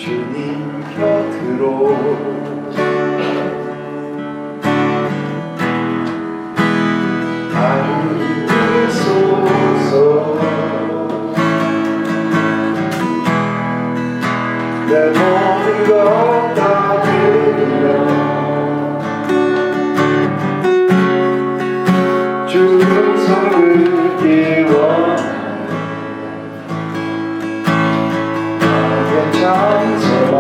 주님 곁으로 안기소서. 내 모든 것 다 드리며 주 음성을 기원해 나의 찬송아.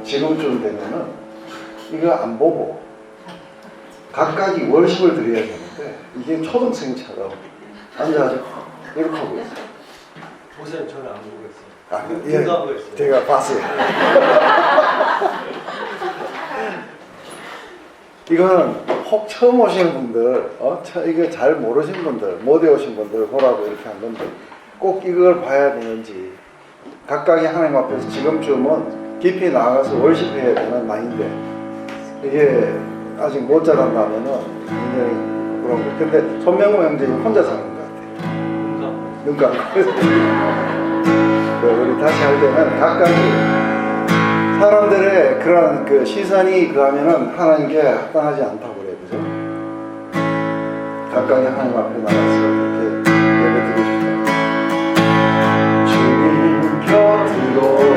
지금쯤 되면은 이거 안 보고 각각이 월십을 드려야 되는데 이게 초등생처럼 앉아서 이렇게 하고 있어요. 목사님 저는 안 보고 있어요. 아, 눈감고 있어요. 제가 봤어요. 이거는 혹 처음 오신 분들, 이거 잘 모르신 분들, 못 외우신 분들 보라고 이렇게 한 건데 꼭 이걸 봐야 되는지 각각이 하나님 앞에서 지금쯤은 깊이 나가서 월십해야 되는 나이인데 이게 아직 못 자란다면은 굉장히 그런 거. 근데 손명호 형제님 혼자 사는 것 같아요. 눈 감고. 우리 다시 할 때는 각각이 사람들의 그런 그 시선이 그하면은 하나님께 합당하지 않다고 그래요, 그죠? 각각이 하나님 앞에 나가서 이렇게 예배드리고 싶다. 주님 곁으로.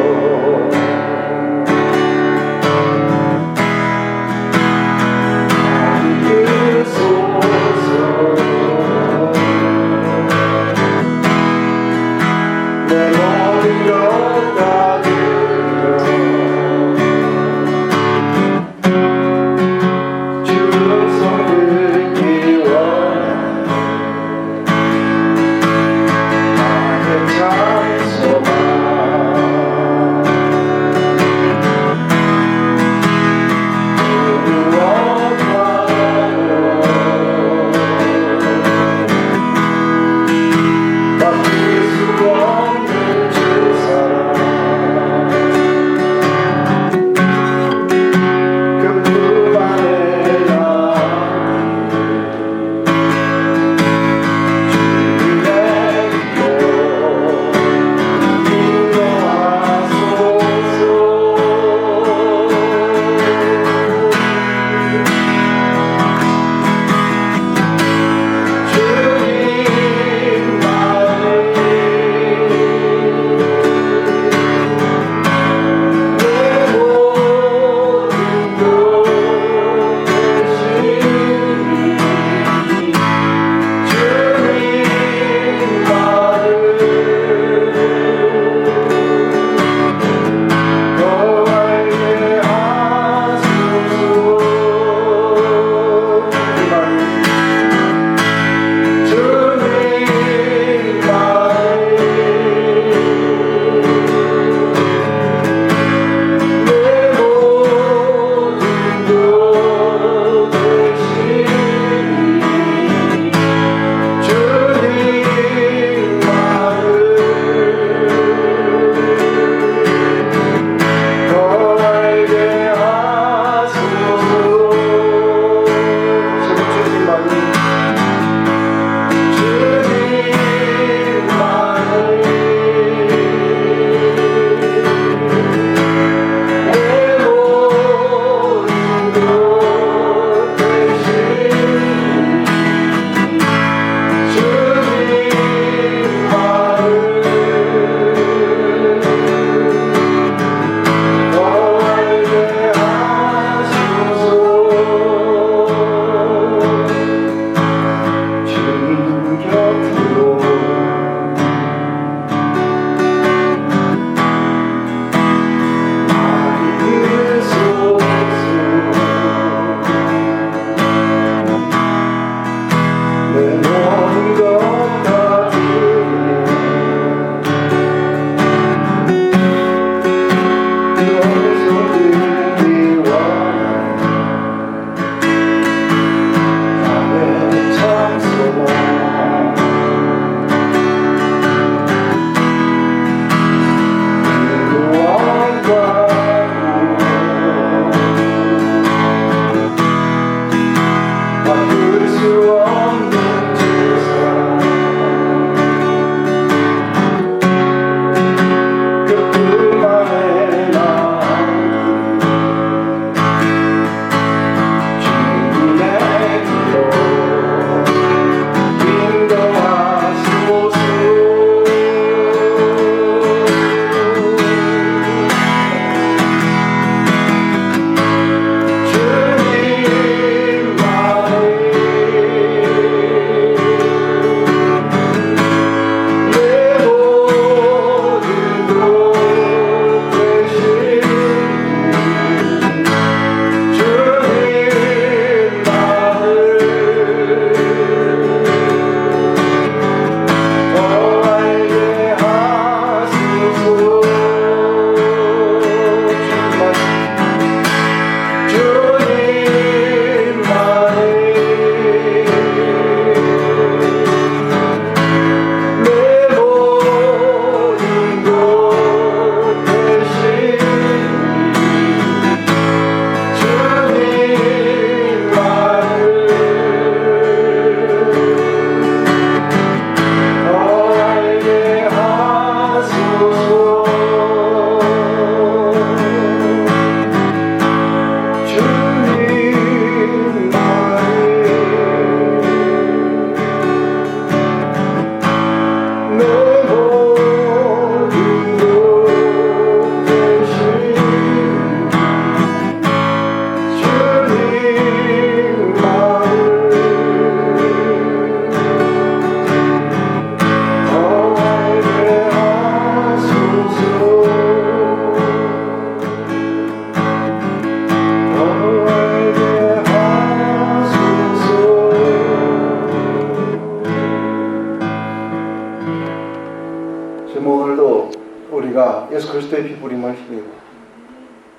그리스도의 피부림을 힘입고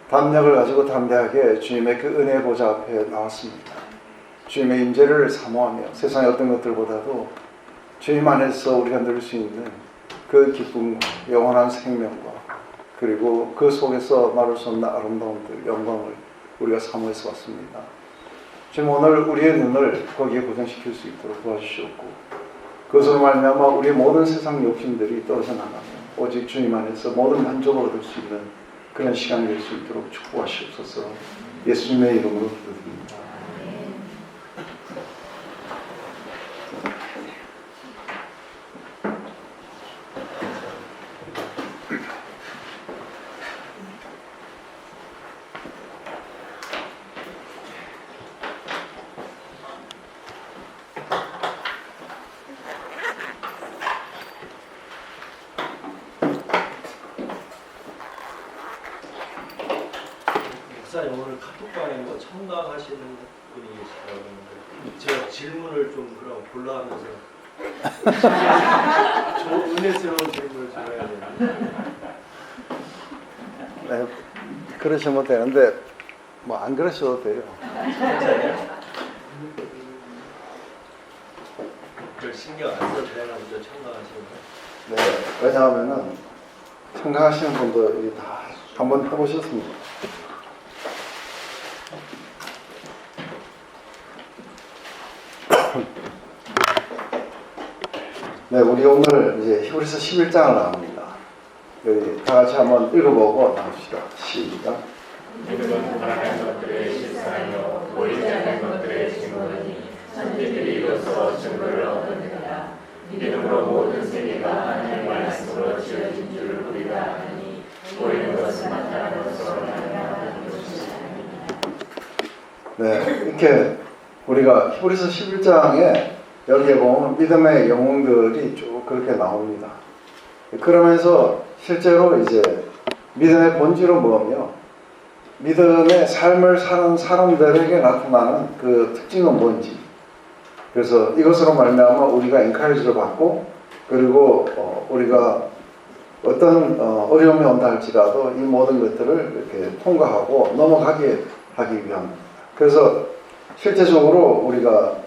담력을 가지고 담대하게 주님의 그 은혜 보좌 앞에 나왔습니다. 주님의 임재를 사모하며 세상의 어떤 것들보다도 주님 안에서 우리가 누릴 수 있는 그 기쁨과 영원한 생명과 그리고 그 속에서 말할 수 없는 아름다움들, 영광을 우리가 사모해서 왔습니다. 주님 오늘 우리의 눈을 거기에 고정시킬 수 있도록 도와주시옵고 그것으로 말미암아 우리의 모든 세상 욕심들이 떨어져 나가며 오직 주님 안에서 모든 만족을 얻을 수 있는 그런 시간이 될 수 있도록 축복하시옵소서. 예수님의 이름으로 기도드립니다. 목사님 오늘 카톡방에 뭐 청강하시는 분이 계시다고 하는데 제가 질문을 좀 그럼 골라하면서 은혜스러운 질문을 좀 해야 되는데 네, 그러시면 되는데 뭐 안 그러셔도 돼요. 괜찮아요? 별 신경 안 써도 되나 보죠 청강하시는 거? 네, 왜냐하면은 청강하시는 분도 이게 다 한번 해보셨습니다. 네, 우리 오늘 이제 히브리서 11장을 나옵니다. 여기 다 같이 한번 읽어보고 나옵시다. 시작. 믿음은 바라는 것들의 실상이요 보이지 않는 것들의 증거니 천지들이 이로써 증거를 얻느니라. 믿음으로 모든 세계가 하나님의 말씀으로 지어진 줄 우리가 아느니 보이는 것은 나타나는 것으로 말미암는 것이 아니니라. 네, 이렇게 우리가 히브리서 11장에 여기에 보면 믿음의 영웅들이 쭉 그렇게 나옵니다. 그러면서 실제로 이제 믿음의 본질은 뭐며 믿음의 삶을 사는 사람들에게 나타나는 그 특징은 뭔지, 그래서 이것으로 말미암아 우리가 엔카리지를 받고 그리고 우리가 어떤 어려움이 온다 할지라도 이 모든 것들을 이렇게 통과하고 넘어가게 하기 위함입니다. 그래서 실제적으로 우리가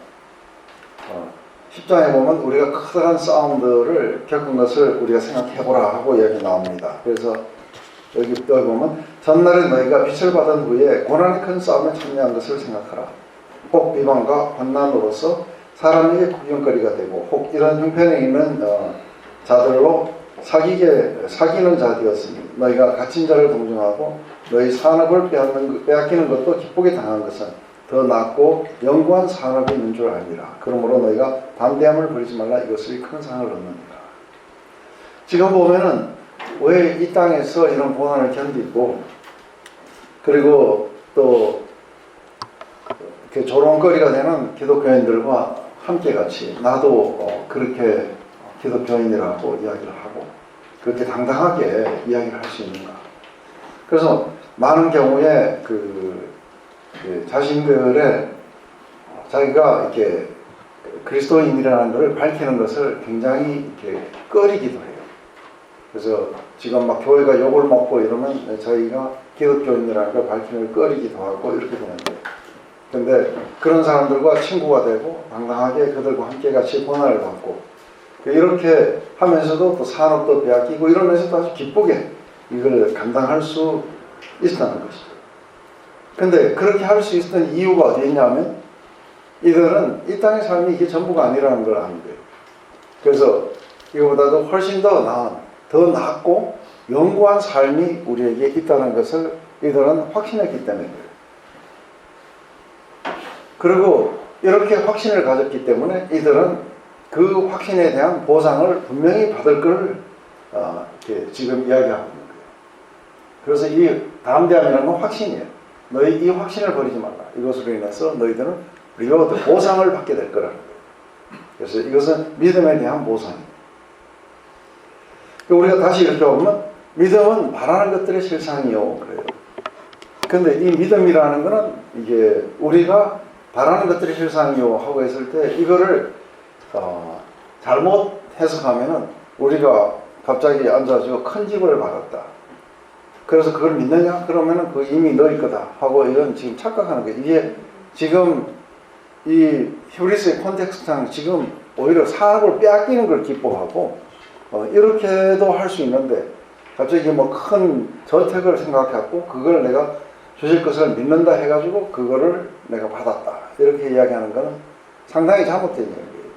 10장에 보면 우리가 커다란 싸움들을 겪은 것을 우리가 생각해보라 하고 이야기 나옵니다. 그래서 여기 보면 전날에 너희가 빛을 받은 후에 고난의 큰 싸움에 참여한 것을 생각하라. 혹 비방과 환난으로서 사람에게 구경거리가 되고 혹 이런 형편에 있는 자들로 사기는 자 되었으니 너희가 갇힌 자를 동정하고 너희 산업을 빼앗기는 것도 기쁘게 당한 것은 더 낫고 영구한 산업이 있는 줄 알리라. 그러므로 너희가 담대함을 버리지 말라. 이것을 큰 상을 얻느니라. 지금 보면은 왜 이 땅에서 이런 고난을 견디고 그리고 또 이렇게 조롱거리가 되는 기독교인들과 함께 같이 나도 그렇게 기독교인이라고 이야기를 하고 그렇게 당당하게 이야기를 할 수 있는가. 그래서 많은 경우에 자신들의 자기가 이렇게 그리스도인이라는 것을 밝히는 것을 굉장히 이렇게 꺼리기도 해요. 그래서 지금 막 교회가 욕을 먹고 이러면 저희가 기독교인이라는 걸 밝히는 걸 꺼리기도 하고 이렇게 되는데, 근데 그런 사람들과 친구가 되고 당당하게 그들과 함께 같이 고난을 받고 이렇게 하면서도 또 산업도 빼앗기고 이러면서도 아주 기쁘게 이걸 감당할 수 있다는 것이죠. 근데 그렇게 할 수 있었던 이유가 어디 있냐면 이들은 이 땅의 삶이 이게 전부가 아니라는 걸 아는 거예요. 그래서 이거보다도 훨씬 더 나은, 더 낫고 영구한 삶이 우리에게 있다는 것을 이들은 확신했기 때문에 그래요. 그리고 이렇게 확신을 가졌기 때문에 이들은 그 확신에 대한 보상을 분명히 받을 걸 이렇게 지금 이야기하고 있는 거예요. 그래서 이 담대함이라는 건 확신이에요. 너희 이 확신을 버리지 말라. 이것으로 인해서 너희들은 리워드, 보상을 받게 될 거라는 거예요. 그래서 이것은 믿음에 대한 보상입니다. 우리가 다시 이렇게 보면 믿음은 바라는 것들의 실상이요 그래요. 근데 이 믿음이라는 거는 이게 우리가 바라는 것들의 실상이요 하고 했을 때 이거를 잘못 해석하면은 우리가 갑자기 앉아가지고 큰 집을 받았다. 그래서 그걸 믿느냐? 그러면은 그 이미 너희 거다 하고 이런 지금 착각하는 거예요. 이게 지금 이 히브리스의 콘텍스트상 지금 오히려 사업을 빼앗기는 걸 기뻐하고 이렇게도 할 수 있는데 갑자기 뭐 큰 저택을 생각해갖고 그걸 내가 주실 것을 믿는다 해가지고 그거를 내가 받았다 이렇게 이야기하는 거는 상당히 잘못된 얘기예요.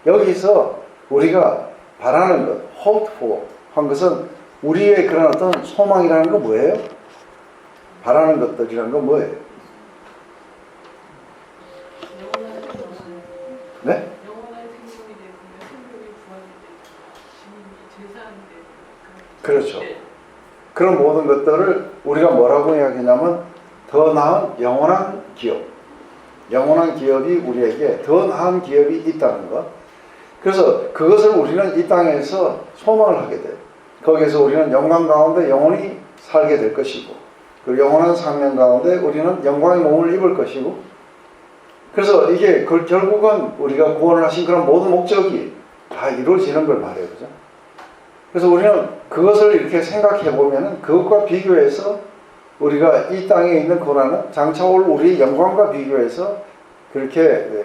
여기서 우리가 바라는 것, hope for 한 것은 우리의 그런 어떤 소망이라는 건 뭐예요? 바라는 것들이라는 건 뭐예요? 네? 그렇죠. 그런 모든 것들을 우리가 뭐라고 이야기하냐면 더 나은 영원한 기업. 영원한 기업이 우리에게 더 나은 기업이 있다는 것. 그래서 그것을 우리는 이 땅에서 소망을 하게 돼요. 거기에서 우리는 영광 가운데 영원히 살게 될 것이고 그리고 영원한 생명 가운데 우리는 영광의 몸을 입을 것이고 그래서 이게 결국은 우리가 구원을 하신 그런 모든 목적이 다 이루어지는 걸 말해요. 그죠? 그래서 우리는 그것을 이렇게 생각해 보면은 그것과 비교해서 우리가 이 땅에 있는 고난은 장차 올 우리의 영광과 비교해서 그렇게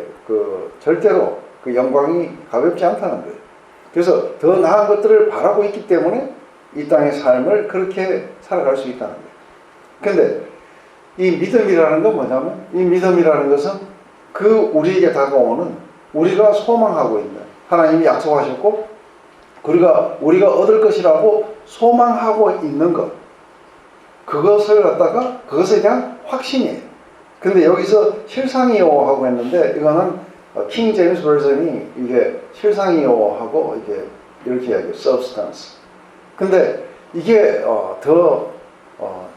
절대로 그 영광이 가볍지 않다는 거예요. 그래서 더 나은 것들을 바라고 있기 때문에 이 땅의 삶을 그렇게 살아갈 수 있다는 거예요. 근데 이 믿음이라는 건 뭐냐면 이 믿음이라는 것은 그 우리에게 다가오는 우리가 소망하고 있는 하나님이 약속하셨고 우리가 얻을 것이라고 소망하고 있는 것 그것을 갖다가 그것에 대한 확신이에요. 근데 여기서 실상이요 하고 했는데 이거는 킹 제임스 버전이 이게 실상이요 하고 이렇게 이야기해요. substance. 근데 이게 더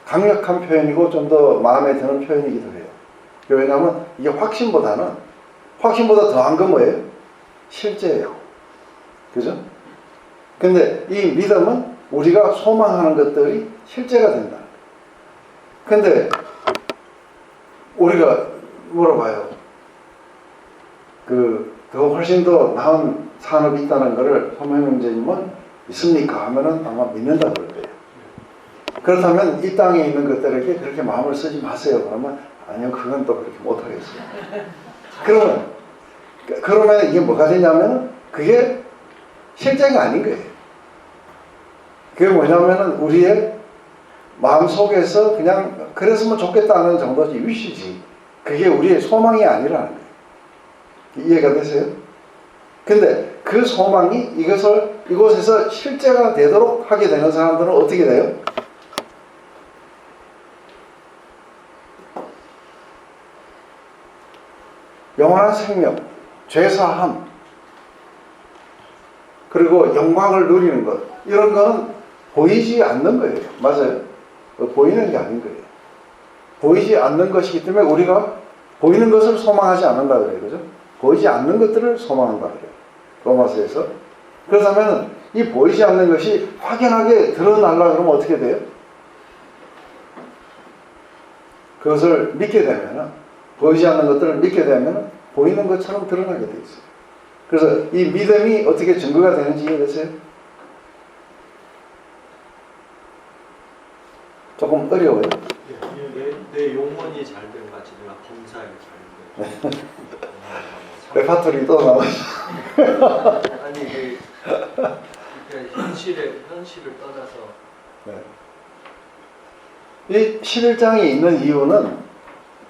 강력한 표현이고 좀 더 마음에 드는 표현이기도 해요. 왜냐하면 이게 확신보다 더한 건 뭐예요? 실제예요. 그죠? 근데 이 믿음은 우리가 소망하는 것들이 실제가 된다. 근데 우리가 물어봐요. 더 훨씬 더 나은 산업이 있다는 것을 소명형제님은 있습니까? 하면은 아마 믿는다 그럴 거예요. 그렇다면 이 땅에 있는 것들에게 그렇게 마음을 쓰지 마세요. 그러면 아니요, 그건 또 그렇게 못하겠어요. 그러면 이게 뭐가 되냐면 그게 실제가 아닌 거예요. 그게 뭐냐면은 우리의 마음 속에서 그냥 그랬으면 좋겠다는 정도지 위시지. 그게 우리의 소망이 아니라는 거예요. 이해가 되세요? 근데 그 소망이 이곳에서 실제가 되도록 하게 되는 사람들은 어떻게 돼요? 영원한 생명, 죄사함, 그리고 영광을 누리는 것 이런 거는 보이지 않는 거예요. 맞아요? 보이는 게 아닌 거예요. 보이지 않는 것이기 때문에 우리가 보이는 것을 소망하지 않는다 그래요. 그죠? 보이지 않는 것들을 소망한다 그래요. 로마서에서. 그렇다면 이 보이지 않는 것이 확연하게 드러나려 그러면 어떻게 돼요? 그것을 믿게 되면 보이지 않는 것들을 믿게 되면 보이는 것처럼 드러나게 돼 있어요. 그래서 이 믿음이 어떻게 증거가 되는지 이해되세요? 조금 어려워요. 내 용언이 잘 된 같이 내가 범사에 잘 된. 레파토리 또 나오죠. 아니 현실을 떠나서. 이 11장이 있는 이유는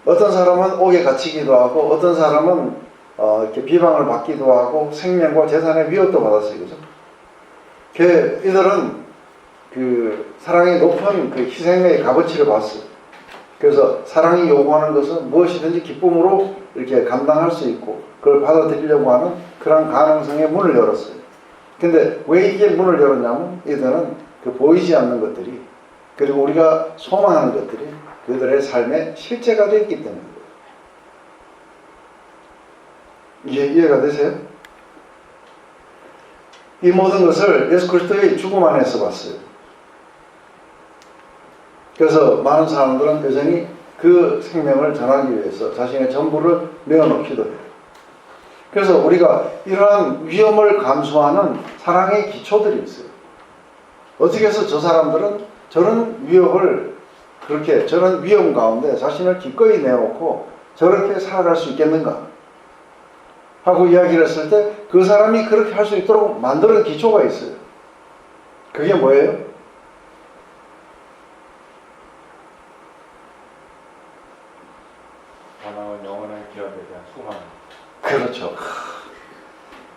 어떤 사람은 옥에 갇히기도 하고 어떤 사람은 이렇게 비방을 받기도 하고 생명과 재산의 위협도 받았어요. 그죠? 이들은 그 사랑의 높은 그 희생의 값어치를 봤어요. 그래서 사랑이 요구하는 것은 무엇이든지 기쁨으로 이렇게 감당할 수 있고 그걸 받아들이려고 하는 그런 가능성의 문을 열었어요. 근데 왜 이게 문을 열었냐면 이들은 그 보이지 않는 것들이 그리고 우리가 소망하는 것들이 그들의 삶의 실제가 되었기 때문입니다. 이해가 되세요? 이 모든 것을 예수 그리스도의 죽음 안에서 봤어요. 그래서 많은 사람들은 여전히 그 생명을 전하기 위해서 자신의 전부를 내어놓기도 해요. 그래서 우리가 이러한 위험을 감수하는 사랑의 기초들이 있어요. 어떻게 해서 저 사람들은 저런 위협을 그렇게 저런 위험 가운데 자신을 기꺼이 내놓고 저렇게 살아갈 수 있겠는가 하고 이야기를 했을 때 그 사람이 그렇게 할 수 있도록 만드는 기초가 있어요. 그게 뭐예요? 원하는 영원한 기업에 대한 소망. 그렇죠.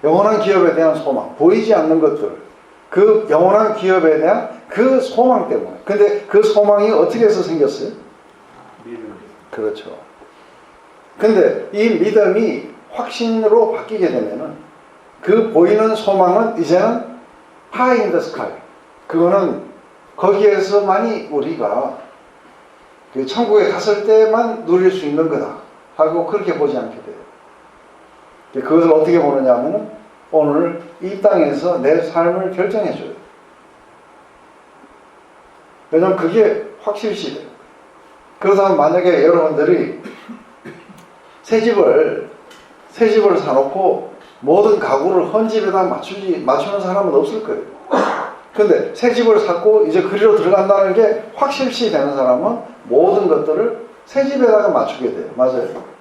영원한 기업에 대한 소망, 보이지 않는 것들, 그 영원한 기업에 대한 그 소망 때문에. 근데 그 소망이 어떻게 해서 생겼어요? 믿음. 그렇죠. 근데 이 믿음이 확신으로 바뀌게 되면은 그 보이는 소망은 이제는 pie in the sky. 그거는 거기에서만이 우리가 그 천국에 갔을 때만 누릴 수 있는 거다 하고 그렇게 보지 않게 돼요. 그것을 어떻게 보느냐 하면은 오늘 이 땅에서 내 삶을 결정해 줘요. 왜냐면 그게 확실시 돼요. 그렇다면 만약에 여러분들이 새 집을 사놓고 모든 가구를 헌 집에다 맞추는 사람은 없을 거예요. 근데 새 집을 샀고 이제 그리로 들어간다는 게 확실시 되는 사람은 모든 것들을 새 집에다가 맞추게 돼요. 맞아요.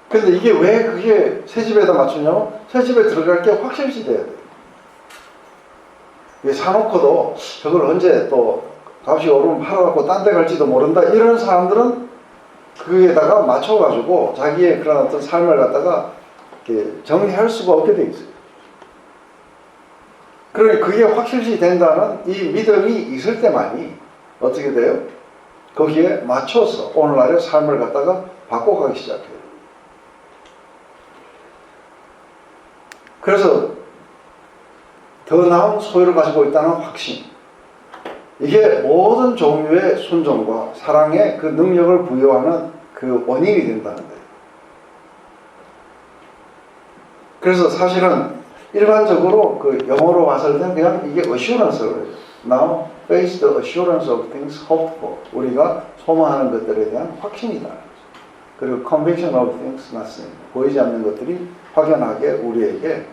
근데 이게 왜 그게 새 집에다 맞추냐면 새 집에 들어갈 게 확실시 돼야 돼요. 이게 사놓고도 저걸 언제 또 값이 오르면 팔아갖고 딴 데 갈지도 모른다 이런 사람들은 그에다가 맞춰가지고 자기의 그런 어떤 삶을 갖다가 이렇게 정리할 수가 없게 돼 있어요. 그러니 그게 확실시 된다는 이 믿음이 있을 때만이 어떻게 돼요? 거기에 맞춰서 오늘날의 삶을 갖다가 바꿔가기 시작해요. 그래서 더 나은 소유를 가지고 있다는 확신. 이게 모든 종류의 순종과 사랑의 그 능력을 부여하는 그 원인이 된다는 거예요. 그래서 사실은 일반적으로 그 영어로 봤을 때 그냥 이게 assurance라고 해요. Now face the assurance of things hoped for. 우리가 소망하는 것들에 대한 확신이다. 그리고 conviction of things not seen. 보이지 않는 것들이 확연하게 우리에게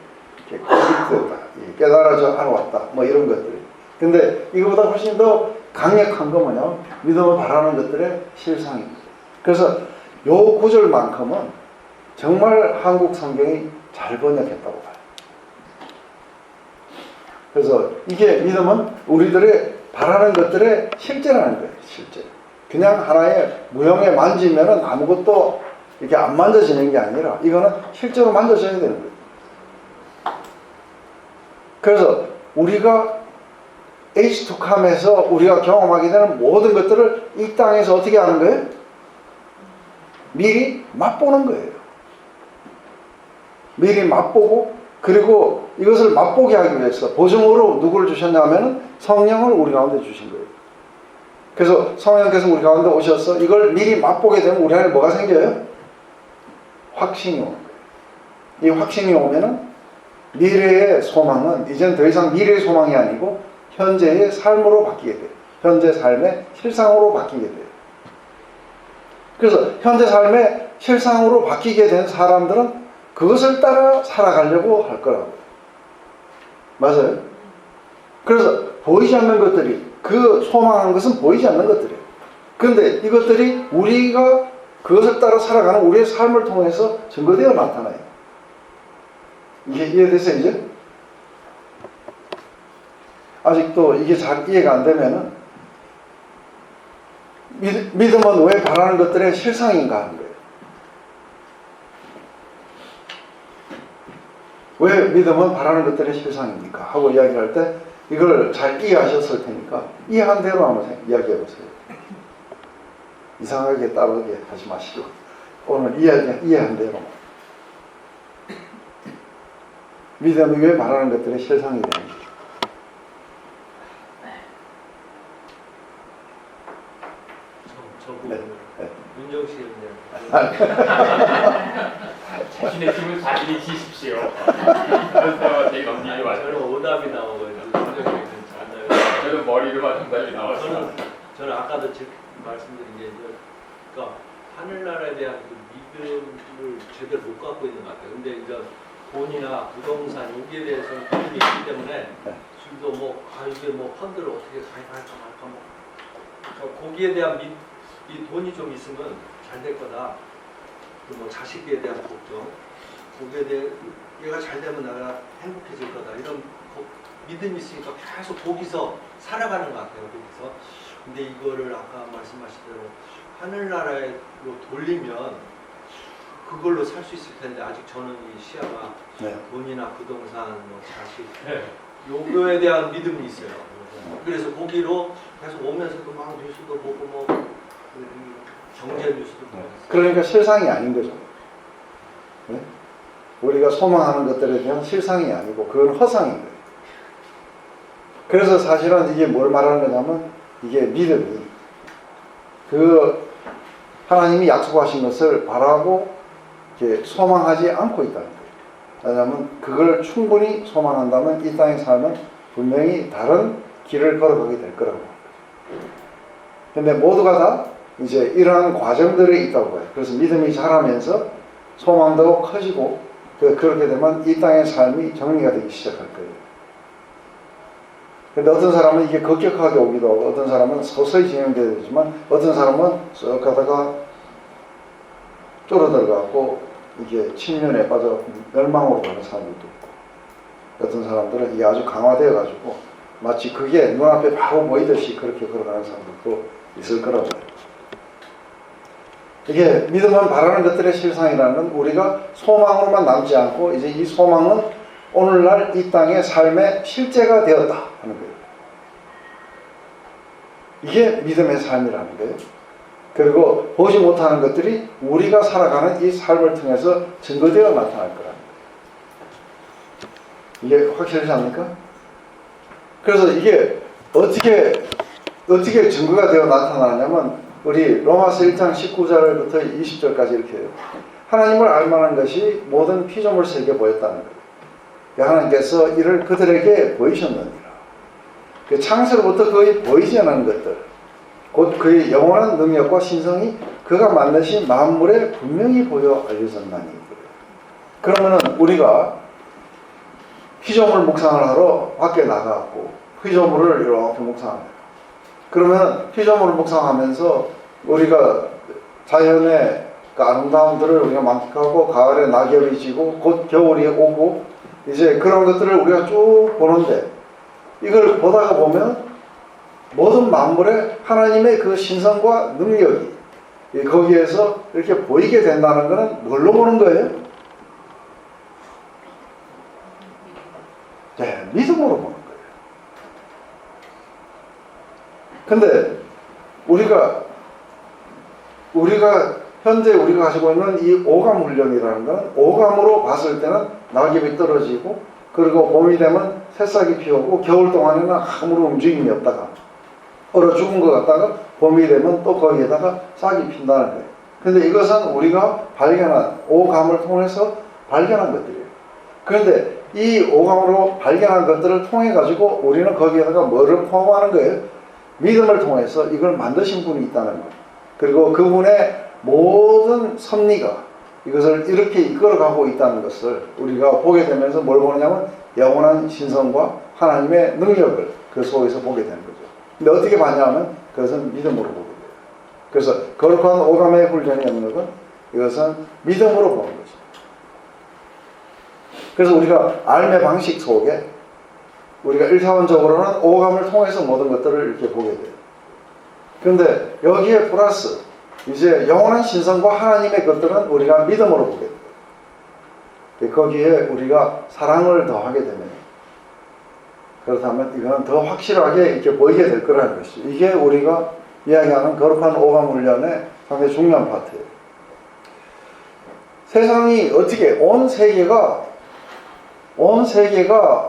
convict다. 깨달아져 알아왔다. 뭐 이런 것들이. 근데 이거보다 훨씬 더 강력한 거 뭐냐? 믿음을 바라는 것들의 실상입니다. 그래서 요 구절만큼은 정말 한국 성경이 잘 번역했다고 봐요. 그래서 이게 믿음은 우리들의 바라는 것들의 실제라는 거예요. 실제. 그냥 하나의 무형에 만지면은 아무것도 이렇게 안 만져지는 게 아니라 이거는 실제로 만져져야 되는 거예요. 그래서 우리가 H2CAM에서 우리가 경험하게 되는 모든 것들을 이 땅에서 어떻게 하는 거예요? 미리 맛보는 거예요. 미리 맛보고 그리고 이것을 맛보게 하기 위해서 보증으로 누구를 주셨냐면 성령을 우리 가운데 주신 거예요. 그래서 성령께서 우리 가운데 오셔서 이걸 미리 맛보게 되면 우리 안에 뭐가 생겨요? 확신이 오는 거예요. 이 확신이 오면은 미래의 소망은 이제는 더 이상 미래의 소망이 아니고 현재의 삶으로 바뀌게 돼요. 현재 삶의 실상으로 바뀌게 돼요. 그래서 현재 삶의 실상으로 바뀌게 된 사람들은 그것을 따라 살아가려고 할 거라고요. 맞아요. 그래서 보이지 않는 것들이 그 소망하는 것은 보이지 않는 것들이에요. 그런데 이것들이 우리가 그것을 따라 살아가는 우리의 삶을 통해서 증거되어 나타나요. 이게 이해되세요 이제? 아직도 이게 잘 이해가 안 되면은 믿음은 왜 바라는 것들의 실상인가 하는 거예요. 왜 믿음은 바라는 것들의 실상입니까? 하고 이야기할 때 이걸 잘 이해하셨을 테니까 이해한 대로 한번 이야기해 보세요. 이상하게 따르게 하지 마시고 오늘 이해한 대로 믿음이 왜 바라는 것들의 실상이 되는지. 네. 윤정 씨는 자신의 힘을 자신이 지십시오. 그래서 되게 넘기지 마세요. 저는 오답이 나오거든요. 저는 머리로만 정답이 나왔어요. 저는 아까도 말씀드린 게 그러니까 하늘나라에 대한 그 믿음을 제대로 못 갖고 있는 것 같아요. 근데 이제 돈이나 부동산 여기에 대해서는 믿음이 있기 때문에 네. 지금도 뭐 이게 뭐 펀드를 어떻게 가입할까 말까 뭐 그러니까 거기에 대한 이 돈이 좀 있으면 잘 될 거다. 뭐 자식에 대한 걱정, 거기에 대해 얘가 잘 되면 내가 행복해질 거다. 이런 믿음이 있으니까 계속 거기서 살아가는 것 같아요. 거기서. 근데 이거를 아까 말씀하신 대로 하늘나라로 돌리면 그걸로 살 수 있을 텐데 아직 저는 이 시야가 네. 돈이나 부동산, 뭐 자식 요거에 대한 믿음이 있어요. 그래서 거기로 계속 오면서도 막 뉴스도 보고 뭐 경제 뉴스도 보고 그러니까 실상이 아닌 거죠. 네? 우리가 소망하는 것들에 대한 실상이 아니고 그건 허상인 거예요. 그래서 사실은 이게 뭘 말하는 거냐면 이게 믿음이 그 하나님이 약속하신 것을 바라고 이렇게 소망하지 않고 있다는 거예요. 왜냐하면 그걸 충분히 소망한다면 이 땅의 삶은 분명히 다른 길을 걸어가게 될 거라고 합니다. 근데 모두가 다 이제 이러한 과정들이 있다고 해요. 그래서 믿음이 자라면서 소망도 커지고 그렇게 되면 이 땅의 삶이 정리가 되기 시작할 거예요. 근데 어떤 사람은 이게 급격하게 오기도 하고 어떤 사람은 서서히 진행되어야 되지만 어떤 사람은 쭉 가다가 쫄아들어가고 이게 침륜에 빠져 멸망으로 가는 사람들도 있고 어떤 사람들은 이게 아주 강화되어 가지고 마치 그게 눈앞에 바로 보이듯이 그렇게 걸어가는 사람들도 있을 거라고 해요. 이게 믿음은 바라는 것들의 실상이라는 건 우리가 소망으로만 남지 않고 이제 이 소망은 오늘날 이 땅의 삶의 실제가 되었다 하는 거예요. 이게 믿음의 삶이라는 거예요. 그리고 보지 못하는 것들이 우리가 살아가는 이 삶을 통해서 증거되어 나타날 거라는 거예요. 이게 확실하지 않습니까? 그래서 이게 어떻게 증거가 되어 나타나냐면 우리 로마서 1장 19절부터 20절까지 이렇게 해요. 하나님을 알만한 것이 모든 피조물세계에 보였다는 거예요. 하나님께서 이를 그들에게 보이셨느니라. 창세로부터 거의 보이지 않는 것들, 곧 그의 영원한 능력과 신성이 그가 만드신 만물에 분명히 보여 알려졌나니. 그러면은 우리가 피조물 묵상을 하러 밖에 나가고 피조물을 이렇게 묵상합니다. 그러면 피조물을 묵상하면서 우리가 자연의 그 아름다움들을 우리가 만끽하고 가을에 낙엽이 지고 곧 겨울이 오고 이제 그런 것들을 우리가 쭉 보는데 이걸 보다가 보면 모든 만물에 하나님의 그 신성과 능력이 거기에서 이렇게 보이게 된다는 것은 뭘로 보는 거예요? 네, 믿음으로 보는 거예요. 근데 현재 우리가 가지고 있는 이 오감 훈련이라는 건 오감으로 봤을 때는 낙엽이 떨어지고 그리고 봄이 되면 새싹이 피우고 겨울 동안에는 아무런 움직임이 없다가 얼어 죽은 것 같다가 봄이 되면 또 거기에다가 싹이 핀다는 거예요. 근데 이것은 우리가 발견한 오감을 통해서 발견한 것들이에요. 그런데 이 오감으로 발견한 것들을 통해 가지고 우리는 거기에다가 뭐를 포함하는 거예요? 믿음을 통해서 이걸 만드신 분이 있다는 거예요. 그리고 그분의 모든 섭리가 이것을 이렇게 이끌어가고 있다는 것을 우리가 보게 되면서 뭘 보느냐면 영원한 신성과 하나님의 능력을 그 속에서 보게 되는 거죠. 근데 어떻게 봤냐면 그것은 믿음으로 보게 돼요. 그래서 거룩한 오감의 훈련의 영역은 이것은 믿음으로 보는 거죠. 그래서 우리가 삶의 방식 속에 우리가 일차원적으로는 오감을 통해서 모든 것들을 이렇게 보게 돼요. 그런데 여기에 플러스 이제 영원한 신성과 하나님의 것들은 우리가 믿음으로 보게 돼요. 거기에 우리가 사랑을 더하게 되면 그렇다면 이거는 더 확실하게 이렇게 보이게 될 거라는 것이죠. 이게 우리가 이야기하는 거룩한 오감 훈련의 상당히 중요한 파트예요. 세상이 어떻게 온 세계가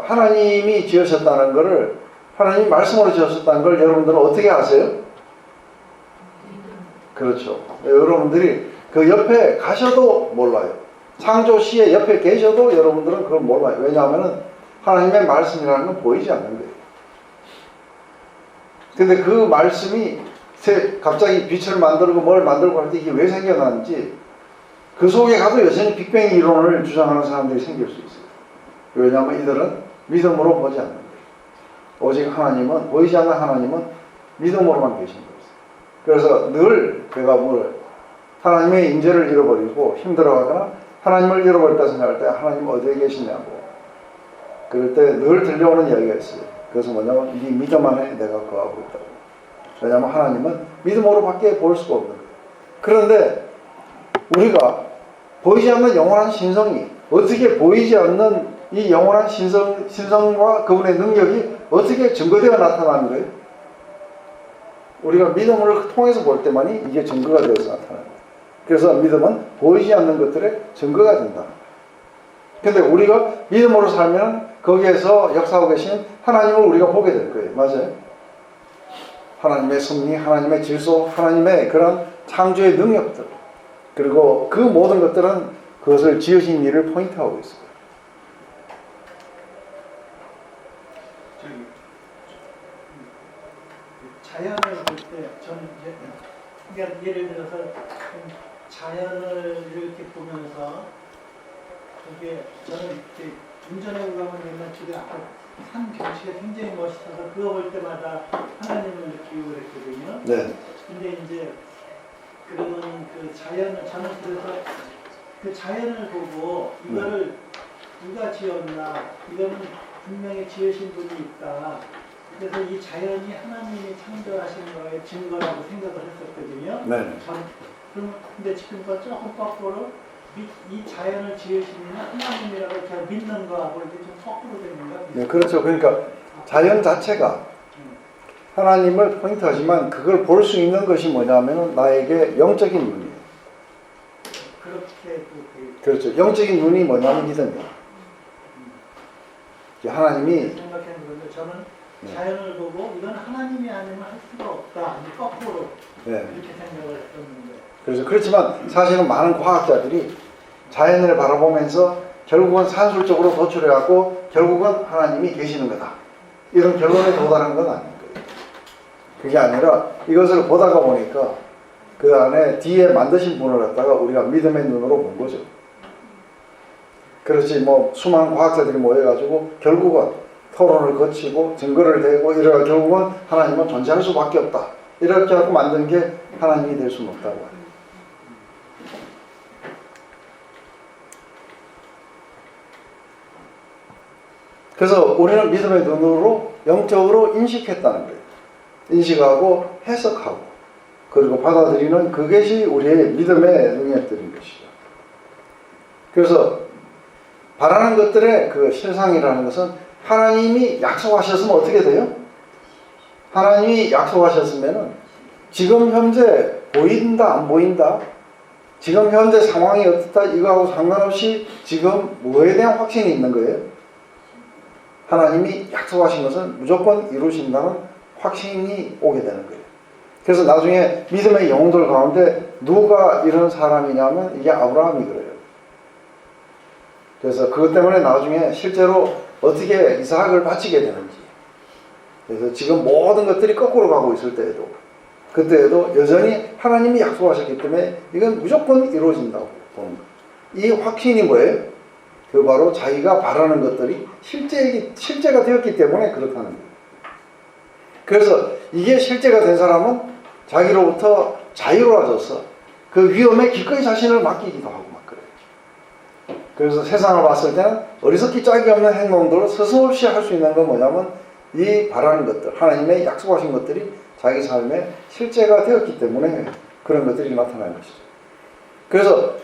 하나님이 지으셨다는 것을 하나님 말씀으로 지으셨다는 걸 여러분들은 어떻게 아세요? 그렇죠. 여러분들이 그 옆에 가셔도 몰라요. 창조시의 옆에 계셔도 여러분들은 그걸 몰라요. 왜냐하면 하나님의 말씀이라는 건 보이지 않는 거예요. 근데 그 말씀이 갑자기 빛을 만들고 뭘 만들고 할 때 이게 왜 생겨나는지 그 속에 가도 여전히 빅뱅 이론을 주장하는 사람들이 생길 수 있어요. 왜냐하면 이들은 믿음으로 보지 않는 거예요. 오직 하나님은, 보이지 않는 하나님은 믿음으로만 계신 거예요. 그래서 늘 그가 하나님의 인재를 잃어버리고 힘들어하거나 하나님을 잃어버렸다 생각할 때 하나님 어디에 계시냐고 그럴 때 늘 들려오는 이야기가 있어요. 그래서 뭐냐면 네 믿음 안에 내가 거하고 있다고. 왜냐하면 하나님은 믿음으로 밖에 볼 수가 없는 거예요. 그런데 우리가 보이지 않는 영원한 신성이 어떻게 보이지 않는 이 영원한 신성과 그분의 능력이 어떻게 증거되어 나타나는 거예요? 우리가 믿음을 통해서 볼 때만이 이게 증거가 되어서 나타나는 거예요. 그래서 믿음은 보이지 않는 것들의 증거가 된다. 근데 우리가 믿음으로 살면 거기에서 역사하고 계신 하나님을 우리가 보게 될 거예요. 맞아요? 하나님의 섭리, 하나님의 질서, 하나님의 그런 창조의 능력들 그리고 그 모든 것들은 그것을 지으신 일을 포인트하고 있어요. 자연을 볼 때 저는 이제 그러니까 예를 들어서 자연을 이렇게 보면서 그게 저는 이렇게 운전하고 가면 옛날 집에 앞에 산 경치가 굉장히 멋있어서 그거 볼 때마다 하나님을 느끼고 그랬거든요. 네. 근데 이제 그런 그 자연을 저는 그래서 그 자연을 보고 이거를 누가 지었나 이거는 분명히 지으신 분이 있다. 그래서 이 자연이 하나님이 창조하신 거의 증거라고 생각을 했었거든요. 네. 근데 지금 조금 거꾸로 이 자연을 지으신 이는 하나님이라고 제가 믿는 거하고 이게 좀 거꾸로 되는 거예요. 네, 그렇죠. 그러니까 자연 자체가 하나님을 포인트하지만 그걸 볼 수 있는 것이 뭐냐면 나에게 영적인 눈이에요. 그렇게 그렇죠. 영적인 눈이 뭐냐면 믿음이에요. 하나님이 생각하는 건데 저는 자연을 보고 이건 하나님이 아니면 할 수가 없다. 거꾸로 네. 이렇게 생각을 했었는데. 그래서 그렇지만 사실은 많은 과학자들이 자연을 바라보면서 결국은 산술적으로 도출해갖고 결국은 하나님이 계시는 거다. 이런 결론에 도달한 건 아닌 거예요. 그게 아니라 이것을 보다가 보니까 그 안에 뒤에 만드신 분을 갖다가 우리가 믿음의 눈으로 본 거죠. 그렇지 뭐 수많은 과학자들이 모여가지고 결국은 토론을 거치고 증거를 대고 이래가 결국은 하나님은 존재할 수밖에 없다. 이렇게 하고 만든 게 하나님이 될 수는 없다고 해요. 그래서 우리는 믿음의 눈으로 영적으로 인식했다는 거예요. 인식하고 해석하고 그리고 받아들이는 그것이 우리의 믿음의 능력들인 것이죠. 그래서 바라는 것들의 그 실상이라는 것은 하나님이 약속하셨으면 어떻게 돼요? 하나님이 약속하셨으면 지금 현재 보인다 안 보인다 지금 현재 상황이 어떻다 이거하고 상관없이 지금 뭐에 대한 확신이 있는 거예요? 하나님이 약속하신 것은 무조건 이루신다는 확신이 오게 되는 거예요. 그래서 나중에 믿음의 영웅들 가운데 누가 이런 사람이냐면 이게 아브라함이 그래요. 그래서 그것 때문에 나중에 실제로 어떻게 이삭을 바치게 되는지 그래서 지금 모든 것들이 거꾸로 가고 있을 때에도 그때에도 여전히 하나님이 약속하셨기 때문에 이건 무조건 이루어진다고 보는 거예요. 이 확신이 뭐예요? 그 바로 자기가 바라는 것들이 실제가 되었기 때문에 그렇다는 거예요. 그래서 이게 실제가 된 사람은 자기로부터 자유로워져서 그 위험에 기꺼이 자신을 맡기기도 하고 막 그래요. 그래서 세상을 봤을 때는 어리석기 짝이 없는 행동들을 서슴없이 할 수 있는 건 뭐냐면 이 바라는 것들, 하나님의 약속하신 것들이 자기 삶에 실제가 되었기 때문에 그런 것들이 나타나는 것이죠. 그래서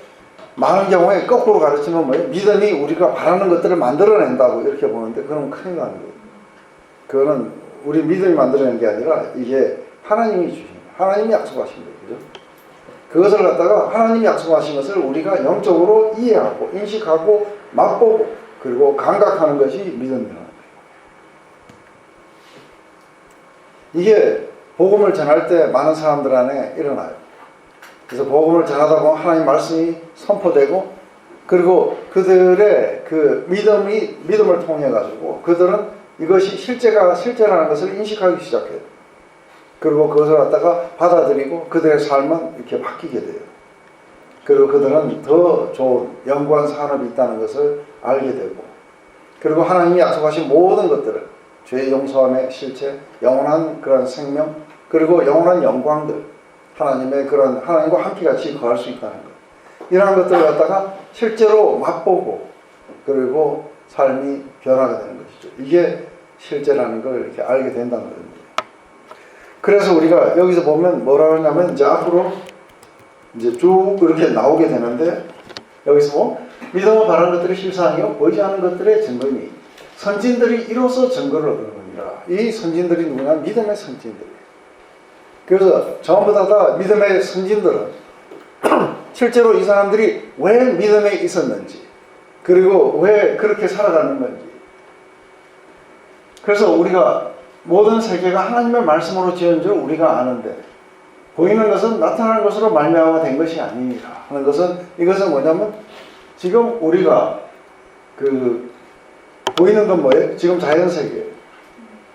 많은 경우에 거꾸로 가르치면 뭐예요? 믿음이 우리가 바라는 것들을 만들어낸다고 이렇게 보는데 그건 큰일 나는 거예요. 그거는 우리 믿음이 만들어낸 게 아니라 이게 하나님이 주신 거예요. 하나님이 약속하신 거예요. 그죠? 그것을 갖다가 하나님이 약속하신 것을 우리가 영적으로 이해하고 인식하고 맛보고 그리고 감각하는 것이 믿음이라는 거예요. 이게 복음을 전할 때 많은 사람들 안에 일어나요. 그래서 복음을 전하다 보면 하나님 말씀이 선포되고 그리고 그들의 그 믿음을 통해 가지고 그들은 이것이 실제라는 것을 인식하기 시작해요. 그리고 그것을 갖다가 받아들이고 그들의 삶은 이렇게 바뀌게 돼요. 그리고 그들은 더 좋은 영구한 산업이 있다는 것을 알게 되고, 그리고 하나님이 약속하신 모든 것들을 죄의 용서함의 실체, 영원한 그런 생명, 그리고 영원한 영광들, 하나님의 그런 하나님과 함께 같이 거할 수 있다는 것, 이러한 것들을 갖다가 실제로 맛보고 그리고 삶이 변화가 되는 것이죠. 이게 실제라는 걸 이렇게 알게 된다는 겁니다. 그래서 우리가 여기서 보면 뭐라고 하냐면, 이제 앞으로 이제 쭉 이렇게 나오게 되는데, 여기서 뭐 믿음을 바라는 것들이 실상이요 보이지 않는 것들의 증거니 선진들이 이로써 증거를 얻는 겁니다. 이 선진들이 누구냐? 믿음의 선진들이에요. 그래서 전부 다 믿음의 선진들은 실제로 이 사람들이 왜 믿음에 있었는지, 그리고 왜 그렇게 살아가는 건지. 그래서 우리가 모든 세계가 하나님의 말씀으로 지은 줄 우리가 아는데, 보이는 것은 나타나는 것으로 말미암아 된 것이 아니니라 하는 것은, 이것은 뭐냐면 지금 우리가 보이는 건 뭐예요? 지금 자연세계예요.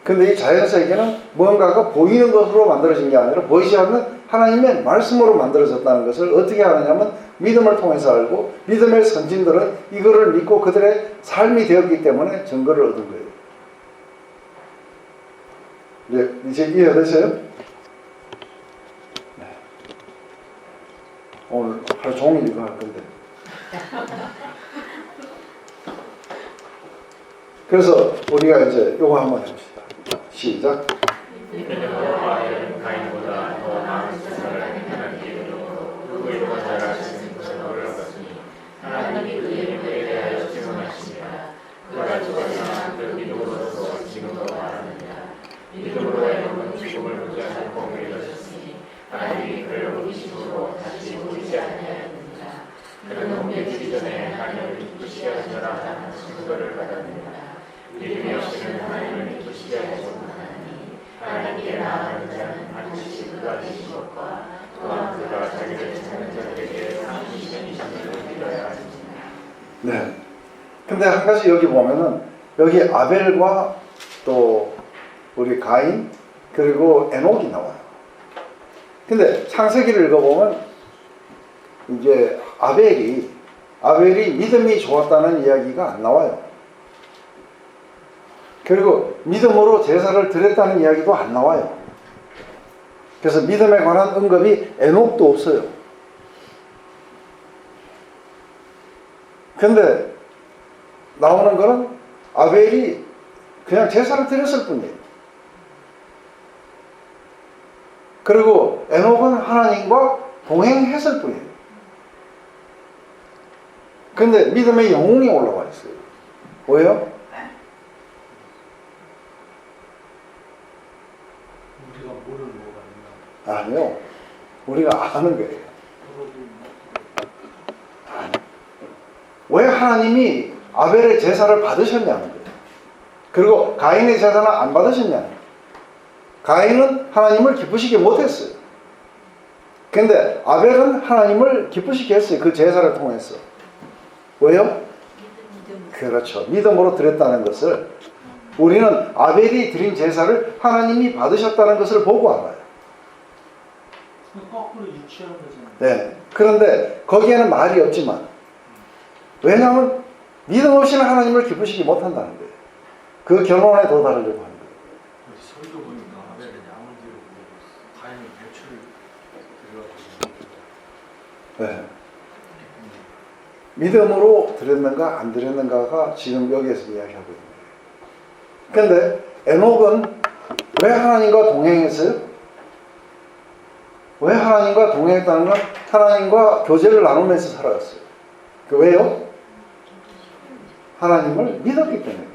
근데 이 자연세계는 뭔가가 보이는 것으로 만들어진 게 아니라 보이지 않는 하나님의 말씀으로 만들어졌다는 것을 어떻게 하느냐면 믿음을 통해서 알고, 믿음의 선진들은 이거를 믿고 그들의 삶이 되었기 때문에 증거를 얻은 거예요. 이제 이해되세요? 네. 오늘 하루 종일 이거 할 건데. 그래서 우리가 이제 이거 한번 해봅시다. 시작. 믿음으로 아벨은 가인보다 더 나은 선을 행하는 이름으로 그 이름을 잘하시는 것을 얻었으니 하나님이 그 이름에 대하여 증언하십니다. 그가 죽었으나 그 믿음으로서 지금도 말하느니라. 믿음으로 에녹은 죽음을 보지 않고 복을 얻었으니 하나님이 그를 옮기심으로 다시 보이지 아니하였느니라. 그는 옮겨지기 전에 하나님을 기쁘시게 하시더라 하는 증거를 받았느니라. 믿음이 없이는 하나님을 기쁘시게 하지 못하나니 하나님께 나아가는 자는 반드시 그가 계신 것과 또한 그가 자기를 찾는 자들에게 상주시는 이심을 믿어야 하느니라. 네. 근데 한 가지 여기 보면은, 여기 아벨과 또 우리 가인 그리고 에녹이 나와요. 근데 창세기를 읽어보면 이제 아벨이 믿음이 좋았다는 이야기가 안 나와요. 그리고 믿음으로 제사를 드렸다는 이야기도 안 나와요. 그래서 믿음에 관한 언급이 에녹도 없어요. 근데 나오는 거는 아벨이 그냥 제사를 드렸을 뿐이에요. 그리고 에녹은 하나님과 동행했을 뿐이에요. 근데 믿음의 영웅이 올라와 있어요. 왜요? 우리가 모르는 뭐가 있나? 아니요. 우리가 아는 거예요. 왜 하나님이 아벨의 제사를 받으셨냐는 거예요. 그리고 가인의 제사는 안 받으셨냐는 거예요. 가인은 하나님을 기쁘시게 못했어요. 근데 아벨은 하나님을 기쁘시게 했어요. 그 제사를 통해서. 왜요? 그렇죠. 믿음으로 드렸다는 것을, 우리는 아벨이 드린 제사를 하나님이 받으셨다는 것을 보고 알아요. 거꾸로 유치한 거잖아요. 네. 그런데 거기에는 말이 없지만, 왜냐하면 믿음 없이는 하나님을 기쁘시게 못한다는 거예요. 그 결론에 도달하려고 하는 거예요. 설교 보니까 아벨은 양을 드리고 가인은 배추를 드려가지고. 네. 믿음으로 드렸는가 안 드렸는가가 지금 여기에서 이야기하고 있는 거예요. 근데 에녹은 왜 하나님과 동행했어요? 왜 하나님과 동행했다는 건 하나님과 교제를 나누면서 살아갔어요. 그 왜요? 하나님을 믿었기 때문에.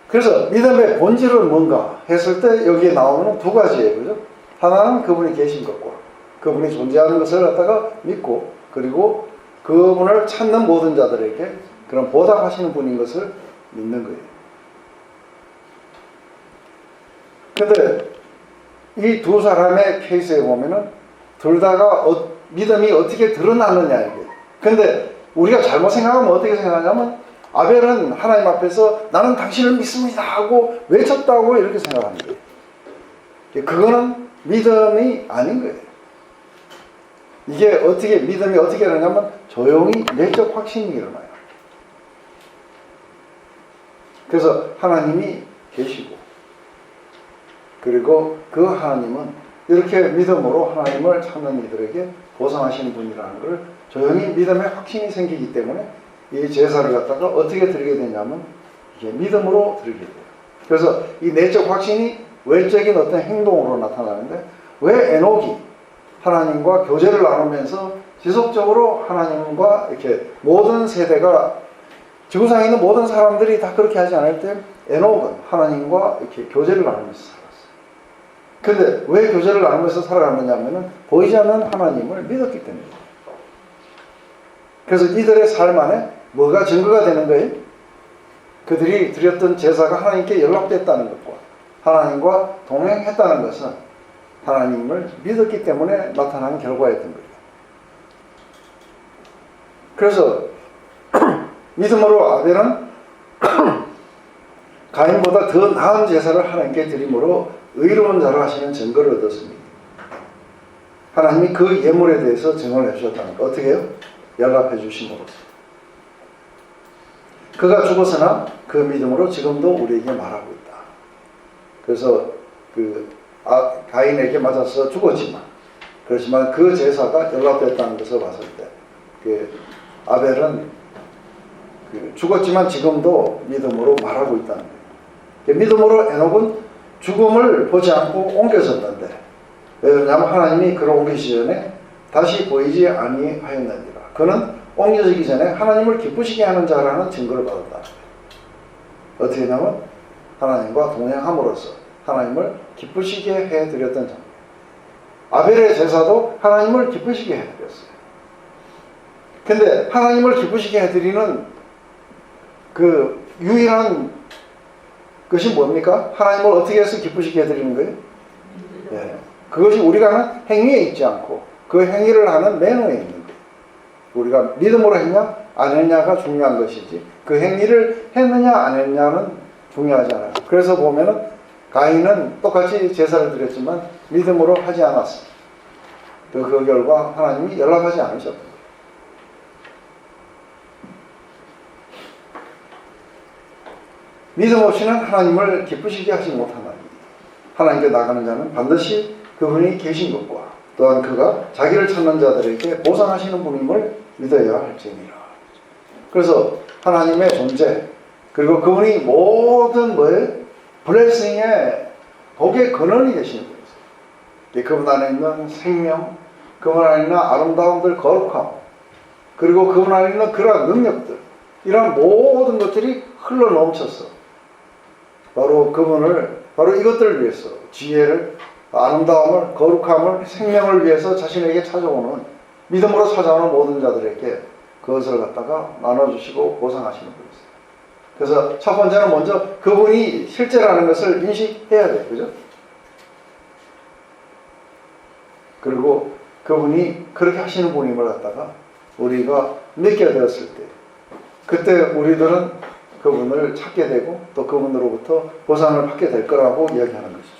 그래서 믿음의 본질은 뭔가 했을 때 여기에 나오는 두 가지예요. 그죠? 하나는 그분이 계신 것과 그분이 존재하는 것을 갖다가 믿고, 그리고 그분을 찾는 모든 자들에게 그런 보답하시는 분인 것을 믿는 거예요. 근데 이 두 사람의 케이스에 보면은 둘 다가 믿음이 어떻게 드러나느냐 이게. 근데 우리가 잘못 생각하면 어떻게 생각하냐면, 아벨은 하나님 앞에서 나는 당신을 믿습니다 하고 외쳤다고 이렇게 생각하는 거예요. 그거는 믿음이 아닌 거예요. 이게 어떻게 믿음이 어떻게 일어나냐면 조용히 내적 확신이 일어나요. 그래서 하나님이 계시고 그리고 그 하나님은 이렇게 믿음으로 하나님을 찾는 이들에게 보상하시는 분이라는 걸 조용히 믿음의 확신이 생기기 때문에 이 제사를 갖다가 어떻게 드리게 되냐면 이게 믿음으로 드리게 돼요. 그래서 이 내적 확신이 외적인 어떤 행동으로 나타나는데 왜 에녹이 하나님과 교제를 나누면서 지속적으로 하나님과 이렇게 모든 세대가 지구상에 있는 모든 사람들이 다 그렇게 하지 않을 때 에녹은 하나님과 이렇게 교제를 나누면서 살았어요. 근데 왜 교제를 나누면서 살아가느냐 하면은 보이지 않는 하나님을 믿었기 때문이에요. 그래서 이들의 삶 안에 뭐가 증거가 되는 거예요? 그들이 드렸던 제사가 하나님께 연락됐다는 것과 하나님과 동행했다는 것은 하나님을 믿었기 때문에 나타난 결과였던 거예요. 그래서 믿음으로 아벨은 가인보다 더 나은 제사를 하나님께 드림으로 의로운 자로 하시는 증거를 얻었습니다. 하나님이 그 예물에 대해서 증언을 해주셨다는 거. 어떻게 해요? 연락해 주심으로써. 그가 죽었으나 그 믿음으로 지금도 우리에게 말하고 있다. 그래서 가인에게 맞아서 죽었지만 그렇지만 그 제사가 연락됐다는 것을 봤을 때 아벨은 죽었지만 지금도 믿음으로 말하고 있다는 거예요. 믿음으로 에녹은 죽음을 보지 않고 옮겨졌는데 왜 그러냐면 하나님이 그를 옮기시기 전에 다시 보이지 아니하였느니라. 그는 옮겨지기 전에 하나님을 기쁘시게 하는 자라는 증거를 받았다는 거예요. 어떻게 하냐면 하나님과 동행함으로써 하나님을 기쁘시게 해드렸던 점. 아벨의 제사도 하나님을 기쁘시게 해드렸어요. 근데 하나님을 기쁘시게 해드리는 그 유일한 것이 뭡니까? 하나님을 어떻게 해서 기쁘시게 해드리는 거예요? 예. 그것이 우리가 하는 행위에 있지 않고 그 행위를 하는 매너에 있는 거예요. 우리가 믿음으로 했냐 안 했냐가 중요한 것이지 그 행위를 했느냐 안 했냐는 중요하지 않아요. 그래서 보면은 가인은 똑같이 제사를 드렸지만 믿음으로 하지 않았어요. 그 결과 하나님이 연락하지 않으셨던 거예요. 믿음 없이는 하나님을 기쁘시게 하지 못한다. 하나님께 나가는 자는 반드시 그분이 계신 것과 또한 그가 자기를 찾는 자들에게 보상하시는 분임을 믿어야 할지니라. 그래서 하나님의 존재 그리고 그분이 모든 블레싱의 복의 근원이 되시는 거예요. 그분 안에 있는 생명, 그분 안에 있는 아름다움들, 거룩함, 그리고 그분 안에 있는 그러한 능력들, 이런 모든 것들이 흘러 넘쳤어. 바로 그분을, 바로 이것들을 위해서 지혜를, 아름다움을, 거룩함을, 생명을 위해서 자신에게 찾아오는, 믿음으로 찾아오는 모든 자들에게 그것을 갖다가 나눠주시고 보상하시는 분이세요. 그래서 첫 번째는 먼저 그분이 실제라는 것을 인식해야 돼요. 그죠? 그리고 그분이 그렇게 하시는 분임을 갖다가 우리가 믿게 되었을 때 그때 우리들은 그분을 찾게 되고 또 그분으로부터 보상을 받게 될 거라고 이야기하는 것이죠.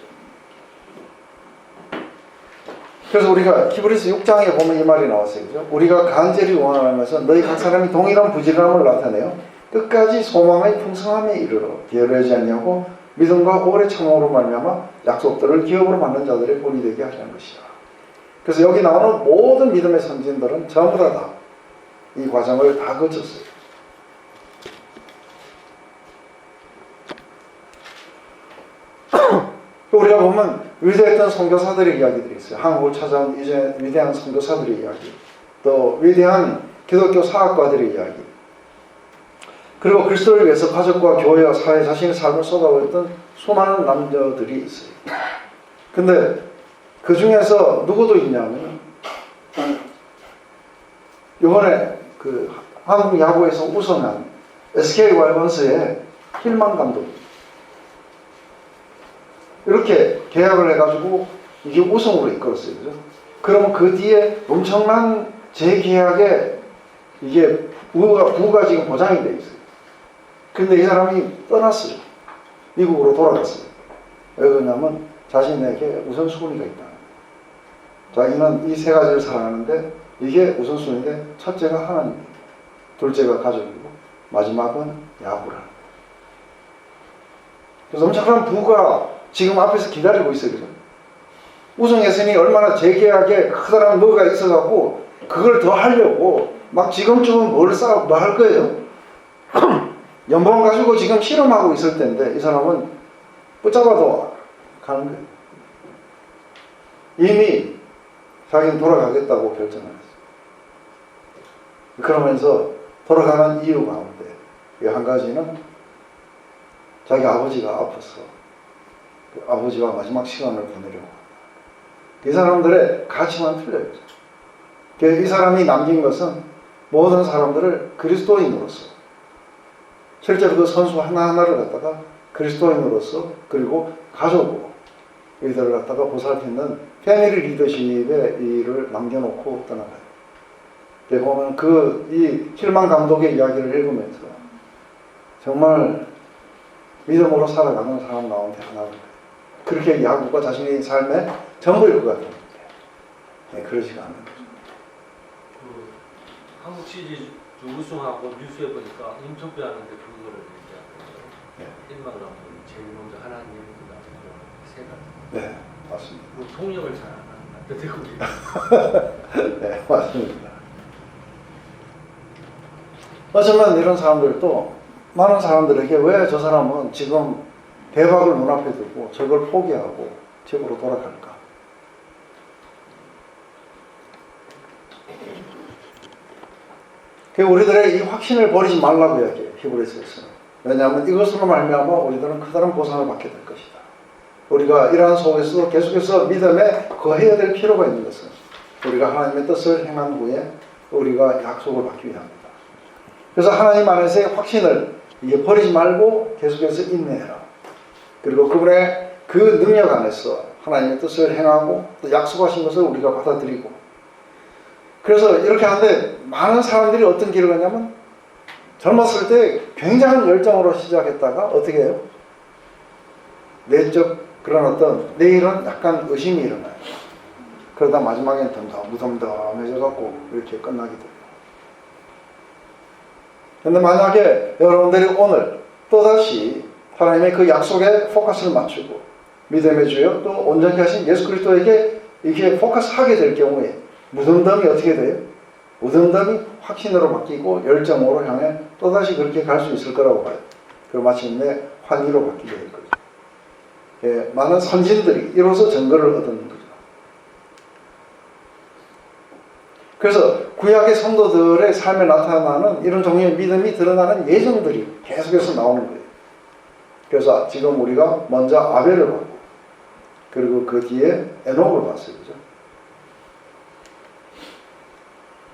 그래서 우리가 히브리서 6장에 보면 이 말이 나왔어요. 그죠? 우리가 간절히 원하는 것은 너희 각 사람이 동일한 부지런함을 나타내요. 끝까지 소망의 풍성함에 이르러 게으르지 않냐고 믿음과 오래 참음으로 말미암아 약속들을 기업으로 받는 자들의 본이 되게 하시는 것이야. 그래서 여기 나오는 모든 믿음의 선진들은 전부 다 이 과정을 다 거쳤어요. 우리가 보면 위대했던 선교사들의 이야기들이 있어요. 한국을 찾아온 이제 위대한 선교사들의 이야기, 또 위대한 기독교 사학과들의 이야기, 그리고 그리스도를 위해서 가족과 교회와 사회 자신의 삶을 쏟아부었던 수많은 남자들이 있어요. 근데 그 중에서 누구도 있냐면 이번에 그 한국 야구에서 우승한 SK 와이번스의 힐만 감독, 이렇게 계약을 해가지고 이게 우승으로 이끌었어요. 그죠? 그러면 그 뒤에 엄청난 재계약에 이게 부가 지금 보장이 돼 있어요. 근데 이 사람이 떠났어요. 미국으로 돌아갔어요. 왜 그러냐면 자신에게 우선순위가 있다. 자기는 이 세 가지를 사랑하는데 이게 우선순위인데 첫째가 하나님이고 둘째가 가족이고 마지막은 야구라. 그래서 엄청난 부가 지금 앞에서 기다리고 있어요. 그죠? 우승했으니 얼마나 재계약에 커다란 뭐가 있어갖고 그걸 더 하려고 막 지금쯤은 뭐 할 거예요? 연봉 가지고 지금 실험하고 있을 때인데 이 사람은 붙잡아도 가는 거예요. 이미 자기는 돌아가겠다고 결정을 했어요. 그러면서 돌아가는 이유 가운데 한 가지는 자기 아버지가 아파서 그 아버지와 마지막 시간을 보내려고. 이 사람들의 가치만 틀려요. 이 사람이 남긴 것은 모든 사람들을 그리스도인으로서 실제로 그 선수 하나하나를 갖다가 그리스도인으로서 그리고 가족으로 이들을 갖다가 보살피는 패밀리 리더십의 일을 남겨놓고 떠나가요. 보면 이 힐만 감독의 이야기를 읽으면서 정말 믿음으로 살아가는 사람 가운데 하나입니다. 그렇게 야구가 자신의 삶의 전부일 것 같은데 그러지가 않는 거죠. 한국 시리즈 우승하고 뉴스에 보니까 인터뷰하는데 그거를 얘기하고요. 1만 감독이 제일 먼저 하나님입니다. 세 가지. 네, 맞습니다. 통역을 잘 안 하는데 네, 맞습니다. 어쩌면 이런 사람들도 많은 사람들에게 왜 저 사람은 지금 대박을 눈앞에 두고 저걸 포기하고 집으로 돌아갈까? 우리들의 이 확신을 버리지 말라고 이야기해요. 히브리서에서는. 왜냐하면 이것으로 말미암아 우리들은 커다란 보상을 받게 될 것이다. 우리가 이러한 속에서 계속해서 믿음에 거해야 될 필요가 있는 것은 우리가 하나님의 뜻을 행한 후에 우리가 약속을 받기 위함입니다. 그래서 하나님 안에서의 확신을 이게 버리지 말고 계속해서 인내해라. 그리고 그분의 그 능력 안에서 하나님의 뜻을 행하고 또 약속하신 것을 우리가 받아들이고. 그래서 이렇게 하는데 많은 사람들이 어떤 길을 가냐면 젊었을 때 굉장한 열정으로 시작했다가 어떻게 해요? 내적 그런 어떤 내일은 약간 의심이 일어나요. 그러다 마지막에는 무덤덤해져 갖고 이렇게 끝나게 돼요. 근데 만약에 여러분들이 오늘 또다시 하나님의 그 약속에 포커스를 맞추고 믿음의 주요 또 온전히 하신 예수 그리스도에게 이렇게 포커스하게 될 경우에 무덤덤이 어떻게 돼요? 무덤덤이 확신으로 바뀌고 열정으로 향해 또다시 그렇게 갈 수 있을 거라고 봐요. 그리고 마침내 환희로 바뀌게 될 거죠. 예, 많은 선진들이 이로써 증거를 얻는 거죠. 그래서 구약의 성도들의 삶에 나타나는 이런 종류의 믿음이 드러나는 예정들이 계속해서 나오는 거예요. 그래서 지금 우리가 먼저 아벨을 봤고 그리고 그 뒤에 에녹을 봤어요. 그죠?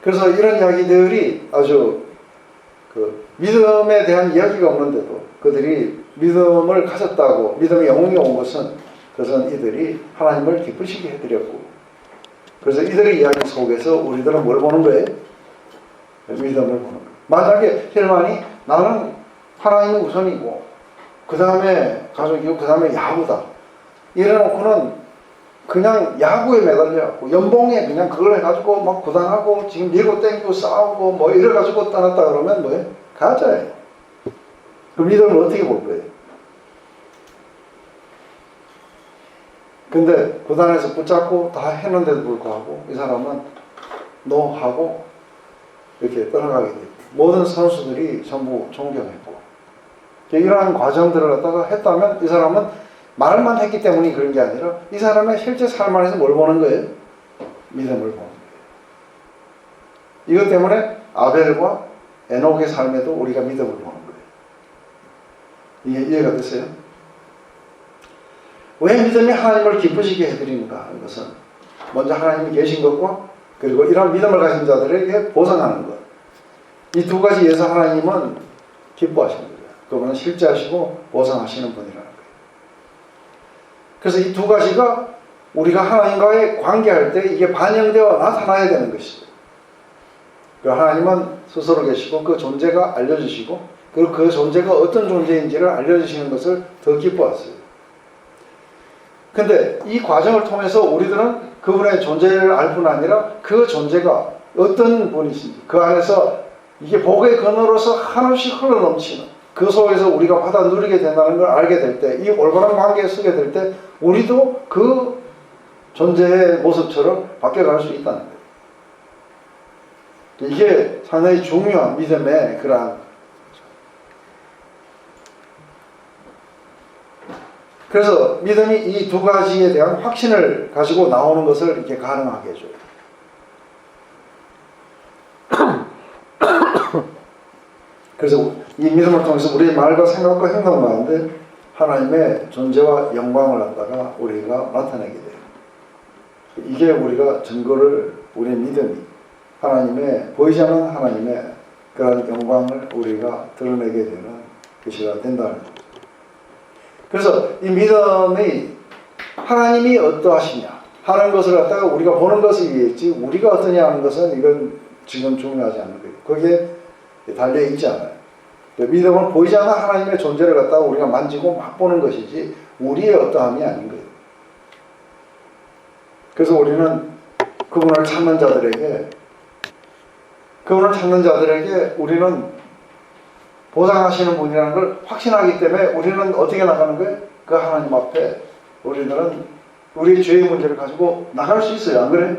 그래서 이런 이야기들이 아주 믿음에 대한 이야기가 없는데도 그들이 믿음을 가졌다고 믿음의 영웅이 온 것은 그것은 이들이 하나님을 기쁘시게 해드렸고 그래서 이들의 이야기 속에서 우리들은 뭘 보는 거예요? 믿음을 보는 거예요. 만약에 힐만이 나는 하나님이 우선이고 그 다음에 가족이고 그 다음에 야구다 이래놓고는 그냥 야구에 매달려갖고 연봉에 그냥 그걸 해가지고 막 부당하고 지금 밀고 땡기고 싸우고 뭐 이래가지고 떠났다 그러면 뭐예요? 가짜예요. 그 믿음을 어떻게 볼 거예요? 근데 구단에서 붙잡고 다 했는데도 불구하고 이 사람은 노하고 이렇게 떠나가게 됐고 모든 선수들이 전부 존경했고 이러한 과정들을 갖다가 했다면 이 사람은 말만 했기 때문이 그런 게 아니라 이 사람의 실제 삶 안에서 뭘 보는 거예요? 믿음을 보는 거예요. 이것 때문에 아벨과 에녹의 삶에도 우리가 믿음을 보는 거예요. 이게 이해가 됐어요? 왜 믿음이 하나님을 기쁘시게 해드리는가 하는 것은 먼저 하나님이 계신 것과 그리고 이런 믿음을 가진 자들에게 보상하는 것. 이 두 가지 위해서 하나님은 기뻐하시는 거예요. 그분은 실제하시고 보상하시는 분이라는 거예요. 그래서 이 두 가지가 우리가 하나님과의 관계할 때 이게 반영되어 나타나야 되는 것이죠. 하나님은 스스로 계시고 그 존재가 알려주시고 그리고 그 존재가 어떤 존재인지를 알려주시는 것을 더 기뻐하세요. 근데 이 과정을 통해서 우리들은 그분의 존재를 알 뿐 아니라 그 존재가 어떤 분이신지 그 안에서 이게 복의 근원으로서 한없이 흘러넘치는 그 속에서 우리가 받아 누리게 된다는 걸 알게 될 때, 이 올바른 관계에 서게 될 때 우리도 그 존재의 모습처럼 바뀌어갈 수 있다는 거예요. 이게 상당히 중요한 믿음의 그러한. 그래서 믿음이 이 두 가지에 대한 확신을 가지고 나오는 것을 이렇게 가능하게 해줘요. 그래서 이 믿음을 통해서 우리의 말과 생각과 행동 가운데 하나님의 존재와 영광을 갖다가 우리가 나타내게 돼요. 이게 우리가 증거를, 우리의 믿음이 하나님의, 보이지 않는 하나님의 그런 영광을 우리가 드러내게 되는 것이라 된다는 거죠. 그래서 이 믿음이 하나님이 어떠하시냐 하는 것을 갖다가 우리가 보는 것을 이해했지, 우리가 어떠냐 하는 것은 이건 지금 중요하지 않는 거예요. 거기에 달려 있지 않아요. 믿음은 보이지 않는 하나님의 존재를 갖다가 우리가 만지고 맛보는 것이지 우리의 어떠함이 아닌 거예요. 그래서 우리는 그분을 찾는 자들에게 우리는 보장하시는 분이라는 걸 확신하기 때문에 우리는 어떻게 나가는 거예요? 그 하나님 앞에 우리들은 우리의 죄의 문제를 가지고 나갈 수 있어요. 안 그래요?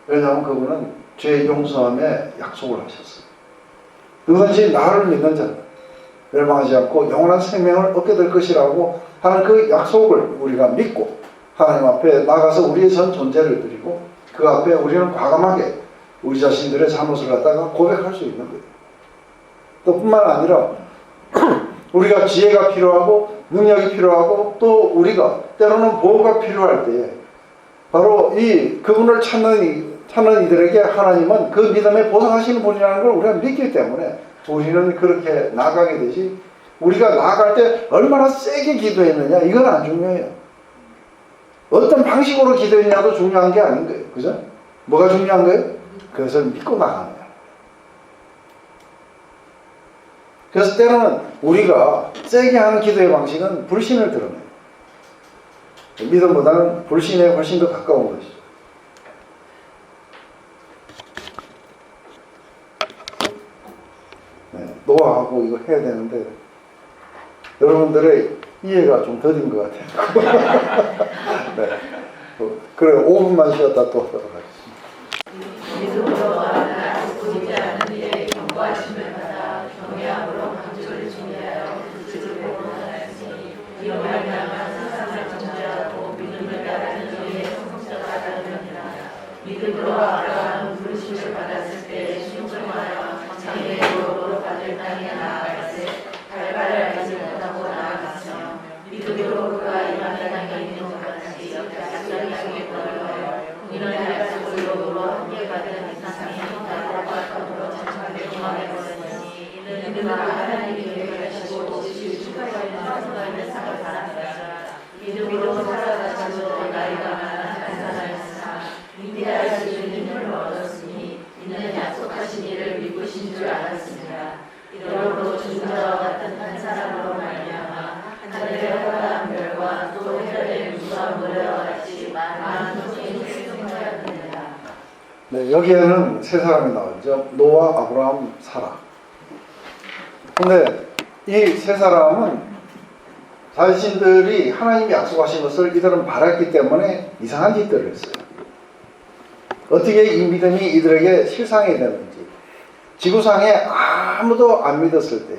왜냐하면 그분은 죄의 용서함에 약속을 하셨어요. 누구든지 나를 믿는 자는 멸망하지 않고 영원한 생명을 얻게 될 것이라고 하는 그 약속을 우리가 믿고 하나님 앞에 나가서 우리의 전 존재를 드리고 그 앞에 우리는 과감하게 우리 자신들의 잘못을 갖다가 고백할 수 있는 거예요. 또 뿐만 아니라 우리가 지혜가 필요하고 능력이 필요하고 또 우리가 때로는 보호가 필요할 때에 바로 이 그분을 찾는 이들에게 하나님은 그 믿음에 보상하시는 분이라는 걸 우리가 믿기 때문에 우리는 그렇게 나아가게 되지, 우리가 나아갈 때 얼마나 세게 기도했느냐 이건 안 중요해요. 어떤 방식으로 기도했냐도 중요한 게 아닌 거예요. 그죠? 뭐가 중요한 거예요? 그것을 믿고 나가는 거예요. 그래서 때로는 우리가 세게 하는 기도의 방식은 불신을 드러내요. 믿음보다는 불신에 훨씬 더 가까운 것이죠. 네, 노하고 이거 해야 되는데 여러분들의 이해가 좀 더딘 것 같아요. 네, 그래 5분만 쉬었다 또 하도록 하겠습니다. 믿음으로 하나 보이지 않는 이의 경고하심을 받아 경외함으로 강조를 준비하여 그들을 원하였으니 이로 말미암아 세상을 정죄하고 믿음을 따르는 이의 성성자가 되느니라. 믿음으로 아브라함은 부르심을 받았을 때 순종하여 장래의 유업으로 받을 땅에 나아갈새 발발을 알지 못하고 나아갔으며 믿음으로 그가 임하는 땅에 있는 것 같이 약속의 땅에 걸어가요. 이는 약속 유업으로 함께 받은 이상이 나라와 더불어 천국에 동하였으니 이는 그가 하나님이 계획하시고 축하하는 성도의 상을 받았다. 믿음으로 살아가지고 나이가 많아 간사하였으나 인내할 수 있는 힘을 얻었으니 이는 약속하신 이를 믿으신 줄 알았습니다. 이러므로 중자와 같은 한 사람으로 말미암아 하늘의 허다한 별과 또 해변의 무수한 모래와 같이 많은 종이 생성하였느니라. 네, 여기에는 세 사람이 나오죠. 노아, 아브라함, 사라. 근데 이 세 사람은 자신들이 하나님이 약속하신 것을 이들은 바랐기 때문에 이상한 짓들을 했어요. 어떻게 이 믿음이 이들에게 실상이 되는지, 지구상에 아무도 안 믿었을 때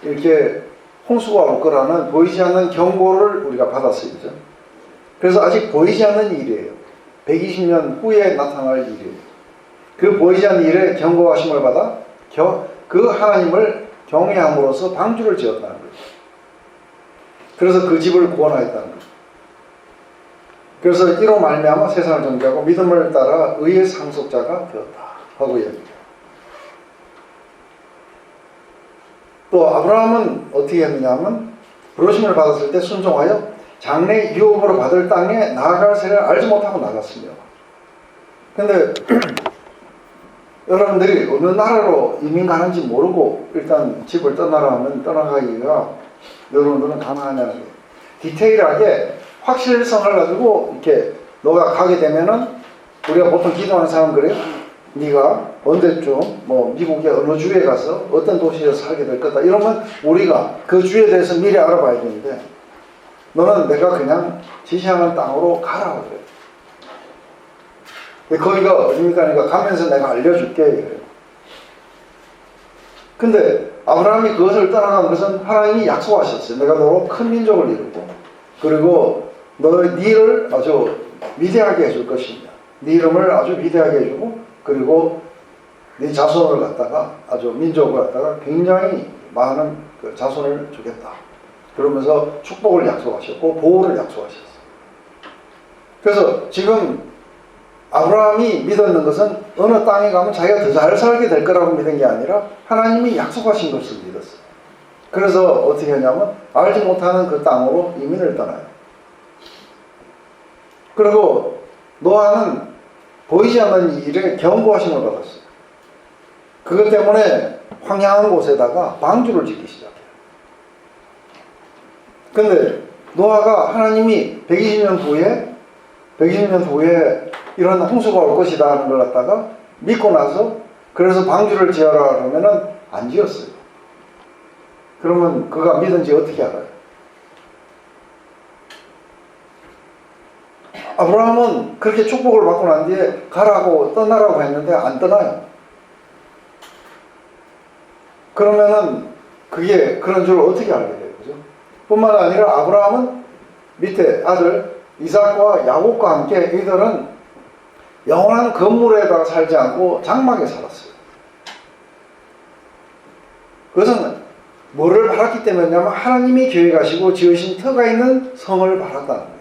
이렇게 홍수가 올 거라는 보이지 않는 경고를 우리가 받았어요. 그죠? 그래서 아직 보이지 않는 일이에요. 120년 후에 나타날 일이에요. 그 보이지 않는 일에 경고하심을 받아 그 하나님을 경외함으로써 방주를 지었다는 거예요. 그래서 그 집을 구원하였다는 거예요. 그래서 이로 말미암아 세상을 정죄하고 믿음을 따라 의의 상속자가 되었다 하고 얘기해요. 또 아브라함은 어떻게 했느냐면 부르심을 받았을 때 순종하여 장래 유업으로 받을 땅에 나아갈 새를 알지 못하고 나갔으며, 근데 여러분들이 어느 나라로 이민 가는지 모르고 일단 집을 떠나라 하면 떠나가기가 여러분들은 가능하냐는 거예요. 디테일하게 확실성을 가지고 이렇게 너가 가게 되면은 우리가 보통 기도하는 사람 그래요. 네가 언제쯤 뭐 미국의 어느 주에 가서 어떤 도시에서 살게 될 거다. 이러면 우리가 그 주에 대해서 미리 알아봐야 되는데 너는 내가 그냥 지시하는 땅으로 가라 그래. 거기가 어디입니까? 그러니까 가면서 내가 알려줄게 이래요. 근데 아브라함이 그것을 떠나간 것은 하나님이 약속하셨어요. 내가 너로 큰 민족을 이루고 그리고 너를 아주 위대하게 해줄 것이냐. 네 이름을 아주 위대하게 해주고 그리고 네 자손을 갖다가 아주 민족을 갖다가 굉장히 많은 그 자손을 주겠다. 그러면서 축복을 약속하셨고 보호를 약속하셨어요. 그래서 지금 아브라함이 믿었는 것은 어느 땅에 가면 자기가 더 잘 살게 될 거라고 믿은 게 아니라 하나님이 약속하신 것을 믿었어요. 그래서 어떻게 하냐면 알지 못하는 그 땅으로 이민을 떠나요. 그리고 노아는 보이지 않는 일에 경고하심을 받았어요. 그것 때문에 황량한 곳에다가 방주를 짓기 시작해요. 근데 노아가 하나님이 120년 후에 이런 홍수가 올 것이다 하는 걸 갖다가 믿고 나서 그래서 방주를 지어라 그러면은 안 지었어요. 그러면 그가 믿은지 어떻게 알아요? 아브라함은 그렇게 축복을 받고 난 뒤에 가라고 떠나라고 했는데 안 떠나요. 그러면은 그게 그런 줄 어떻게 알게 돼요? 그죠? 뿐만 아니라 아브라함은 밑에 아들 이삭과 야곱과 함께 이들은 영원한 건물에다가 살지 않고 장막에 살았어요. 그것은 뭐를 바랐기 때문이냐면 하나님이 계획하시고 지으신 터가 있는 성을 바랐다는 거예요.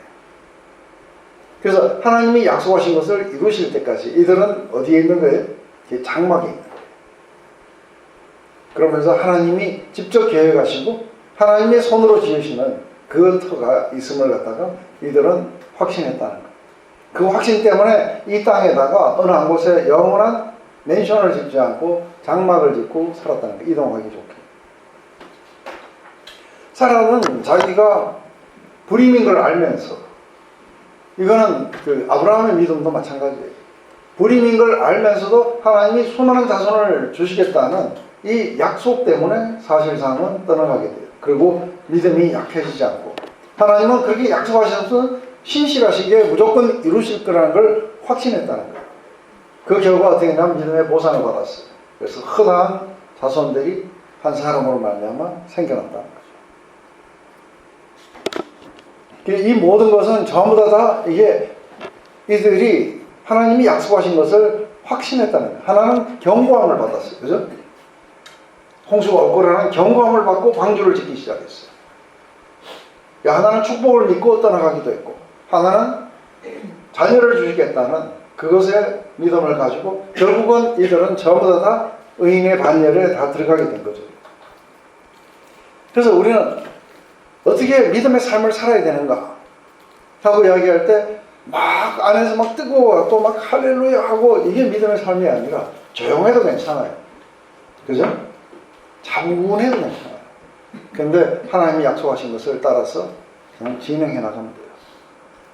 그래서 하나님이 약속하신 것을 이루실 때까지 이들은 어디에 있는 거예요? 장막에 있는 거예요. 그러면서 하나님이 직접 계획하시고 하나님의 손으로 지으시는 그 터가 있음을 갖다가 이들은 확신했다는 거예요. 그 확신 때문에 이 땅에다가 어느 한 곳에 영원한 맨션을 짓지 않고 장막을 짓고 살았다는 거예요. 이동하기 좋게. 사라는 자기가 불임인 걸 알면서 이거는 그 아브라함의 믿음도 마찬가지예요. 불임인 걸 알면서도 하나님이 수많은 자손을 주시겠다는 이 약속 때문에 사실상은 떠나가게 돼요. 그리고 믿음이 약해지지 않고 하나님은 그렇게 약속하셔서 신실하시게 무조건 이루실 거라는 걸 확신했다는 거예요. 그 결과 어떻게 했냐면 믿음의 보상을 받았어요. 그래서 흔한 자손들이 한 사람으로 말미암아 생겨났다는 거죠. 이 모든 것은 전부 다 이게 이들이 하나님이 약속하신 것을 확신했다는 거예요. 하나는 경고함을 받았어요. 그죠? 홍수가 올 거라는 경고함을 받고 방주를 짓기 시작했어요. 하나는 축복을 믿고 떠나가기도 했고 하나는 자녀를 주시겠다는 그것에 믿음을 가지고 결국은 이들은 전부 다 의인의 반열에 다 들어가게 된 거죠. 그래서 우리는 어떻게 믿음의 삶을 살아야 되는가 하고 이야기할 때 막 안에서 막 뜨거워 또 막 할렐루야 하고 이게 믿음의 삶이 아니라 조용해도 괜찮아요. 그죠? 차분해도 괜찮아요. 근데 하나님이 약속하신 것을 따라서 그냥 진행해 나가면 돼요.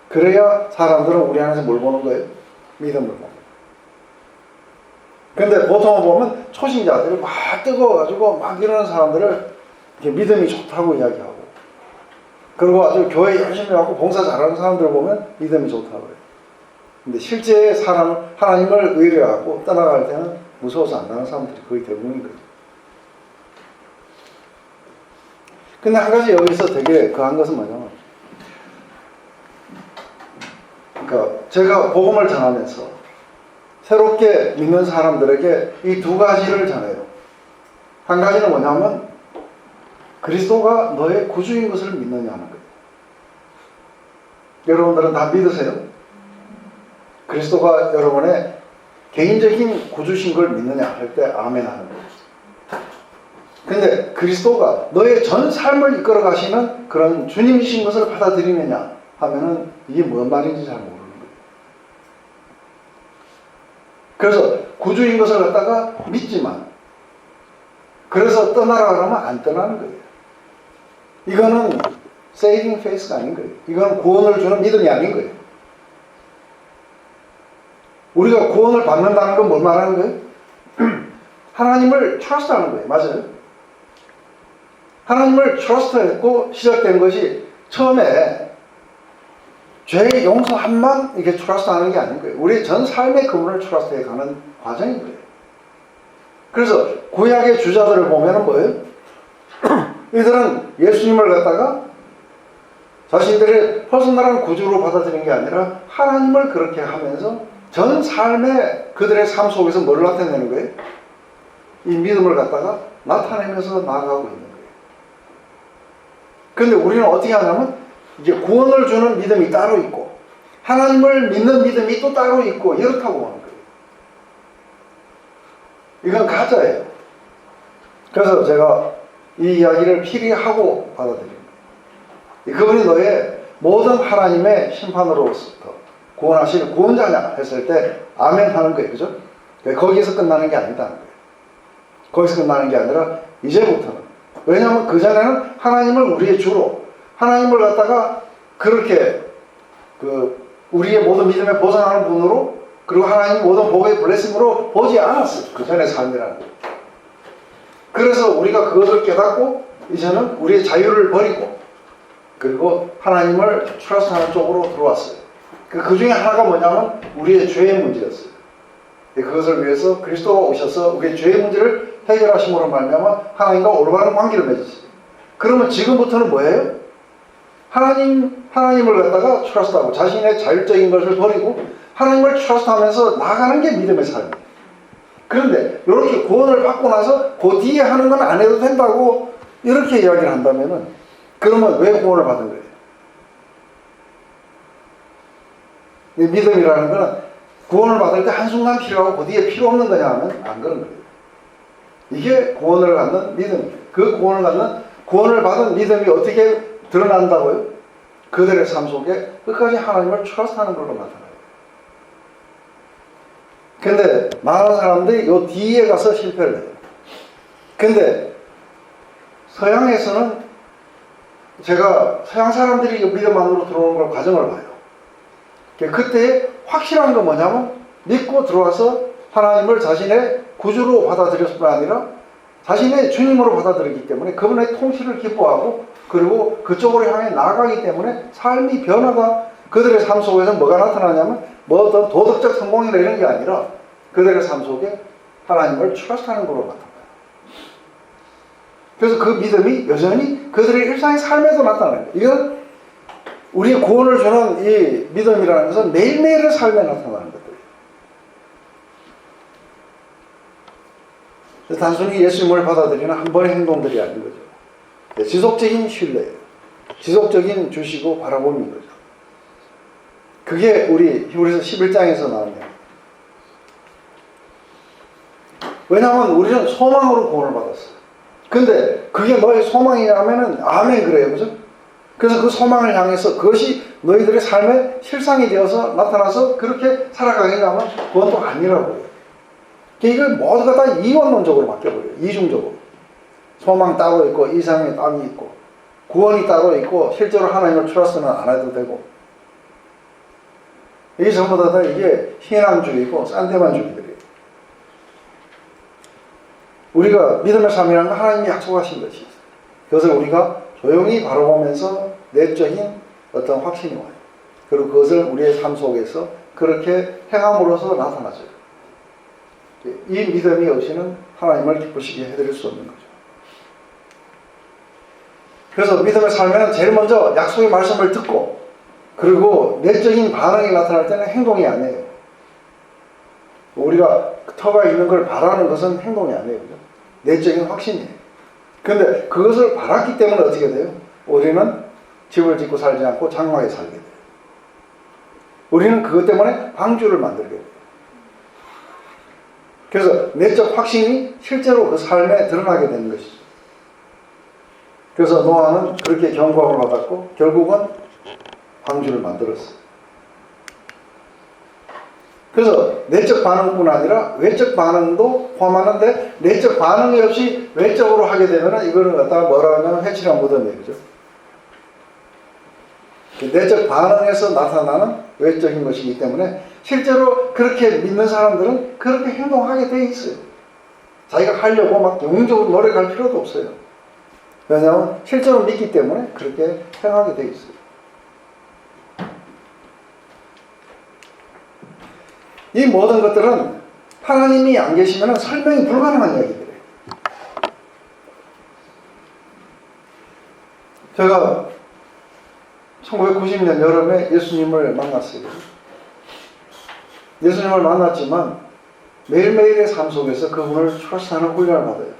그래야 사람들은 우리 안에서 뭘 보는 거예요? 믿음을 보는 거예요. 근데 보통 보면 초신자들이 막 뜨거워가지고 막 이러는 사람들을 이렇게 믿음이 좋다고 이야기하고 그리고 아주 교회 열심히 하고 봉사 잘하는 사람들을 보면 믿음이 좋다고 해요. 근데 실제 하나님을 의뢰하고 떠나갈 때는 무서워서 안 나가는 사람들이 거의 대부분인 거죠. 근데 한 가지 여기서 되게 한 것은 뭐냐면 그러니까 제가 복음을 전하면서 새롭게 믿는 사람들에게 이 두 가지를 전해요. 한 가지는 뭐냐면 그리스도가 너의 구주인 것을 믿느냐 하는 거예요. 여러분들은 다 믿으세요? 그리스도가 여러분의 개인적인 구주신 걸 믿느냐 할 때 아멘 하는 거예요. 근데 그리스도가 너의 전 삶을 이끌어 가시는 그런 주님이신 것을 받아들이느냐 하면은 이게 뭔 말인지 잘 모르는 거예요. 그래서 구주인 것을 갖다가 믿지만 그래서 떠나라 그러면 안 떠나는 거예요. 이거는 saving faith가 아닌 거예요. 이건 구원을 주는 믿음이 아닌 거예요. 우리가 구원을 받는다는 건 뭘 말하는 거예요? 하나님을 trust하는 거예요. 맞아요? 하나님을 trust했고 시작된 것이 처음에 죄의 용서함만 이렇게 trust하는 게 아닌 거예요. 우리 전 삶의 그분을 trust해 가는 과정인 거예요. 그래서 구약의 주자들을 보면 뭐예요? 이들은 예수님을 갖다가 자신들의 퍼스널한 구주로 받아들인 게 아니라 하나님을 그렇게 하면서 전 삶의 그들의 삶 속에서 뭘 나타내는 거예요? 이 믿음을 갖다가 나타내면서 나아가고 있는 거예요. 그런데 우리는 어떻게 하냐면 이제 구원을 주는 믿음이 따로 있고 하나님을 믿는 믿음이 또 따로 있고 이렇다고 하는 거예요. 이건 가짜예요. 그래서 제가 이 이야기를 필의하고 받아들입니다. 그분이 너의 모든 하나님의 심판으로부터 구원하시는 구원자냐 했을 때 아멘 하는 거예요. 그죠? 거기서 끝나는 게 아니다는 거예요. 거기서 끝나는 게 아니라 이제부터는, 왜냐하면 그전에는 하나님을 우리의 주로, 하나님을 갖다가 그렇게 우리의 모든 믿음에 보상하는 분으로, 그리고 하나님 모든 복의 블레싱으로 보지 않았어요. 그전의 삶이라는 거예요. 그래서 우리가 그것을 깨닫고 이제는 우리의 자유를 버리고 그리고 하나님을 트러스트하는 쪽으로 들어왔어요. 그 중에 하나가 뭐냐면 우리의 죄의 문제였어요. 그것을 위해서 그리스도가 오셔서 우리의 죄의 문제를 해결하심으로 말미암아 하나님과 올바른 관계를 맺었어요. 그러면 지금부터는 뭐예요? 하나님을 갖다가 트러스트하고 자신의 자율적인 것을 버리고 하나님을 트러스트하면서 나가는 게 믿음의 삶이에요. 그런데 이렇게 구원을 받고 나서 그 뒤에 하는 건 안 해도 된다고 이렇게 이야기를 한다면은 그러면 왜 구원을 받은 거예요? 이 믿음이라는 거는 구원을 받을 때 한순간 필요하고 그 뒤에 필요 없는 거냐 하면 안 그런 거예요. 이게 구원을 갖는 믿음이에요. 그 구원을 받은 믿음이 어떻게 드러난다고요? 그들의 삶 속에 끝까지 하나님을 트러스트하는 걸로 나타나요. 근데 많은 사람들이 요 뒤에 가서 실패를 해요. 근데 서양에서는 제가 서양 사람들이 믿음 안으로 들어오는 걸 과정을 봐요. 그때 확실한 건 뭐냐면 믿고 들어와서 하나님을 자신의 구주로 받아들였을 뿐 아니라 자신의 주님으로 받아들이기 때문에 그분의 통치를 기뻐하고 그리고 그쪽으로 향해 나아가기 때문에 삶이 변화가 그들의 삶 속에서 뭐가 나타나냐면 뭐 어떤 도덕적 성공이나 이런 게 아니라 그들의 삶 속에 하나님을 트러스트하는 걸로 나타나요. 그래서 그 믿음이 여전히 그들의 일상의 삶에도 나타나요. 이건 우리의 구원을 주는 이 믿음이라는 것은 매일매일의 삶에 나타나는 것들이에요. 단순히 예수님을 받아들이는 한 번의 행동들이 아닌 거죠. 지속적인 신뢰예요. 지속적인 주시고 바라봄인 거죠. 그게 우리 히브리서 11장에서 나옵니다. 왜냐하면 우리는 소망으로 구원을 받았어요. 근데 그게 너의 소망이냐면은 아멘 그래요. 그죠? 그래서 그 소망을 향해서 그것이 너희들의 삶의 실상이 되어서 나타나서 그렇게 살아가겠냐 하면 그건 또 아니라고요. 이걸 모두가 다 이원론적으로 바뀌어버려요. 이중적으로. 소망 따로 있고 이상의 땀이 있고 구원이 따로 있고 실제로 하나님을 트러스트는 안 해도 되고 이게 전부 다 이게 신앙주의고 싼데만주의들이에요. 우리가 믿음의 삶이라는 건 하나님이 약속하신 것이 있어요. 그것을 우리가 조용히 바라보면서 내적인 어떤 확신이 와요. 그리고 그것을 우리의 삶 속에서 그렇게 행함으로써 나타나죠. 이 믿음이 없이는 하나님을 기쁘시게 해드릴 수 없는 거죠. 그래서 믿음의 삶에는 제일 먼저 약속의 말씀을 듣고 그리고 내적인 반응이 나타날 때는 행동이 아니에요. 우리가 터가 있는 걸 바라는 것은 행동이 아니에요. 내적인 확신이에요. 그런데 그것을 바랐기 때문에 어떻게 돼요? 우리는 집을 짓고 살지 않고 장막에 살게 돼요. 우리는 그것 때문에 방주를 만들게 돼요. 그래서 내적 확신이 실제로 그 삶에 드러나게 되는 것이죠. 그래서 노아는 그렇게 경고함을 받았고 결국은 방주를 만들었어요. 그래서 내적 반응뿐 아니라 외적 반응도 포함하는데 내적 반응이 없이 외적으로 하게 되면 이거를 갖다가 뭐라 하냐면 해치랑 무덤이에요. 그죠? 그 내적 반응에서 나타나는 외적인 것이기 때문에 실제로 그렇게 믿는 사람들은 그렇게 행동하게 돼 있어요. 자기가 하려고 막 영웅적으로 노력할 필요도 없어요. 왜냐하면 실제로 믿기 때문에 그렇게 행하게 돼 있어요. 이 모든 것들은 하나님이 안 계시면 설명이 불가능한 이야기들이에요. 제가 1990년 여름에 예수님을 만났어요. 예수님을 만났지만 매일매일의 삶 속에서 그분을 출사하는 훈련을 받아야 돼요.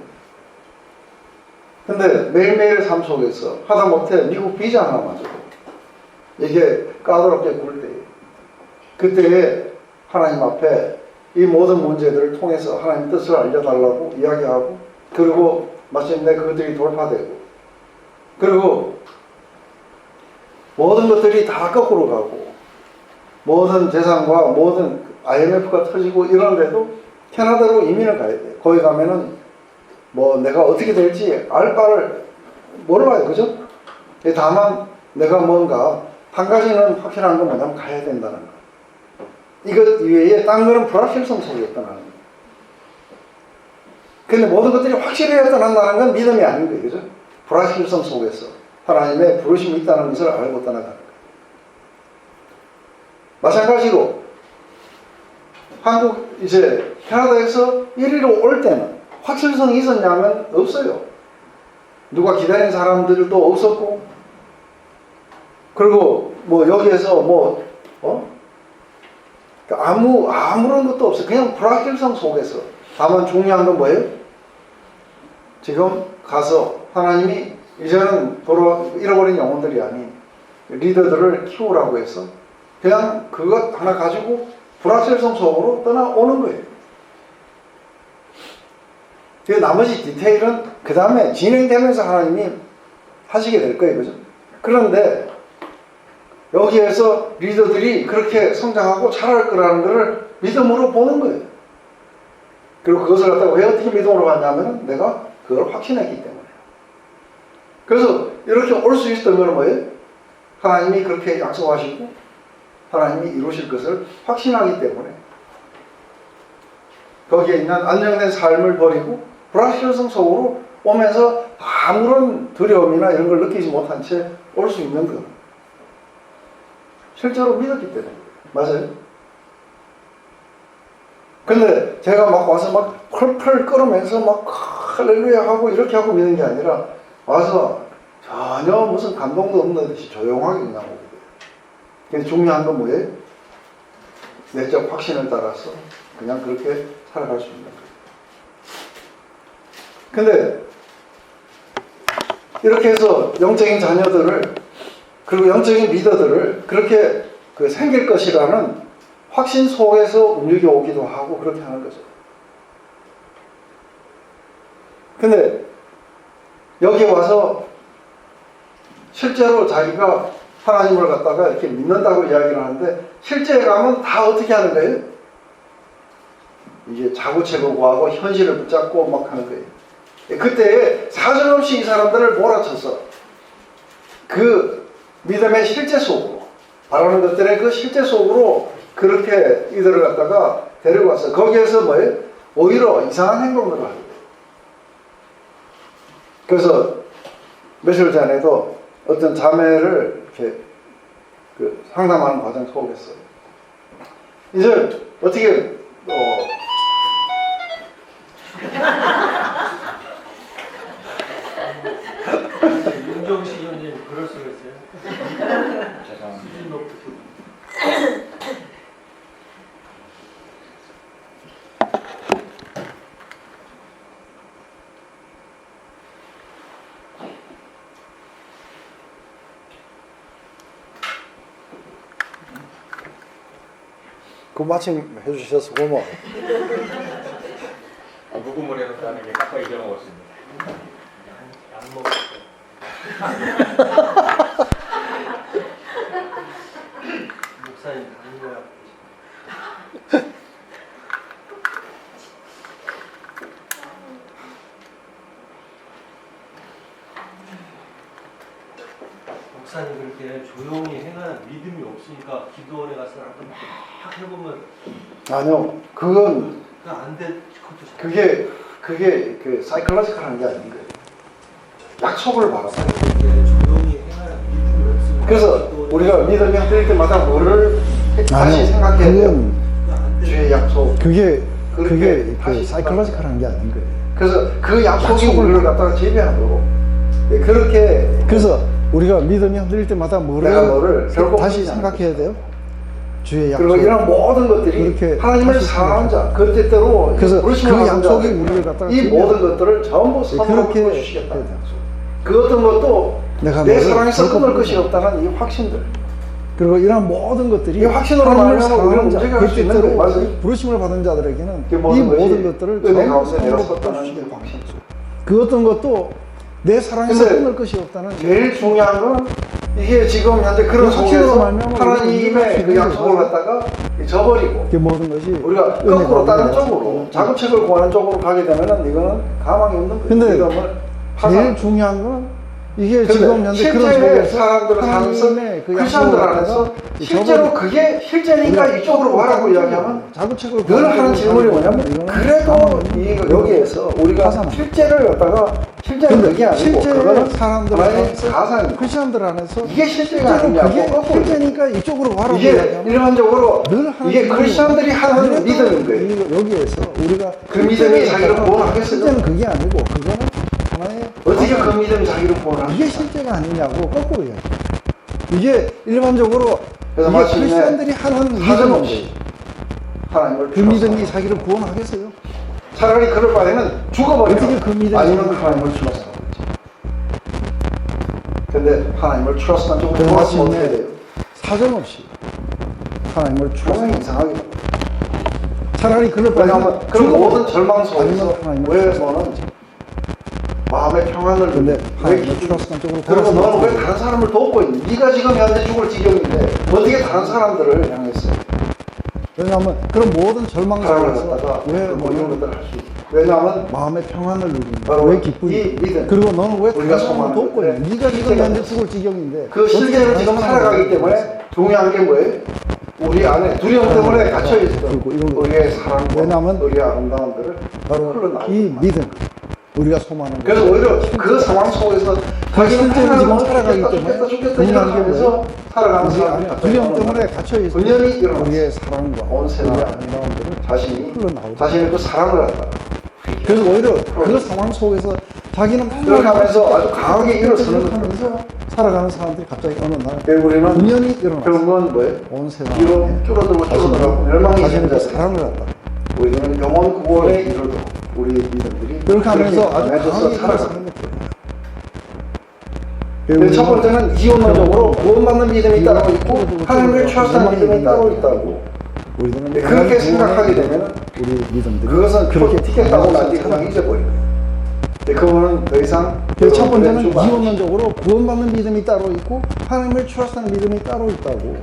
근데 매일매일의 삶 속에서 하다못해 미국 비자 하나마저도 이게 까다롭게 굴 때에 그때에 하나님 앞에 이 모든 문제들을 통해서 하나님 뜻을 알려달라고 이야기하고 그리고 마침내 그것들이 돌파되고 그리고 모든 것들이 다 거꾸로 가고 모든 재산과 모든 IMF가 터지고 이런데도 캐나다로 이민을 가야 돼요. 거기 가면은 뭐 내가 어떻게 될지 알 바를 몰라요. 그죠? 다만 내가 뭔가 한 가지는 확실한 건 뭐냐면 가야 된다는 거. 이것 이외에 딴 거는 불확실성 속에 떠나는 거예요. 근데 모든 것들이 확실해야 떠난다는 건 믿음이 아닌 거예요. 그죠? 불확실성 속에서 하나님의 부르심이 있다는 것을 알고 떠나가는 거예요. 마찬가지로 한국 이제 캐나다에서 이리로 올 때는 확실성이 있었냐면 없어요. 누가 기다린 사람들도 없었고 그리고 뭐 여기에서 아무런 것도 없어요. 그냥 불확실성 속에서. 다만 중요한 건 뭐예요? 지금 가서 하나님이 이제는 잃어버린 영혼들이 아닌 리더들을 키우라고 해서 그냥 그것 하나 가지고 불확실성 속으로 떠나오는 거예요. 그 나머지 디테일은 그 다음에 진행되면서 하나님이 하시게 될 거예요. 그죠? 그런데 여기에서 리더들이 그렇게 성장하고 잘할 거라는 것을 믿음으로 보는 거예요. 그리고 그것을 갖다가 왜 어떻게 믿음으로 봤냐면 내가 그걸 확신했기 때문에. 그래서 이렇게 올 수 있었던 건 뭐예요? 하나님이 그렇게 약속하시고 하나님이 이루실 것을 확신하기 때문에 거기에 있는 안정된 삶을 버리고 불확실성 속으로 오면서 아무런 두려움이나 이런 걸 느끼지 못한 채 올 수 있는 것. 실제로 믿었기 때문에. 맞아요? 근데 제가 막 와서 막 펄펄 끓으면서 막 할렐루야 하고 이렇게 하고 믿는 게 아니라 와서 전혀 무슨 감동도 없는 듯이 조용하게 그냥 오게 돼요. 그래서 중요한 건 뭐예요? 내적 확신을 따라서 그냥 그렇게 살아갈 수 있는 거예요. 근데 이렇게 해서 영적인 자녀들을 그리고 영적인 리더들을 그렇게 생길 것이라는 확신 속에서 움직여 오기도 하고 그렇게 하는 거죠. 근데 여기 와서 실제로 자기가 하나님을 갖다가 이렇게 믿는다고 이야기를 하는데 실제 가면 다 어떻게 하는 거예요? 이제 자구체고하고 현실을 붙잡고 막 하는 거예요. 그때 사정없이 이 사람들을 몰아쳐서 그 믿음의 실제 속으로 바라는 것들의 그 실제 속으로 그렇게 이들을 갖다가 데리고 왔어요. 거기에서 뭐예요? 오히려 이상한 행동들을 하게 돼요. 그래서 며칠 전에도 어떤 자매를 이렇게 상담하는 과정 속에서 이제 어떻게 윤정식 의원님 그럴 수가 있어요? 죄송합니다. 그 마침 해주셔서 고마워. 묵은물에서 따는 게 깎아 잊어먹었습니다. 안 먹었어요. 목사님 다른 거야. 목사님 그렇게 조용히 행하 믿음이 없으니까 기도원에 가서 한번 딱 해보면 아니요, 그건 안 돼. 그것도 잘 그게 그 사이클로지컬한 게 아닌 거예요. 약속을 받아서. 조용히 해야 믿음이 없으니까. 그래서 기도원에 우리가 가서 믿음이 흔들릴 때마다 뭐를 다시 아니요, 생각해야 돼요. 그건 안 돼. 주의 약속. 그게 그렇게 그 다시 사이클로지컬한 게 아닌 거예요. 그래서 그 약속이 약속을 우리를 갖다가 재배하도록 그렇게 그래서 우리가 믿음이 흔들릴 때마다 내가 뭐를 결국 다시 하지 않는 생각해야 돼요. 주의 약속. 그리고 이런 모든 것들이 그렇게 하나님을 다시 사랑하는 자, 그 뜻대로 그래서 부르심을 그 받은 약속이 자들, 우리를 갖다가 이 그냥 모든 것들을 전부 선으로 그렇게 풀어주시겠다. 해야 돼요. 그 어떤 것도 내가 내 너를 사랑에서 끊을 결코 것이 없다는 이 확신들. 그리고 이런 모든 것들이 이 확신으로 하나님을 말하면 우리는 사랑하는 자, 문제가 할수 있는 그때로 거예요. 맞아요. 부르심을 받은 자들에게는 그 이 모든 것이 모든 것들을 은혜 전부 가운데 내가 선으로 섰다는 바꿔주시겠다. 이 확신. 그 어떤 것도 내 사랑에서 근데 끊을 것이 없다는 제일 중요한 건 이게 지금 현재 그런 그 확신으로 속에서 말미암아 하나님의 그 우리가 약속을 믿음을 갖다가 저버리고 그 모든 것이 우리가 은혜가 거꾸로 다른 우리가 쪽으로 자급책을 구하는 쪽으로 가게 되면은 이거는 가망이 없는 거예요. 근데 믿음을 제일 파산. 중요한 건 이게 근데 지금 현재 그런 실제 속에서 사람들을 사면서 하나님의 그 크리스천들 약속을 안에서 갖다가 실제로 저버리고 그게 실제니까 이쪽으로 와라고 이야기하면 자구책을 늘 하는 질문이 뭐냐면 그래도 여기에서 우리가 파산합니다. 실제를 갖다가 실제는 그게 아니고 실제 그거는 사람들 하나의 안에서 가상입니다. 크리스천들 안에서 이게 실제가 실제로 아니냐고 그게 거꾸로 실제니까 이쪽으로 와라고 이게 이야기하면 일반적으로 늘 하는 이게 질문이 크리스천들이 하는 그래도 믿음인 거예요. 여기에서 우리가 그 믿음이 자기를 구원하겠어요? 실제는 그게 아니고 그거는 하나의 어떻게 그 믿음이 자기를 구원하냐? 이게 실제가 아니냐고 거꾸로 이야기. 이게 일반적으로 그래서 이게 마침내 크리스천들이 하는 사정없이 믿음인데 하나님을 그 믿음이 trust하고 자기를 구원하겠어요? 차라리 그럴 바에는 죽어버려. 어떻게 그 믿음이 아니면 자기를 하나님을 trust하고 있지. 근데 하나님을 trust한 쪽으로 그래서 돌아서면 어떻게 마침내 돼요? 사정없이 하나님을 상당히 trust. 이상하게 돼요. 차라리 그럴 왜냐하면 바에는 그런 죽어버려. 모든 절망 속에서 아니면 하나님을 왜 trust. 너는 마음의 평안을 근데 왜 하나님을 기쁘게 trust한 쪽으로 그리고 돌아서면 너는 왜 어떻게 다른 사람을 돕고 있니? 네가 지금 현재 죽을 지경인데 어떻게 다른 사람들을 향해서 왜냐하면 그런 모든 절망 사랑을 속에서 갖다가 왜 이런 너는 것들을 할 수 있어? 왜냐하면 마음의 평안을 누리니 바로 왜 이 기쁘니 믿음. 그리고 너는 왜 우리가 다른 사람을 소망하는 돕고 있니 건데 네가 지금 실제가 현재 됐어. 죽을 지경인데 그 실제로 어떻게 지금 다른 살아가기 사람을 때문에 중요한 게 뭐예요? 우리 안에 두려움 때문에 갇혀있어. 그리고 이런 거. 우리의 사랑과 왜냐하면 우리의 아름다운 것을 바로 흘러나오고 이 믿음 우리가 소망하는 그래서 거죠. 오히려 그 상황 속에서 자기는 실제로 지금 하나님을 살아가기 죽겠다, 때문에 죽겠다 중요한 게 이러면서 뭐예요? 살아가는 우리 사람이 안에 두려움 때문에 갇혀있어 은연히 일어났어. 우리의 사랑과 온 우리의 세상 아름다운 것을 자신이 흘러나오죠. 자신의 그 사랑을 갖다가 그래서 오히려 그 상황 속에서 자기는 그렇게 하면서 아주 강하게 일어서는 거예요. 하면서 살아가는 사람들이 갑자기 어느 날 그리고 우리는 은연히 일어났어. 그런 건 뭐예요? 온 뒤로 세상에 줄어들고 멸망이 자신의 그 생겨서 사랑을 갖다 우리는 영원 구원에 이르도록 우리 믿음들이 그렇게 하면서 아주 강해져서 강하게 살아가는 일어서는 거예요. 근데 첫 번째는 이원론적으로 구원받는 믿음이 따로 있고 하나님을 trust하는 믿음이 따로 있다고. 우리들은 근데 그렇게 생각하게 되면 우리 믿음들이 그것은 그렇게 티켓 따고 난 뒤에 그냥 살아가는 잊어버려요. 근데 그거는 더 이상 첫 번째는 주가 아니죠. 이원론적으로 구원받는 믿음이 따로 있고 하나님을 trust하는 믿음이 따로 있다고.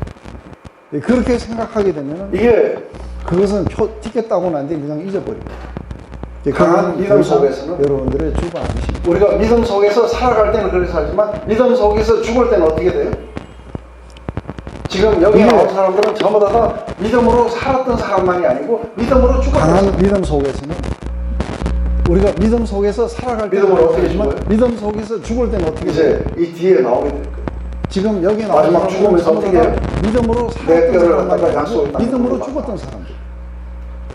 그렇게 생각하게 되면 이게 그것은 티켓 따고 난 뒤에 그냥 잊어버려요. 강한 그건 믿음 더 이상 속에서는 여러분들의 주가 아니십니다. 우리가 믿음 속에서 살아갈 때는 그렇게 살지만 믿음 속에서 죽을 때는 어떻게 돼요? 지금 여기 이게 나온 사람들은 전부 다 믿음으로 살았던 사람만이 아니고 믿음으로 죽었던 강한 믿음 속에서는 우리가 믿음 속에서 살아갈 때는 믿음으로 어떻게 그렇지만 죽어요? 믿음 속에서 죽을 때는 어떻게 돼요? 이제 이 뒤에 나오게 될 거예요. 지금 여기 나온 마지막 사람들은 죽으면서 전부 어떻게 다 해요? 믿음으로 내 살았던 뼈를 사람들이 갖다가 아니고 약속을 딱 믿음으로 받는 죽었던 사람들.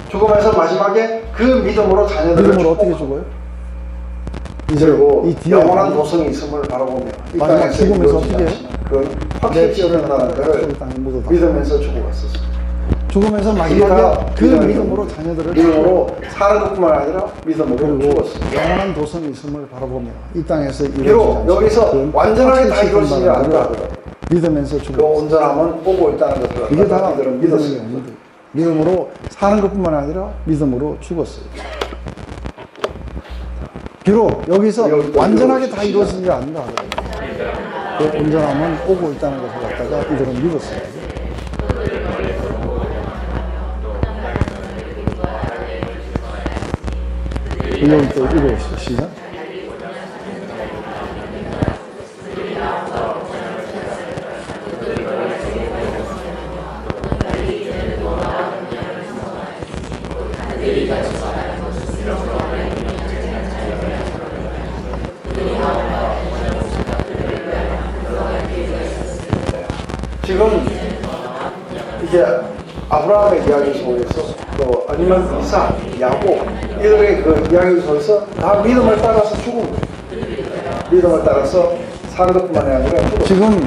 죽으면서 마지막에 그 믿음으로 자녀들을 믿음으로 어떻게 축복하고 죽어요? 이제 그리고 이 뒤에 영원한 도성이 있음을 바라보며 이 마지막 땅에서 죽으면서 이루어지지 어떻게 해요? 않지만 그건 내 확실히 뼈를 지른다는 갖다가 것을 약속의 땅에 묻어다. 믿으면서 죽어갔었어. 죽으면서 이게 마지막에 다 그 믿음이에요. 믿음으로 자녀들을 믿음으로 사는 것뿐만 아니라 믿음으로 그리고 죽었어. 영원한 도성이 있음을 바라보며 이 땅에서 이루어지지 비록 않지만 여기서 그건 완전하게 다 확실히 이루어지지 지킨다는 않는다 것을 하더라도 믿으면서 그 죽었어. 온전함은 보고 있다는 것을 이게 다 갖다가 이들은 믿음의 믿었어요. 영문들. 믿음으로 사는 것뿐만 아니라 믿음으로 죽었어요. 비록 여기서 여기도 완전하게 이루어지지 다 이루어지지 않는다 하더라도 그 온전함은 오고 있다는 것을 갖다가 이들은 믿었어요. 여기 또 읽어주시죠. 시작. 지금 이제 아브라함의 이야기 속에서 또 아니면 이삭, 야곱 이들의 그 이야기 속에서 다 믿음을 따라서 죽은 거예요. 믿음을 따라서 산 것뿐만이 아니라 죽었어요. 지금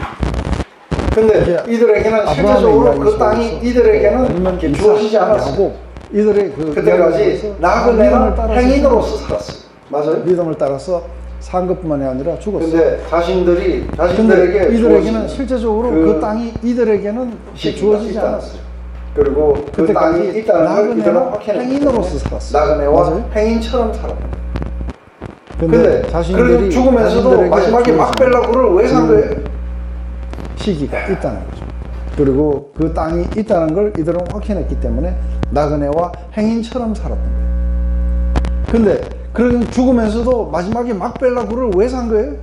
근데 이들에게는 아브라함의 실제적으로 이야기 그 땅이 속에서 이들에게는 아니면 주어지지 않았어요. 야곱 이들의 그 그때까지 믿음을 나그네는 따라서 행인으로서 살았어요. 맞아요? 믿음을 따라서 산 것뿐만이 아니라 죽었어요. 근데 자신들에게 근데 이들에게는 주어진 실제적으로 그 그 땅이 이들에게는 시기가 주어지지 있다는 않았어요. 그리고 그 땅이 그때까지 있다는 걸 이들은 나그네는 확인했기 행인으로서 때문에 살았어요. 나그네와 맞아요? 행인처럼 살았다. 근데 근데 자신들이 죽으면서도 자신들에게 마지막에 주어진 막벨라고를 왜 산 거예요? 시기가 있다는 거죠. 그리고 그 땅이 있다는 걸 이들은 확인했기 때문에 나그네와 행인처럼 살았던 거예요. 근데 그런 죽으면서도 마지막에 막벨라구를 왜 산 거예요?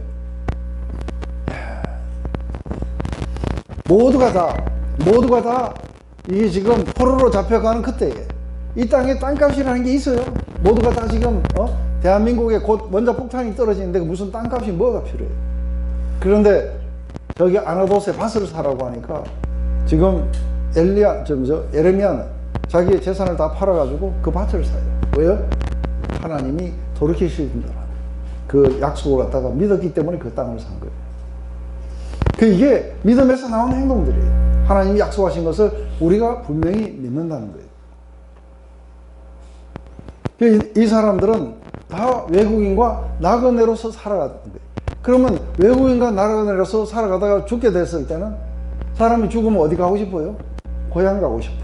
모두가 다 이게 지금 포로로 잡혀가는 그때에 이 땅에 땅값이라는 게 있어요. 모두가 다 지금 대한민국에 곧 원자 폭탄이 떨어지는데 무슨 땅값이 뭐가 필요해요? 그런데 저기 아나도스에 밭을 사라고 하니까 지금 예레미야는 자기의 재산을 다 팔아가지고 그 밭을 사요. 왜요? 하나님이 돌이키신다는 그 약속을 갖다가 믿었기 때문에 그 땅을 산 거예요. 이게 믿음에서 나오는 행동들이에요. 하나님이 약속하신 것을 우리가 분명히 믿는다는 거예요. 이 사람들은 다 외국인과 나그네로서 살아가는 거예요. 그러면 외국인과 나그네로서 살아가다가 죽게 됐을 때는 사람이 죽으면 어디 가고 싶어요? 고향 가고 싶어요.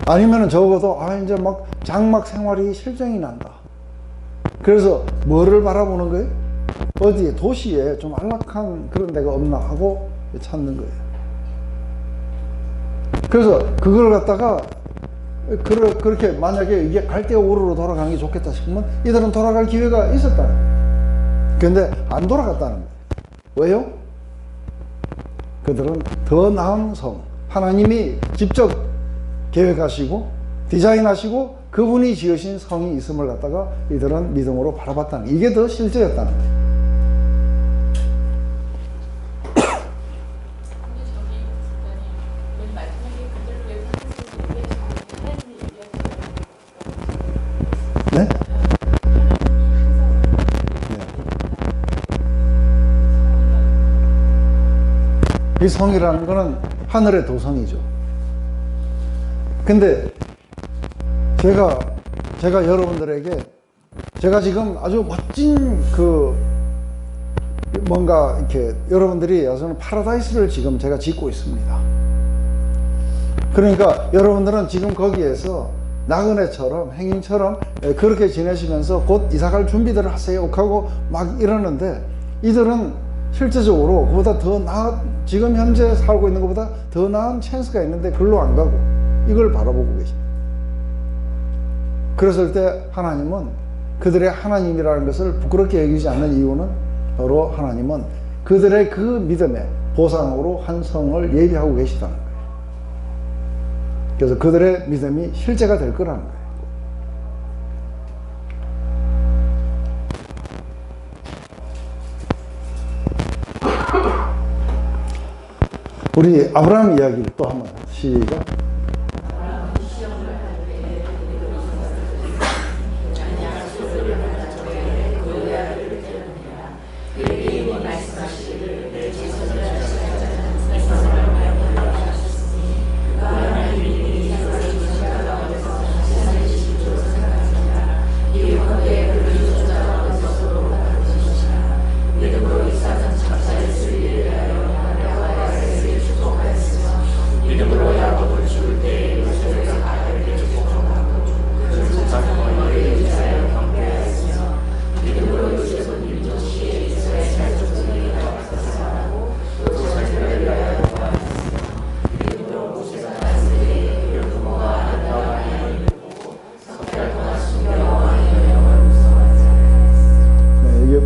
아니면은 적어도 이제 막 장막 생활이 실정이 난다. 그래서 뭐를 바라보는 거예요? 어디에 도시에 좀 안락한 그런 데가 없나 하고 찾는 거예요. 그래서 그걸 갖다가 그렇게 만약에 이게 갈대우르로 돌아가는 게 좋겠다 싶으면 이들은 돌아갈 기회가 있었다는 거예요. 근데 안 돌아갔다는 거예요. 왜요? 그들은 더 나은 성, 하나님이 직접 계획하시고 디자인하시고 그분이 지으신 성이 있음을 갖다가 이들은 믿음으로 바라봤다는 거예요. 이게 더 실제였다는 거예요. 네? 이 성이라는 거는 하늘의 도성이죠. 근데 제가 여러분들에게 제가 지금 아주 멋진 뭔가 이렇게 여러분들이 여기서는 파라다이스를 지금 제가 짓고 있습니다. 그러니까 여러분들은 지금 거기에서 나그네처럼 행인처럼 그렇게 지내시면서 곧 이사갈 준비들을 하세요 하고 막 이러는데 이들은 실제적으로 그보다 더 지금 현재 살고 있는 것보다 더 나은 찬스가 있는데 글로 안 가고 이걸 바라보고 계십니다. 그랬을 때 하나님은 그들의 하나님이라는 것을 부끄럽게 여기지 않는 이유는 바로 하나님은 그들의 그 믿음의 보상으로 한 성을 예비하고 계시다는 거예요. 그래서 그들의 믿음이 실제가 될 거라는 거예요. 우리 아브라함 이야기를 또 한번 시작.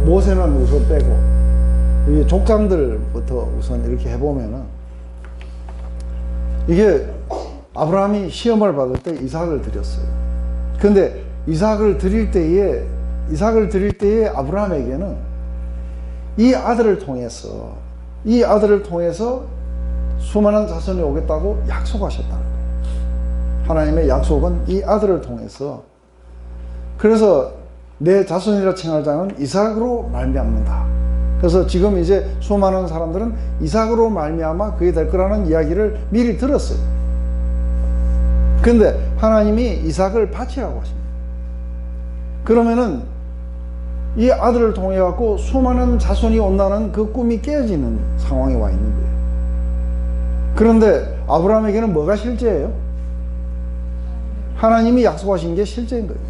모세는 우선 빼고 이게 족장들부터 우선 이렇게 해보면은 이게 아브라함이 시험을 받을 때 이삭을 드렸어요. 근데 이삭을 드릴 때에 아브라함에게는 이 아들을 통해서 수많은 자손이 오겠다고 약속하셨다는 거예요. 하나님의 약속은 이 아들을 통해서, 그래서 내 자손이라 칭할 자는 이삭으로 말미암는다. 그래서 지금 이제 수많은 사람들은 이삭으로 말미암아 그게 될 거라는 이야기를 미리 들었어요. 근데 하나님이 이삭을 바치라고 하십니다. 그러면은 이 아들을 통해 갖고 수많은 자손이 온다는 그 꿈이 깨지는 상황에 와 있는 거예요. 그런데 아브라함에게는 뭐가 실제예요? 하나님이 약속하신 게 실제인 거예요.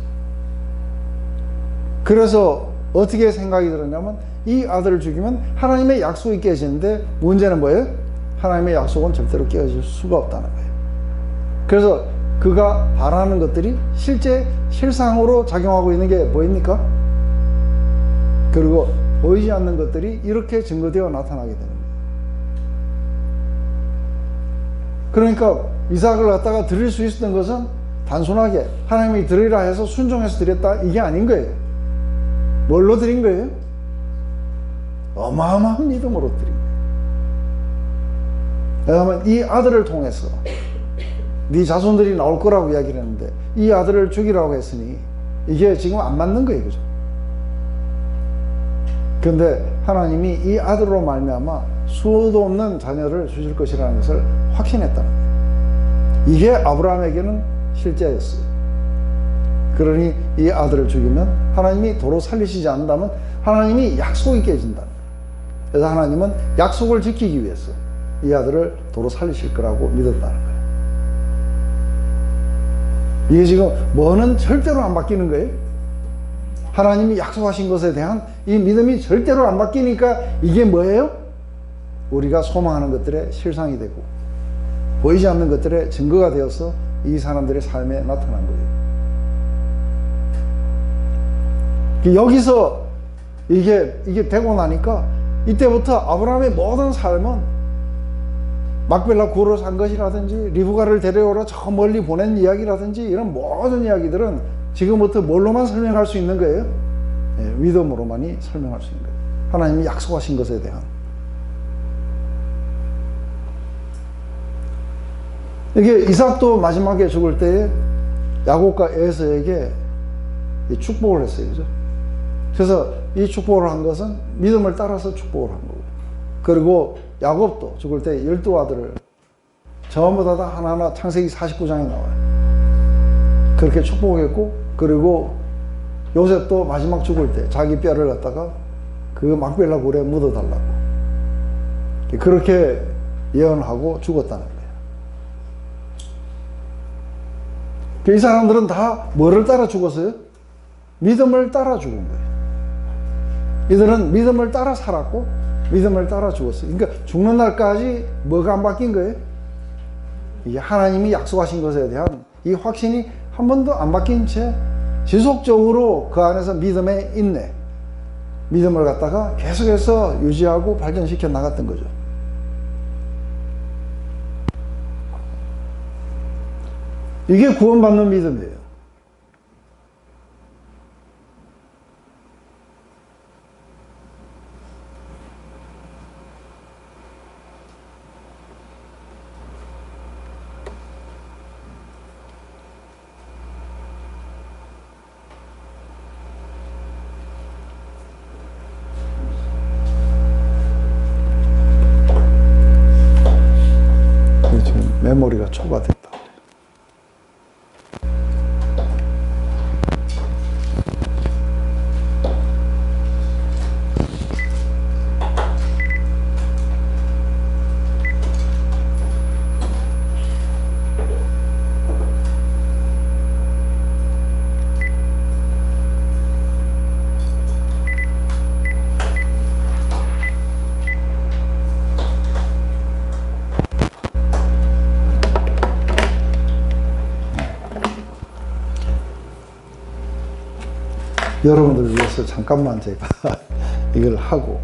그래서 어떻게 생각이 들었냐면 이 아들을 죽이면 하나님의 약속이 깨지는데 문제는 뭐예요? 하나님의 약속은 절대로 깨어질 수가 없다는 거예요. 그래서 그가 바라는 것들이 실상으로 작용하고 있는 게 보입니까? 그리고 보이지 않는 것들이 이렇게 증거되어 나타나게 되는 거예요. 그러니까 이삭을 갖다가 드릴 수 있었던 것은 단순하게 하나님이 드리라 해서 순종해서 드렸다 이게 아닌 거예요. 뭘로 드린 거예요? 어마어마한 믿음으로 드린 거예요. 왜냐하면 이 아들을 통해서 네 자손들이 나올 거라고 이야기를 했는데 이 아들을 죽이라고 했으니 이게 지금 안 맞는 거예요. 그죠? 근데 하나님이 이 아들로 말미암아 수도 없는 자녀를 주실 것이라는 것을 확신했다는 거예요. 이게 아브라함에게는 실제였어요. 그러니 이 아들을 죽이면 하나님이 도로 살리시지 않는다면 하나님이 약속이 깨진다. 그래서 하나님은 약속을 지키기 위해서 이 아들을 도로 살리실 거라고 믿었다는 거예요. 이게 지금 뭐는 절대로 안 바뀌는 거예요. 하나님이 약속하신 것에 대한 이 믿음이 절대로 안 바뀌니까 이게 뭐예요? 우리가 소망하는 것들의 실상이 되고 보이지 않는 것들의 증거가 되어서 이 사람들의 삶에 나타난 거예요. 여기서 이게 되고 나니까 이때부터 아브라함의 모든 삶은 막벨라 구를 산 것이라든지 리브가를 데려오라 저 멀리 보낸 이야기라든지 이런 모든 이야기들은 지금부터 뭘로만 설명할 수 있는 거예요? 믿음으로만이 설명할 수 있는 거예요. 하나님이 약속하신 것에 대한. 이게 이삭도 마지막에 죽을 때에 야곱과 에서에게 축복을 했어요. 그죠? 그래서 이 축복을 한 것은 믿음을 따라서 축복을 한 거고, 그리고 야곱도 죽을 때 12아들을 전부 다 하나하나 창세기 49장에 나와요. 그렇게 축복했고, 그리고 요셉도 마지막 죽을 때 자기 뼈를 갖다가 그 막벨라 굴에 묻어달라고 그렇게 예언하고 죽었다는 거예요. 이 사람들은 다 뭐를 따라 죽었어요? 믿음을 따라 죽은 거예요. 이들은 믿음을 따라 살았고 믿음을 따라 죽었어요. 그러니까 죽는 날까지 뭐가 안 바뀐 거예요? 이게 하나님이 약속하신 것에 대한 이 확신이 한 번도 안 바뀐 채 지속적으로 그 안에서 믿음의 인내, 믿음을 갖다가 계속해서 유지하고 발전시켜 나갔던 거죠. 이게 구원받는 믿음이에요. 지금 메모리가 초과됐다. 여러분들 위해서 잠깐만 제가 이걸 하고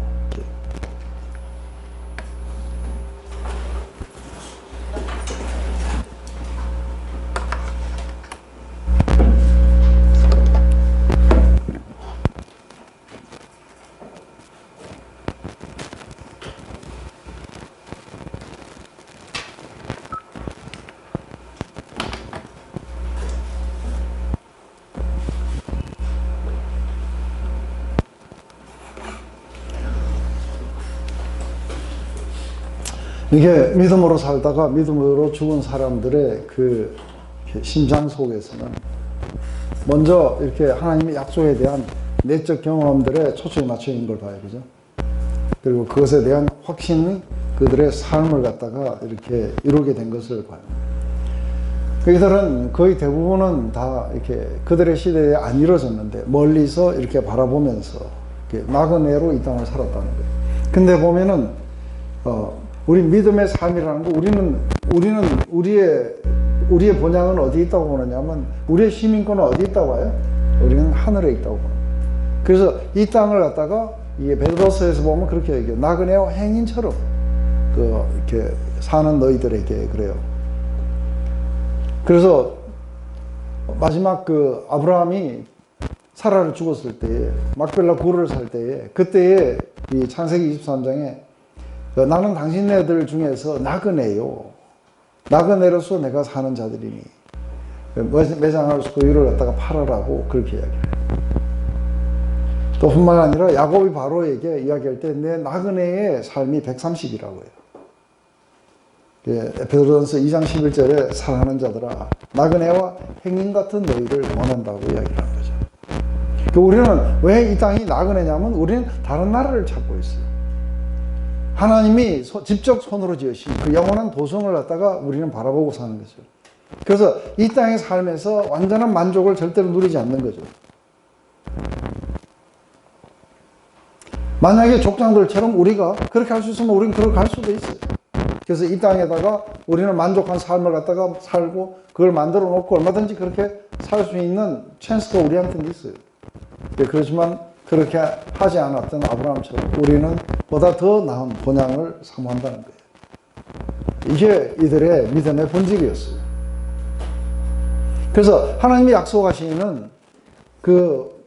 이게 믿음으로 살다가 믿음으로 죽은 사람들의 그 심장 속에서는 먼저 이렇게 하나님의 약속에 대한 내적 경험들에 초점이 맞춰 있는 걸 봐요. 그죠? 그리고 그것에 대한 확신이 그들의 삶을 갖다가 이렇게 이루게 된 것을 봐요. 이들은 거의 대부분은 다 이렇게 그들의 시대에 안 이루어졌는데 멀리서 이렇게 바라보면서 이렇게 나그네로 이 땅을 살았다는 거예요. 근데 보면은 우리 믿음의 삶이라는 거 우리는 우리의 본향은 어디 있다고 보느냐면 우리의 시민권은 어디 있다고 봐요? 우리는 하늘에 있다고 봐요. 그래서 이 땅을 갖다가 이게 베드로서에서 보면 그렇게 얘기해요. 나그네와 행인처럼 이렇게 사는 너희들에게 그래요. 그래서 마지막 그 아브라함이 사라를 죽었을 때에 막벨라 고르를 살 때에 그때에 이 창세기 23장에 나는 당신네들 중에서 나그네요. 나그네로서 내가 사는 자들이니 매장할 소유를 갖다가 팔아라고 그렇게 이야기해요. 또 뿐만 아니라 야곱이 바로에게 이야기할 때 내 나그네의 삶이 130이라고 해요. 에베소서 2장 11절에 사랑하는 자들아 나그네와 행인 같은 너희를 원한다고 이야기를 하는 거죠. 우리는 왜 이 땅이 나그네냐면 우리는 다른 나라를 찾고 있어요. 하나님이 직접 손으로 지으신 그 영원한 도성을 갖다가 우리는 바라보고 사는 거죠. 그래서 이 땅의 삶에서 완전한 만족을 절대로 누리지 않는 거죠. 만약에 족장들처럼 우리가 그렇게 할 수 있으면 우리는 그렇게 할 수도 있어요. 그래서 이 땅에다가 우리는 만족한 삶을 갖다가 살고 그걸 만들어 놓고 얼마든지 그렇게 살 수 있는 찬스가 우리한테는 있어요. 그렇지만 그렇게 하지 않았던 아브라함처럼 우리는 보다 더 나은 본향을 사모한다는 거예요. 이게 이들의 믿음의 본질이었어요. 그래서 하나님이 약속하시는 그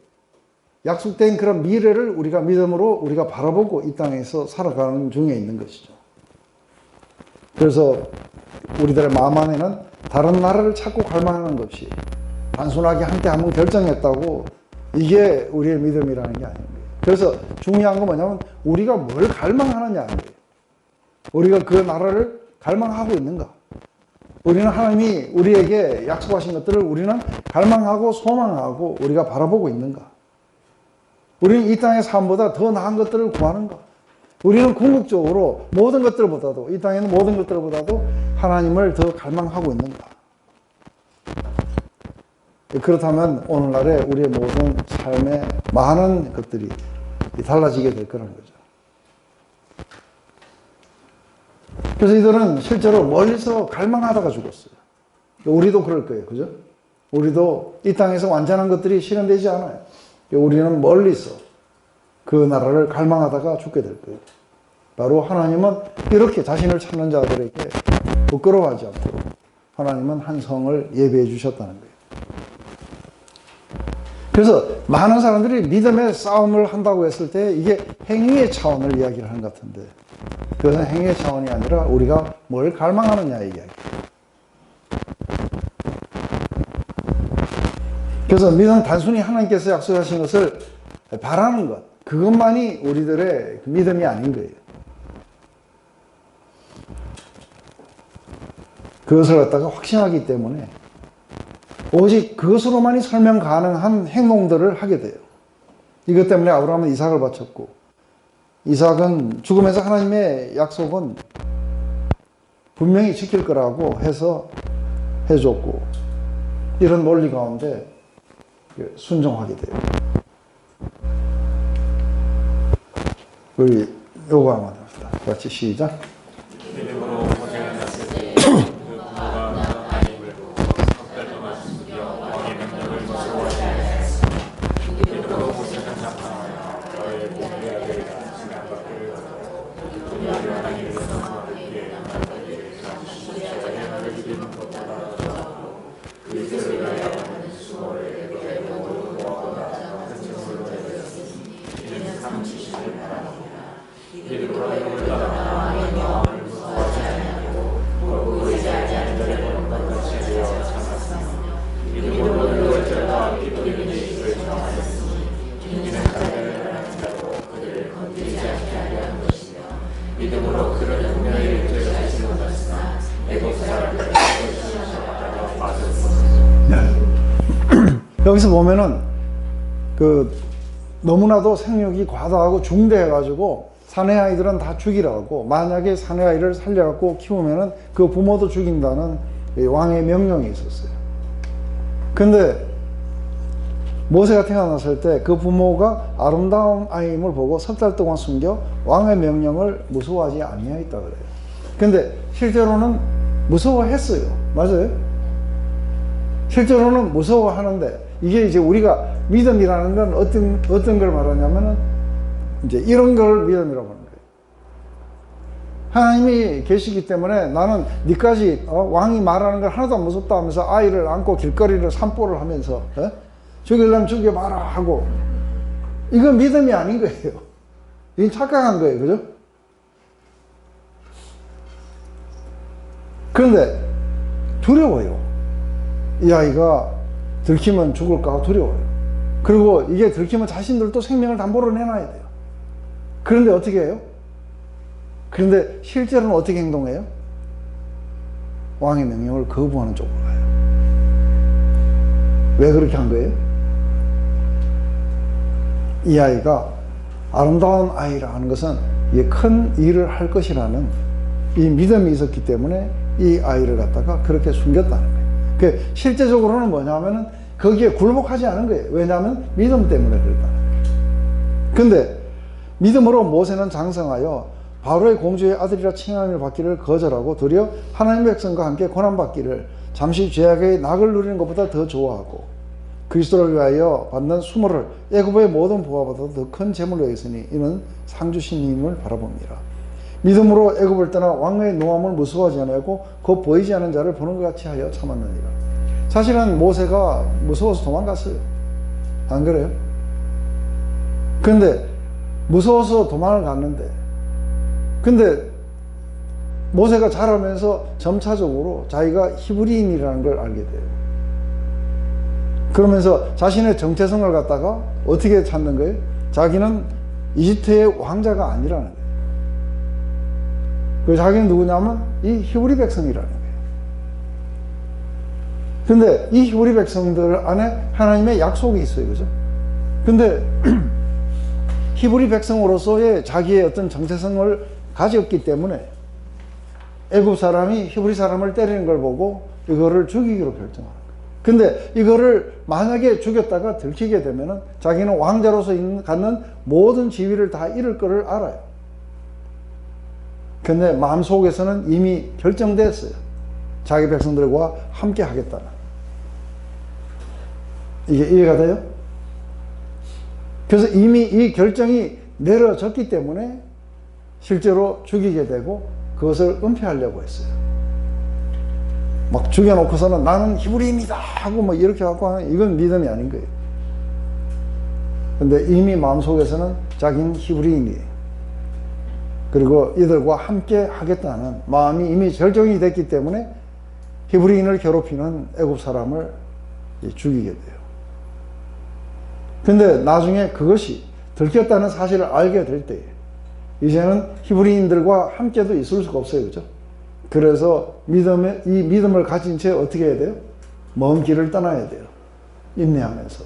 약속된 그런 미래를 우리가 믿음으로 우리가 바라보고 이 땅에서 살아가는 중에 있는 것이죠. 그래서 우리들의 마음 안에는 다른 나라를 찾고 갈망하는 것이 단순하게 한때 한번 결정했다고 이게 우리의 믿음이라는 게 아닙니다. 그래서 중요한 건 뭐냐면 우리가 뭘 갈망하느냐는 거예요. 우리가 그 나라를 갈망하고 있는가? 우리는 하나님이 우리에게 약속하신 것들을 우리는 갈망하고 소망하고 우리가 바라보고 있는가? 우리는 이 땅의 삶보다 더 나은 것들을 구하는가? 우리는 궁극적으로 모든 것들보다도 이 땅에 있는 모든 것들보다도 하나님을 더 갈망하고 있는가? 그렇다면 오늘날의 우리의 모든 삶의 많은 것들이 달라지게 될 거라는 거죠. 그래서 이들은 실제로 멀리서 갈망하다가 죽었어요. 우리도 그럴 거예요. 그죠? 우리도 이 땅에서 완전한 것들이 실현되지 않아요. 우리는 멀리서 그 나라를 갈망하다가 죽게 될 거예요. 바로 하나님은 이렇게 자신을 찾는 자들에게 부끄러워하지 않도록 하나님은 한 성을 예배해 주셨다는 거예요. 그래서 많은 사람들이 믿음의 싸움을 한다고 했을 때 이게 행위의 차원을 이야기를 하는 것 같은데 그것은 행위의 차원이 아니라 우리가 뭘 갈망하느냐의 이야기예요. 그래서 믿음은 단순히 하나님께서 약속하신 것을 바라는 것, 그것만이 우리들의 믿음이 아닌 거예요. 그것을 갖다가 확신하기 때문에 오직 그것으로만이 설명 가능한 행동들을 하게 돼요. 이것 때문에 아브라함은 이삭을 바쳤고 이삭은 죽으면서 하나님의 약속은 분명히 지킬 거라고 해서 해줬고 이런 논리 가운데 순종하게 돼요. 우리 요거 한번 합시다. 같이 시작. 믿음으로 고생하셨을 때 그 부모가 하나님을 보고 석 달 동안 숨겨 왕의 명령을 무서워하지 않았으며 믿음으로 고생한 자가 너의 몸의 아들이라 지난밖을 얻어 우리를 하나님의 성과 함께 나가게 해주시고 자녀를 이기는 것보다 그 이들을 위하여 수고를 그의 모든 무엇보다 큰 증거로 되었으니 이는 삼치심을 바랍니다. 믿음으로 용을 따라 여기서 보면은 그 너무나도 생육이 과다하고 중대해가지고 사내 아이들은 다 죽이라고, 만약에 사내 아이를 살려갖고 키우면은 그 부모도 죽인다는 왕의 명령이 있었어요. 근데 모세가 태어났을 때 그 부모가 아름다운 아이임을 보고 석 달 동안 숨겨 왕의 명령을 무서워하지 아니하였다 그래요. 근데 실제로는 무서워했어요. 맞아요? 실제로는 무서워하는데, 이게 이제 우리가 믿음이라는 건 어떤 걸 말하냐면은 이제 이런 걸 믿음이라고 하는 거예요. 하나님이 계시기 때문에 나는 니까지 왕이 말하는 걸 하나도 안 무섭다 하면서 아이를 안고 길거리를 산보를 하면서 죽이려면 죽여봐라 하고, 이건 믿음이 아닌 거예요. 이건 착각한 거예요. 그죠? 그런데 두려워요. 이 아이가 들키면 죽을까 두려워요. 그리고 이게 들키면 자신들도 생명을 담보로 내놔야 돼요. 그런데 어떻게 해요? 그런데 실제로는 어떻게 행동해요? 왕의 명령을 거부하는 쪽으로 가요. 왜 그렇게 한 거예요? 이 아이가 아름다운 아이라 하는 것은 큰 일을 할 것이라는 이 믿음이 있었기 때문에 이 아이를 갖다가 그렇게 숨겼다는 거예요. 실제적으로는 뭐냐면은 거기에 굴복하지 않은 거예요. 왜냐하면 믿음 때문에 그랬다는 거예요. 근데 믿음으로 모세는 장성하여 바로의 공주의 아들이라 칭함을 받기를 거절하고 도리어 하나님의 백성과 함께 고난받기를 잠시 죄악의 낙을 누리는 것보다 더 좋아하고 그리스도를 위하여 받는 수모를 애굽의 모든 부하보다 더 큰 재물로 여겼으니 이는 상 주신 님을 바라봅니다. 믿음으로 애굽을 떠나 왕의 노함을 무서워하지 아니하고 곧 보이지 않는 자를 보는 것 같이 하여 참았느니라. 사실은 모세가 무서워서 도망갔어요. 안 그래요? 근데 무서워서 도망을 갔는데, 근데 모세가 자라면서 점차적으로 자기가 히브리인이라는 걸 알게 돼요. 그러면서 자신의 정체성을 갖다가 어떻게 찾는 거예요? 자기는 이집트의 왕자가 아니라는 거예요. 그 자기는 누구냐면 이 히브리 백성이라는 거예요. 근데 이 히브리 백성들 안에 하나님의 약속이 있어요. 그죠? 근데 히브리 백성으로서의 자기의 어떤 정체성을 가졌기 때문에 애굽 사람이 히브리 사람을 때리는 걸 보고 이거를 죽이기로 결정하는 거예요. 근데 이거를 만약에 죽였다가 들키게 되면은 자기는 왕자로서 갖는 모든 지위를 다 잃을 거를 알아요. 근데 마음속에서는 이미 결정됐어요. 자기 백성들과 함께 하겠다는. 이게 이해가 돼요? 그래서 이미 이 결정이 내려졌기 때문에 실제로 죽이게 되고 그것을 은폐하려고 했어요. 막 죽여놓고서는 나는 히브리인이다 하고 뭐 이렇게 갖고 하는, 이건 믿음이 아닌 거예요. 근데 이미 마음속에서는 자기는 히브리인이에요. 그리고 이들과 함께 하겠다는 마음이 이미 결정이 됐기 때문에 히브리인을 괴롭히는 애굽 사람을 죽이게 돼요. 근데 나중에 그것이 들켰다는 사실을 알게 될 때에 이제는 히브리인들과 함께도 있을 수가 없어요. 그죠? 그래서 이 믿음을 가진 채 어떻게 해야 돼요? 먼 길을 떠나야 돼요. 인내하면서.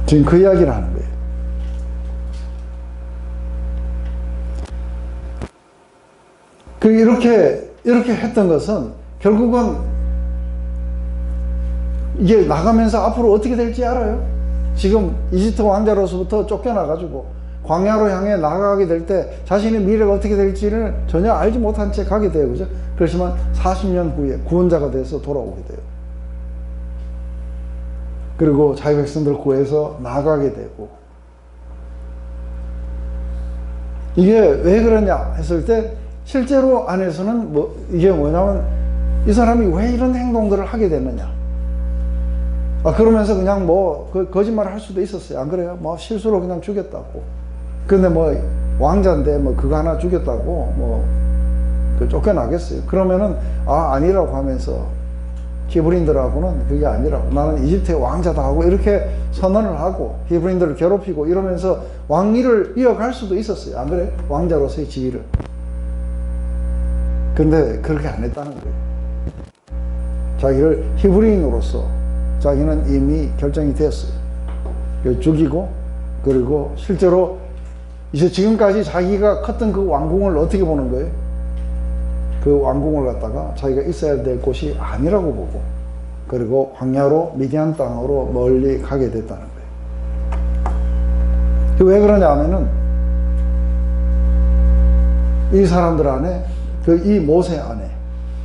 지금 그 이야기를 하는 거예요. 이렇게 했던 것은 결국은 이게 나가면서 앞으로 어떻게 될지 알아요? 지금 이집트 왕자로서부터 쫓겨나가지고 광야로 향해 나가게 될 때 자신의 미래가 어떻게 될지를 전혀 알지 못한 채 가게 돼요. 그죠? 그렇지만 40년 후에 구원자가 돼서 돌아오게 돼요. 그리고 자기 백성들 구해서 나가게 되고, 이게 왜 그러냐 했을 때 실제로 안에서는 이게 뭐냐면 이 사람이 왜 이런 행동들을 하게 됐느냐. 그러면서 그냥 거짓말을 할 수도 있었어요. 안 그래요? 실수로 그냥 죽였다고. 근데 왕자인데 그거 하나 죽였다고 쫓겨나겠어요. 그러면은 아니라고 하면서 히브리인들하고는 그게 아니라고, 나는 이집트의 왕자다 하고 이렇게 선언을 하고 히브리인들을 괴롭히고 이러면서 왕위를 이어갈 수도 있었어요. 안 그래요? 왕자로서의 지위를. 근데 그렇게 안 했다는 거예요. 자기를 히브리인으로서 자기는 이미 결정이 됐어요. 죽이고, 그리고 실제로 이제 지금까지 자기가 컸던 그 왕궁을 어떻게 보는 거예요? 그 왕궁을 갖다가 자기가 있어야 될 곳이 아니라고 보고, 그리고 광야로 미디안 땅으로 멀리 가게 됐다는 거예요. 왜 그러냐 하면은 이 사람들 안에, 이 모세 안에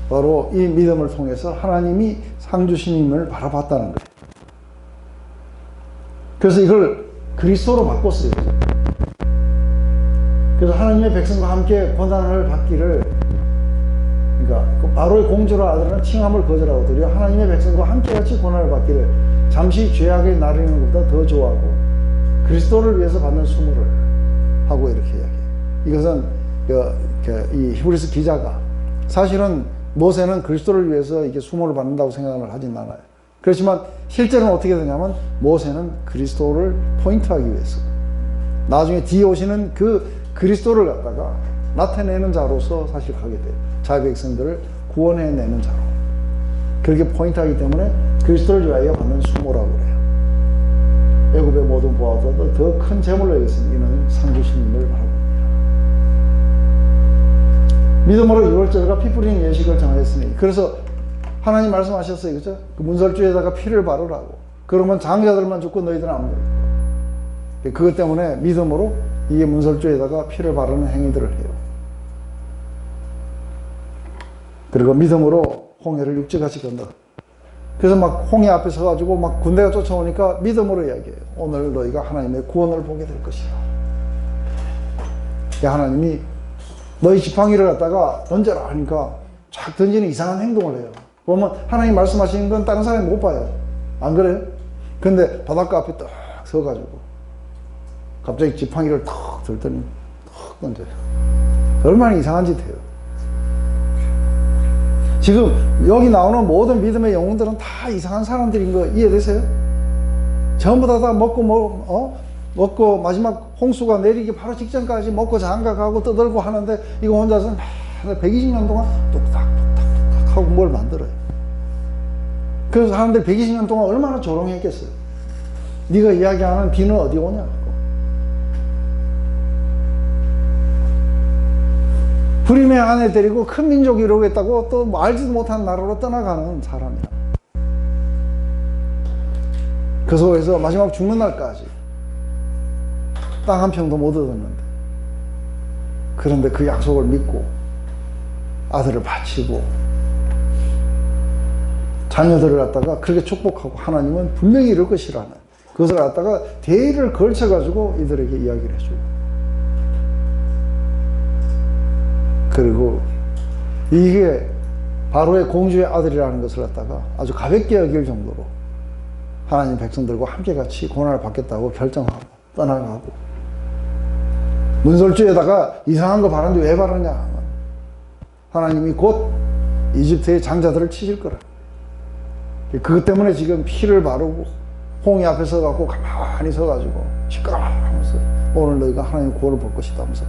바로 이 믿음을 통해서 하나님이 상 주심임을 바라봤다는 거예요. 그래서 이걸 그리스도로 바꿨어요. 그래서 하나님의 백성과 함께 고난을 받기를, 그러니까 바로의 공주라 아들은 칭함을 거절하고 도리어 하나님의 백성과 함께 같이 고난을 받기를 잠시 죄악에 나르는 것보다 더 좋아하고 그리스도를 위해서 받는 수모를 하고 이렇게 이야기해요. 이것은 이 히브리서 기자가 사실은 모세는 그리스도를 위해서 이게 수모를 받는다고 생각을 하진 않아요. 그렇지만 실제로는 어떻게 되냐면 모세는 그리스도를 포인트하기 위해서 나중에 뒤에 오시는 그 그리스도를 갖다가 나타내는 자로서 사실 가게 돼요. 자기 백성들을 구원해내는 자로. 그렇게 포인트하기 때문에 그리스도를 위하여 받는 수모라고 그래요. 애굽의 모든 보아보다도 더 큰 재물로 여겼으니 이는 상 주심임을 바라봅니다. 믿음으로 6월절과 피 뿌리는 예식을 정하였으니, 그래서 하나님 말씀하셨어요. 그죠? 그 문설주에다가 피를 바르라고. 그러면 장자들만 죽고 너희들은 안 죽고. 그것 때문에 믿음으로 이게 문설주에다가 피를 바르는 행위들을 해요. 그리고 믿음으로 홍해를 육지같이 건너. 그래서 막 홍해 앞에 서가지고 막 군대가 쫓아오니까 믿음으로 이야기해요. 오늘 너희가 하나님의 구원을 보게 될 것이다. 하나님이 너희 지팡이를 갖다가 던져라 하니까 쫙 던지는 이상한 행동을 해요. 보면 하나님 말씀하시는 건 다른 사람이 못 봐요. 안 그래요? 근데 바닷가 앞에 딱 서가지고 갑자기 지팡이를 턱 들더니 턱 던져요. 얼마나 이상한 짓 해요. 지금 여기 나오는 모든 믿음의 영웅들은 다 이상한 사람들인 거 이해되세요? 전부 다 먹고 마지막 홍수가 내리기 바로 직전까지 먹고 장가가고 떠들고 하는데 이거 혼자서 120년 동안 뚝딱 하고 뭘 만들어요. 그래서 사람들이 120년 동안 얼마나 조롱했겠어요. 네가 이야기하는 비는 어디 오냐. 불임의 아내 데리고 큰 민족이 이루겠다고 또 알지도 못한 나라로 떠나가는 사람이야. 그 속에서 마지막 죽는 날까지 땅 한 평도 못 얻었는데, 그런데 그 약속을 믿고 아들을 바치고 자녀들을 갖다가 그렇게 축복하고 하나님은 분명히 이룰 것이라는 그것을 갖다가 대의를 걸쳐가지고 이들에게 이야기를 해주고, 그리고 이게 바로의 공주의 아들이라는 것을 갖다가 아주 가볍게 여길 정도로 하나님 백성들과 함께 같이 고난을 받겠다고 결정하고 떠나가고, 문설주에다가 이상한 거 바르는데 왜 바르냐, 하나님이 곧 이집트의 장자들을 치실 거라. 그것 때문에 지금 피를 바르고 홍해 앞에 서갖고 가만히 서가지고 시끄러워하면서 오늘 너희가 하나님 구원을 볼 것이다 하면서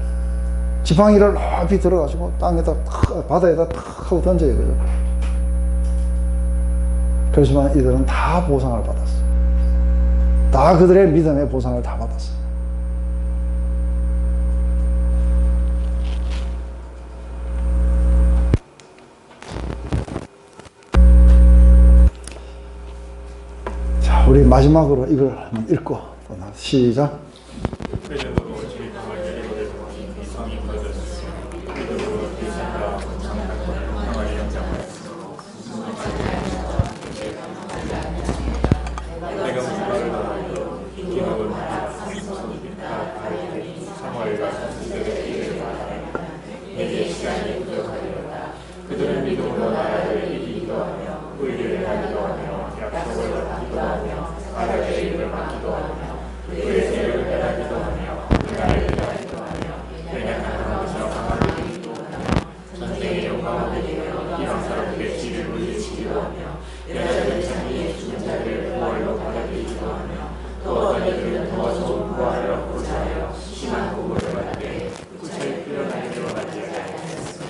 지팡이를 높이 들어가지고 땅에다 탁, 바다에다 탁 하고 던져요. 그죠? 그렇지만 이들은 다 보상을 받았어. 다 그들의 믿음의 보상을 다 받았어. 자, 우리 마지막으로 이걸 한번 읽고 시작. 그들은 믿음으로 나라를 이기기도 하며 의를 하기도 하며 약속을 받기도 하며 아들의 이름을 받기도 하며 그의 세력을 깨닫기도 하며 그 나라를 깨닫기도 하며 왜냐하면 하나님께서 강하게 이기기도 하며 전쟁의 영광을 이기며 이방 사람들의 뒤를 물리치기도 하며 여자들의 자기의 죽은 자를 부활로 받아들이기도 하며 또 어떤 이들은 더 좋은 부활을 얻고자 하여 심한 고문을 받되 구차히 끌어나게 들어가지 아니하였으며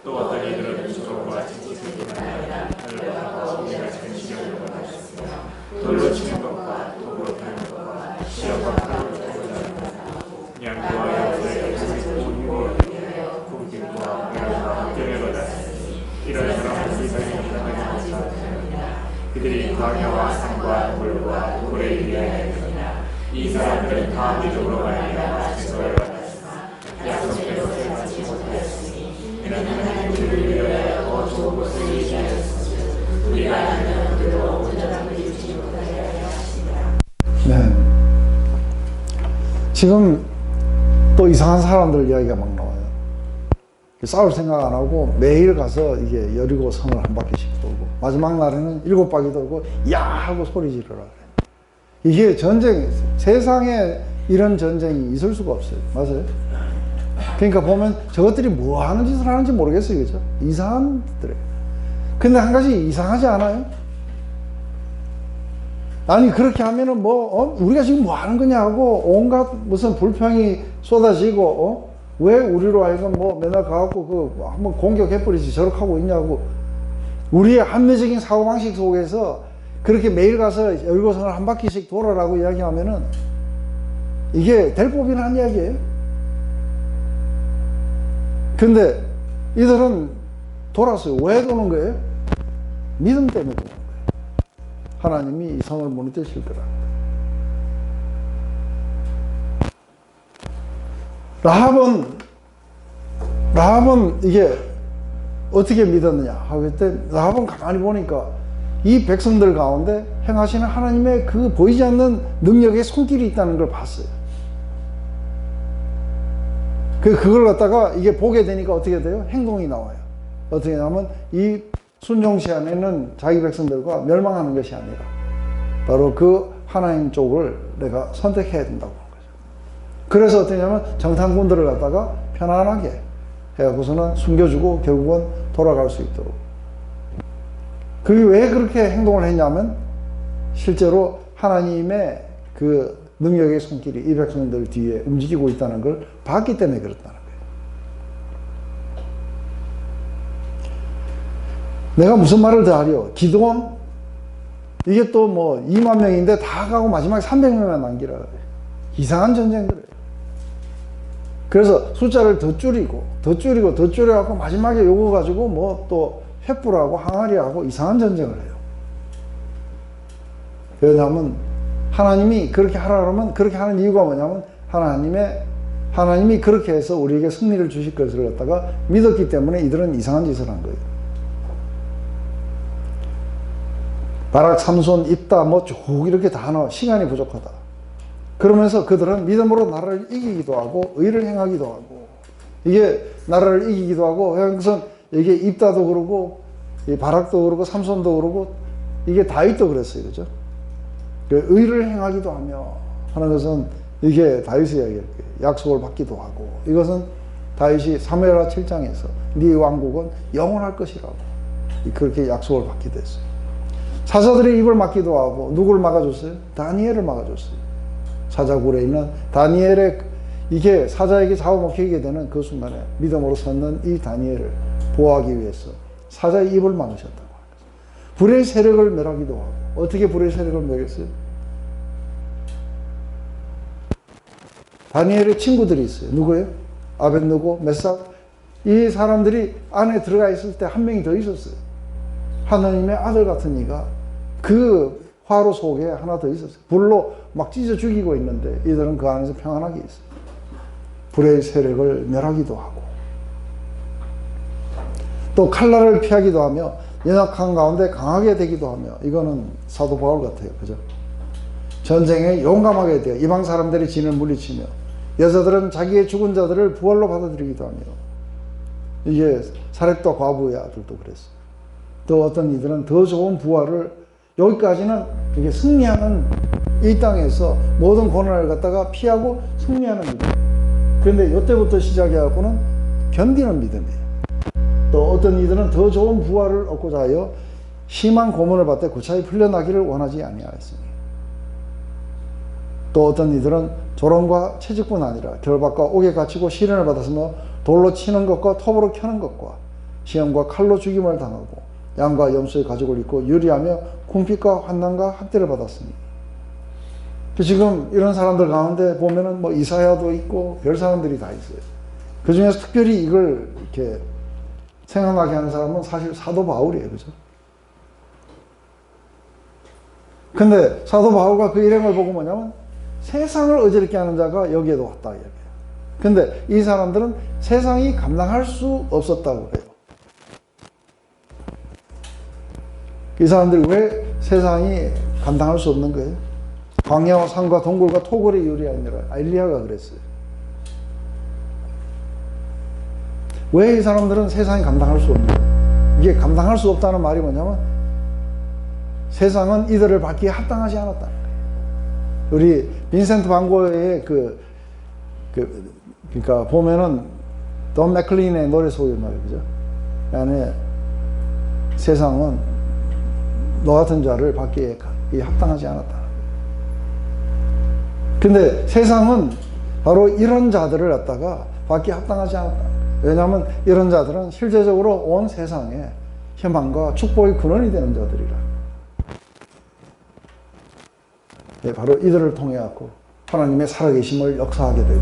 또 어떤 이들은 부족과 진짓을 기만하여 하늘과 정의가 큰 시련을 받았으며 돌로 치는 것과 독으로 패는 것과 시험과 칼로 패는 것과 양과 양소의 모든 궁핍과 고난과 함께 받았으니 이런 사람은 세상에 감당하지 못하느니라. 그들이 광야와 산과 돌과 돌에 이르느니라. 이 사람들은 다 믿음으로 말미암아 증거를 받았으나 약속대로 행하지 못하였으니 이는 하나님 우리를 위하여 더 좋은 것을 예비하였으니 우리가 아니면 그들로 온전한 것을 이루지 못하게 하려 하시니라. 네. 지금 또 이상한 사람들 이야기가 막 나와요. 싸울 생각 안 하고 매일 가서 이게 여리고 성을 한 바퀴씩 돌고 마지막 날에는 7바퀴 돌고 야 하고 소리 지르라 그래. 이게 전쟁이 있어요. 세상에 이런 전쟁이 있을 수가 없어요. 맞아요? 그러니까 보면 저것들이 뭐 하는 짓을 하는지 모르겠어요. 그죠? 이상한 짓들이에요. 근데 한 가지 이상하지 않아요? 아니 그렇게 하면은 우리가 지금 뭐 하는 거냐고 온갖 무슨 불평이 쏟아지고 왜 우리로 하여금 맨날 가갖고 한번 공격해버리지 저렇게 하고 있냐고 우리의 합리적인 사고방식 속에서 그렇게 매일 가서 열고성을 한 바퀴씩 돌아라고 이야기하면은 이게 될 법이는 한 이야기예요. 근데 이들은 돌았어요. 왜 도는 거예요? 믿음 때문에 도는 거예요. 하나님이 이 성을 무너뜨리실 거라. 라합은 이게 어떻게 믿었느냐 하고 했더니 라합은 가만히 보니까 이 백성들 가운데 행하시는 하나님의 그 보이지 않는 능력의 손길이 있다는 걸 봤어요. 그걸 갖다가 이게 보게 되니까 어떻게 돼요? 행동이 나와요. 어떻게 하냐면 이 순종시 안에는 자기 백성들과 멸망하는 것이 아니라 바로 그 하나님 쪽을 내가 선택해야 된다고 하는 거죠. 그래서 어떻게 하냐면 정탐꾼들을 갖다가 편안하게 해갖고서는 숨겨주고 결국은 돌아갈 수 있도록. 그게 왜 그렇게 행동을 했냐면 실제로 하나님의 그 능력의 손길이 이 백성들 뒤에 움직이고 있다는 걸 봤기 때문에 그렇다는 거예요. 내가 무슨 말을 더 하려? 기도원? 이게 또 2만 명인데 다 가고 마지막에 300명만 남기라 그래요. 이상한 전쟁들이에요. 그래서 숫자를 더 줄여갖고 마지막에 요거 가지고 또 횃불하고 항아리하고 이상한 전쟁을 해요. 왜냐하면 하나님이 그렇게 하라 그러면 그렇게 하는 이유가 뭐냐면 하나님이 그렇게 해서 우리에게 승리를 주실 것을 갖다가 믿었기 때문에 이들은 이상한 짓을 한 거예요. 바락, 삼손, 입다 쭉 이렇게 다 나와. 시간이 부족하다. 그러면서 그들은 믿음으로 나라를 이기기도 하고 의를 행하기도 하고 이게 나라를 이기기도 하고 그래서 이게 입다도 그러고 바락도 그러고 삼손도 그러고 이게 다윗도 그랬어요. 그죠? 의를 행하기도 하며 하는 것은 이게 다윗의 이야기예요. 약속을 받기도 하고 이것은 다윗이 사무엘하 7장에서 네 왕국은 영원할 것이라고 그렇게 약속을 받기도 했어요. 사자들의 입을 막기도 하고 누구를 막아줬어요? 다니엘을 막아줬어요. 사자굴에 있는 다니엘의 이게 사자에게 잡아먹히게 되는 그 순간에 믿음으로 섰는 이 다니엘을 보호하기 위해서 사자의 입을 막으셨다고 하는 거죠. 불의 세력을 멸하기도 하고 어떻게 불의 세력을 멸했어요? 다니엘의 친구들이 있어요. 누구예요? 아벳느고, 메삭. 이 사람들이 안에 들어가 있을 때 한 명이 더 있었어요. 하나님의 아들 같은 이가 그 화로 속에 하나 더 있었어요. 불로 막 찢어 죽이고 있는데 이들은 그 안에서 평안하게 있어요. 불의 세력을 멸하기도 하고 또 칼날을 피하기도 하며 연약한 가운데 강하게 되기도 하며 이거는 사도 바울 같아요. 그죠? 전쟁에 용감하게 돼요. 이방 사람들이 진을 물리치며 여자들은 자기의 죽은 자들을 부활로 받아들이기도 하며 이게 사렙과 과부의 아들도 그랬어요. 또 어떤 이들은 더 좋은 부활을 여기까지는 이게 승리하는 이 땅에서 모든 고난을 갖다가 피하고 승리하는 믿음. 그런데 이때부터 시작해갖고는 견디는 믿음이에요. 또 어떤 이들은 더 좋은 부활을 얻고자 하여 심한 고문을 받되 구차히 풀려나기를 원하지 아니하였으니 또 어떤 이들은 조롱과 채찍뿐 아니라 결박과 옥에 갇히고 시련을 받았으며 돌로 치는 것과 톱으로 켜는 것과 시험과 칼로 죽임을 당하고 양과 염소의 가죽을 입고 유리하며 궁핍과 환난과 학대를 받았으니. 지금 이런 사람들 가운데 보면은 뭐 이사야도 있고 별 사람들이 다 있어요. 그 중에서 특별히 이걸 이렇게 생각나게 하는 사람은 사실 사도 바울이에요. 그죠? 근데 사도 바울과 그 일행을 보고 뭐냐면 세상을 어지럽게 하는 자가 여기에도 왔다 이야기해요. 근데 이 사람들은 세상이 감당할 수 없었다고 해요. 이 사람들이 왜 세상이 감당할 수 없는 거예요? 광야와 산과 동굴과 토굴의 유리하니라. 엘리야가 그랬어요. 왜 이 사람들은 세상이 감당할 수 없는 거예요? 이게 감당할 수 없다는 말이 뭐냐면 세상은 이들을 받기에 합당하지 않았다는 거예요. 우리 빈센트 반 고흐의 그러니까 보면은 돈 맥클린의 노래 속에 말이죠. 안에 세상은 너 같은 자를 받기에 합당하지 않았다. 근데 세상은 바로 이런 자들을 갖다가 받기에 합당하지 않았다. 왜냐하면 이런 자들은 실제적으로 온 세상에 희망과 축복의 근원이 되는 자들이라. 네, 바로 이들을 통해 갖고 하나님의 살아계심을 역사하게 되고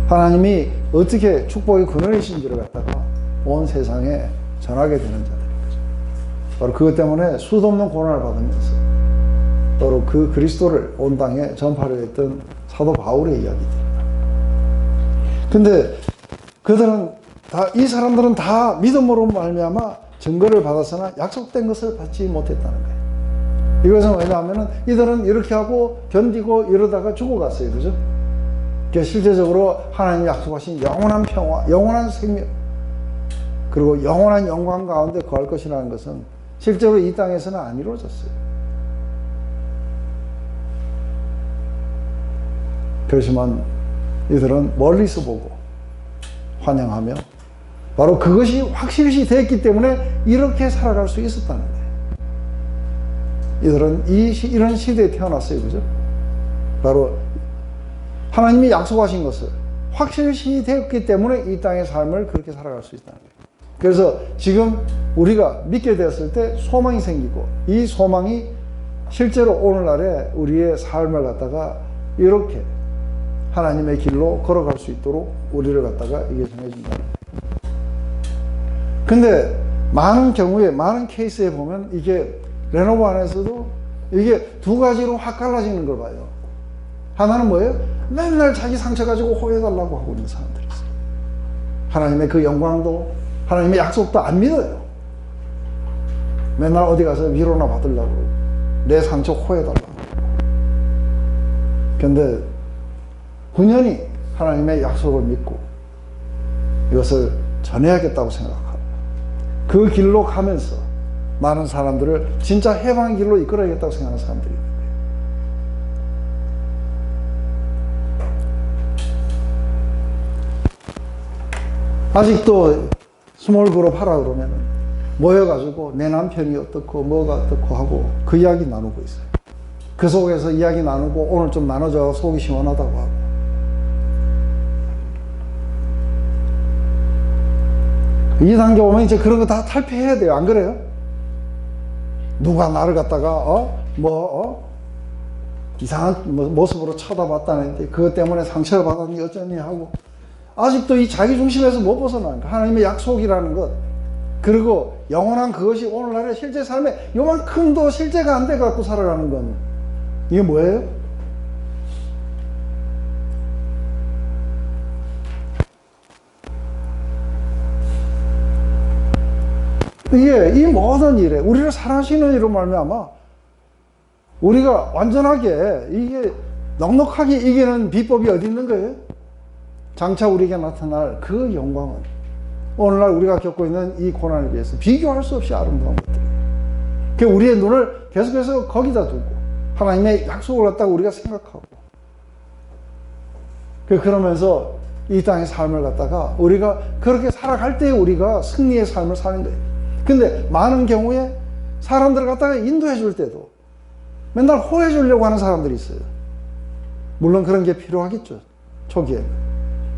하나님이 어떻게 축복의 근원이신지를 갖다가 온 세상에 전하게 되는 자들인 거죠. 바로 그것 때문에 수도 없는 고난을 받으면서 바로 그 그리스도를 온 땅에 전파하려 했던 사도 바울의 이야기들입니다. 근데 이 사람들은 다 믿음으로 말미암아 증거를 받았으나 약속된 것을 받지 못했다는 거예요. 이것은 왜냐하면 이들은 이렇게 하고 견디고 이러다가 죽어갔어요. 그죠? 그러니까 실제적으로 하나님이 약속하신 영원한 평화, 영원한 생명, 그리고 영원한 영광 가운데 거할 것이라는 것은 실제로 이 땅에서는 안 이루어졌어요. 그렇지만 이들은 멀리서 보고 환영하며 바로 그것이 확실시 됐기 때문에 이렇게 살아갈 수 있었다는 거예요. 이들은 이런 시대에 태어났어요. 그죠? 바로 하나님이 약속하신 것을 확실시 됐기 때문에 이 땅의 삶을 그렇게 살아갈 수 있다는 거예요. 그래서 지금 우리가 믿게 되었을 때 소망이 생기고 이 소망이 실제로 오늘날에 우리의 삶을 갖다가 이렇게 하나님의 길로 걸어갈 수 있도록 우리를 갖다가 이게 정해준다는 거예요. 근데 많은 경우에 많은 케이스에 보면 이게 레노버 안에서도 이게 두 가지로 확 갈라지는 걸 봐요. 하나는 뭐예요? 맨날 자기 상처 가지고 호해달라고 하고 있는 사람들이 있어요. 하나님의 그 영광도 하나님의 약속도 안 믿어요. 맨날 어디 가서 위로나 받으려고 내 상처 호해달라고. 근데 분연히 하나님의 약속을 믿고 이것을 전해야겠다고 생각하고 그 길로 가면서 많은 사람들을 진짜 해방의 길로 이끌어야겠다고 생각하는 사람들이 있는 거예요. 아직도 스몰 그룹 하라 그러면 모여가지고 내 남편이 어떻고 뭐가 어떻고 하고 그 이야기 나누고 있어요. 그 속에서 이야기 나누고 오늘 좀 나눠줘 속이 시원하다고 하고 이 단계 오면 이제 그런 거 다 탈피해야 돼요. 안 그래요? 누가 나를 갖다가 이상한 모습으로 쳐다봤다는데 그것 때문에 상처를 받았니 어쩌니 하고 아직도 이 자기 중심에서 못 벗어나는 거예요. 하나님의 약속이라는 것 그리고 영원한 그것이 오늘날의 실제 삶에 요만큼도 실제가 안 돼 갖고 살아가는 건 이게 뭐예요? 이게 이 모든 일에 우리를 사랑하시는 이로 말미암아 우리가 완전하게 이게 넉넉하게 이기는 비법이 어디 있는 거예요? 장차 우리에게 나타날 그 영광은 오늘날 우리가 겪고 있는 이 고난에 비해서 비교할 수 없이 아름다운 것들이에요. 그 우리의 눈을 계속해서 거기다 두고 하나님의 약속을 갖다가 우리가 생각하고 그러면서 이 땅의 삶을 갖다가 우리가 그렇게 살아갈 때 우리가 승리의 삶을 사는 거예요. 근데 많은 경우에 사람들을 갖다가 인도해 줄 때도 맨날 호해 주려고 하는 사람들이 있어요. 물론 그런 게 필요하겠죠. 초기에는.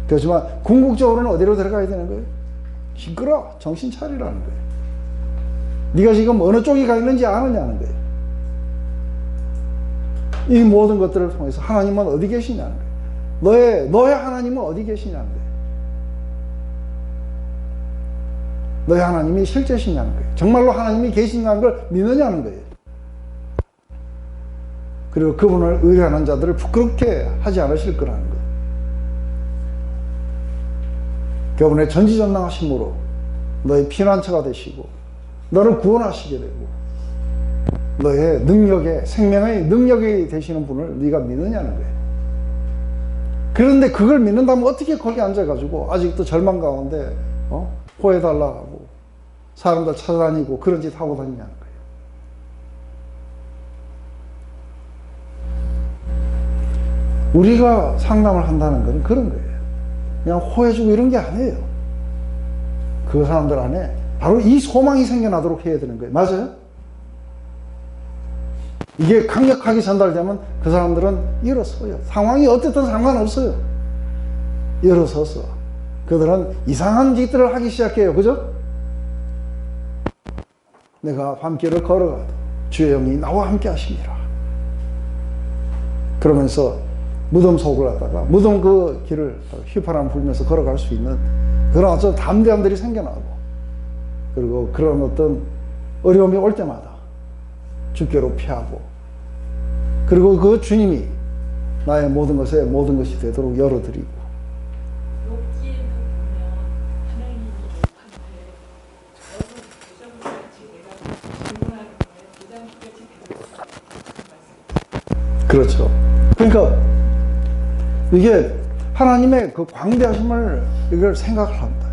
그렇지만 궁극적으로는 어디로 들어가야 되는 거예요? 시끄러 정신 차리라는 거예요. 네가 지금 어느 쪽에 가 있는지 아느냐는 거예요. 이 모든 것들을 통해서 하나님은 어디 계시냐는 거예요. 너의 하나님은 어디 계시냐는 거예요. 너의 하나님이 실제시냐는 거예요. 정말로 하나님이 계시냐는 걸 믿느냐는 거예요. 그리고 그분을 의뢰하는 자들을 부끄럽게 하지 않으실 거라는 거예요. 그분의 전지전능하심으로 너의 피난처가 되시고 너를 구원하시게 되고 너의 능력에, 생명의 능력이 되시는 분을 네가 믿느냐는 거예요. 그런데 그걸 믿는다면 어떻게 거기 앉아가지고 아직도 절망 가운데 호해달라 하고 사람들 찾아다니고 그런 짓 하고 다니냐는 거예요. 우리가 상담을 한다는 건 그런 거예요. 그냥 호해주고 이런 게 아니에요. 그 사람들 안에 바로 이 소망이 생겨나도록 해야 되는 거예요. 맞아요? 이게 강력하게 전달되면 그 사람들은 일어서요. 상황이 어쨌든 상관없어요. 일어서서 그들은 이상한 짓들을 하기 시작해요. 그죠? 내가 밤길을 걸어가도 주의 영이 나와 함께 하십니다. 그러면서 무덤 속을 갔다가 무덤 그 길을 휘파람 불면서 걸어갈 수 있는 그런 어떤 담대함들이 생겨나고, 그리고 그런 어떤 어려움이 올 때마다 주께로 피하고, 그리고 그 주님이 나의 모든 것에 모든 것이 되도록 열어드리고. 욥기에도 보면 하나님이 욥한테 저도 부정같이 내가 질문하는 거에 부정같이 그렇죠. 그러니까 이게 하나님의 그 광대하심을 이걸 생각을 합니다.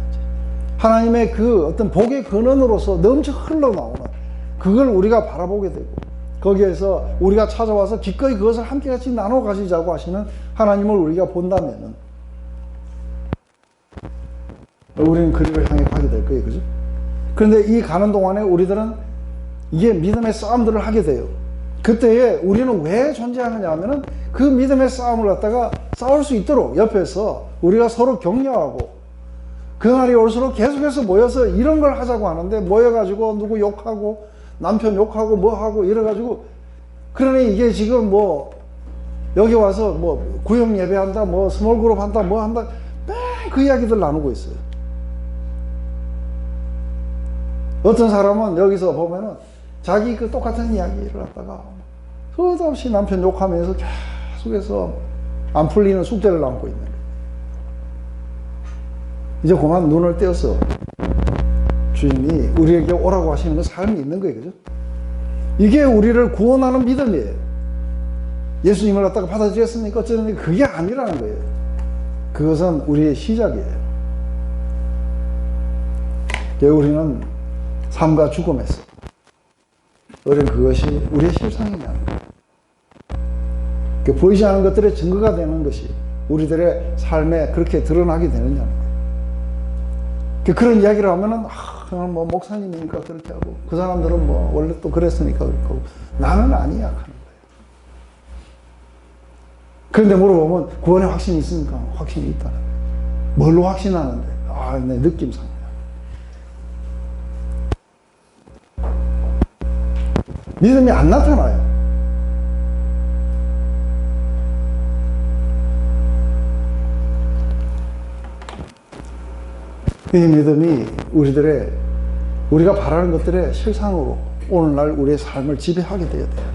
하나님의 그 어떤 복의 근원으로서 넘쳐 흘러나오는 그걸 우리가 바라보게 되고, 거기에서 우리가 찾아와서 기꺼이 그것을 함께 같이 나눠 가지자고 하시는 하나님을 우리가 본다면은 우리는 그리를 향해 가게 될 거예요. 그죠? 그런데 이 가는 동안에 우리들은 이게 믿음의 싸움들을 하게 돼요. 그때에 우리는 왜 존재하느냐 하면은 그 믿음의 싸움을 갖다가 싸울 수 있도록 옆에서 우리가 서로 격려하고, 그날이 올수록 계속해서 모여서 이런 걸 하자고 하는데, 모여가지고 누구 욕하고 남편 욕하고 뭐하고 이래가지고, 그러니 이게 지금 뭐 여기 와서 뭐 구역 예배한다, 뭐 스몰그룹 한다, 뭐 한다, 매 그 이야기들 나누고 있어요. 어떤 사람은 여기서 보면은 자기 그 똑같은 이야기를 갖다가 끝없이 남편 욕하면서 계속해서 안 풀리는 숙제를 남고 있는 거예요. 이제 그만 눈을 떼어서 주님이 우리에게 오라고 하시는 건 삶이 있는 거예요. 그죠? 이게 우리를 구원하는 믿음이에요. 예수님을 갖다가 받아들였습니까? 어쩌습니까? 그게 아니라는 거예요. 그것은 우리의 시작이에요. 우리는 삶과 죽음에서 우리는 그것이 우리의 실상이냐는 거예요. 보이지 않는 것들의 증거가 되는 것이 우리들의 삶에 그렇게 드러나게 되느냐는 거예요. 그런 이야기를 하면은 그냥 뭐 목사님이니까 그렇게 하고, 그 사람들은 뭐 원래 또 그랬으니까 그렇게 하고, 나는 아니야 하는 거예요. 그런데 물어보면 구원의 확신이 있습니까? 확신이 있다는 거예요. 뭘로 확신하는데? 내 느낌상. 믿음이 안 나타나요. 이 믿음이 우리가 바라는 것들의 실상으로 오늘날 우리의 삶을 지배하게 되어야 돼요.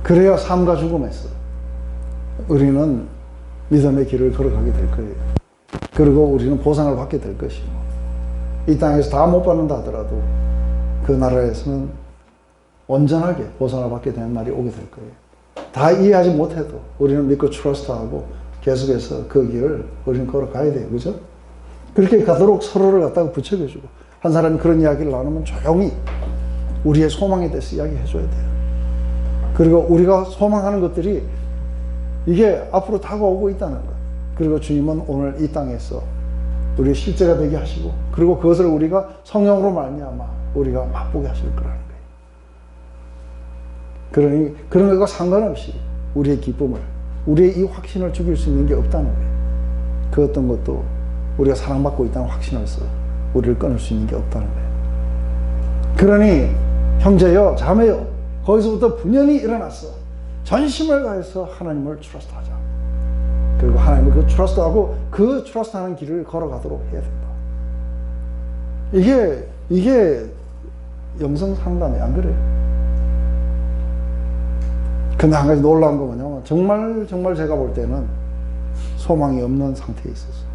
그래야 삶과 죽음에서 우리는 믿음의 길을 걸어가게 될 거예요. 그리고 우리는 보상을 받게 될 것이고, 이 땅에서 다 못 받는다 하더라도 그 나라에서는 온전하게 보상을 받게 되는 날이 오게 될 거예요. 다 이해하지 못해도 우리는 믿고 트러스트하고 계속해서 그 길을 우리는 걸어가야 돼요. 그죠? 그렇게 가도록 서로를 갖다가 부추겨주고, 한 사람이 그런 이야기를 나누면 조용히 우리의 소망에 대해서 이야기해줘야 돼요. 그리고 우리가 소망하는 것들이 이게 앞으로 다가오고 있다는 것. 그리고 주님은 오늘 이 땅에서 우리의 실제가 되게 하시고, 그리고 그것을 우리가 성령으로 말미암아 우리가 맛보게 하실 거라는 거예요. 그러니 그런 것과 상관없이 우리의 기쁨을, 우리의 이 확신을 죽일 수 있는 게 없다는 거예요. 그 어떤 것도 우리가 사랑받고 있다는 확신으로서 우리를 끊을 수 있는 게 없다는 거예요. 그러니 형제여 자매여 거기서부터 분연히 일어났어. 전심을 다해서 하나님을 트러스트하자. 그리고 하나님을 그 트러스트하고 그 트러스트하는 길을 걸어가도록 해야 된다. 이게 영성 상담이 안 그래요. 근데 한 가지 놀라운 거 뭐냐면 정말 제가 볼 때는 소망이 없는 상태에 있었어.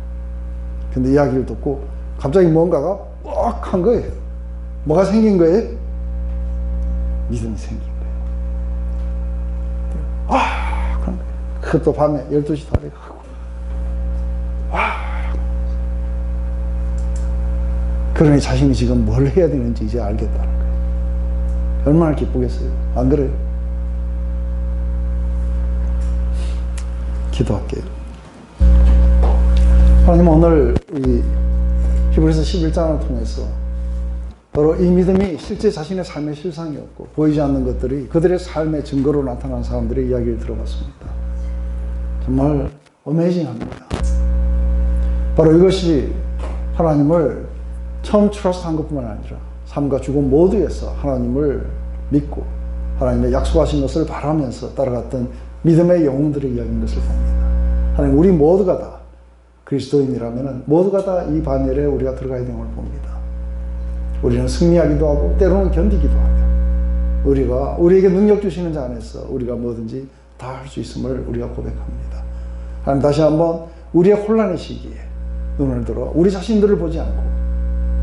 근데 이야기를 듣고 갑자기 뭔가가 뻑한 거예요. 뭐가 생긴 거예요? 믿음이 생긴 거예요. 그런 거예요. 그것도 밤에 12시 다 돼가고 그러니 자신이 지금 뭘 해야 되는지 이제 알겠다는 거예요. 얼마나 기쁘겠어요. 안 그래요? 기도할게요. 하나님, 오늘 이 히브리서 11장을 통해서 바로 이 믿음이 실제 자신의 삶의 실상이었고 보이지 않는 것들이 그들의 삶의 증거로 나타난 사람들의 이야기를 들어봤습니다. 정말 어메이징합니다. 바로 이것이 하나님을 처음 트러스트한 것뿐만 아니라 삶과 죽음 모두에서 하나님을 믿고 하나님의 약속하신 것을 바라면서 따라갔던 믿음의 영웅들의 이야기인 것을 봅니다. 하나님, 우리 모두가 다 그리스도인이라면 모두가 다 이 반열에 우리가 들어가야 되는 걸 봅니다. 우리는 승리하기도 하고 때로는 견디기도 하며 우리에게 능력 주시는 자 안에서 우리가 뭐든지 다 할 수 있음을 우리가 고백합니다. 하나님, 다시 한번 우리의 혼란의 시기에 눈을 들어 우리 자신들을 보지 않고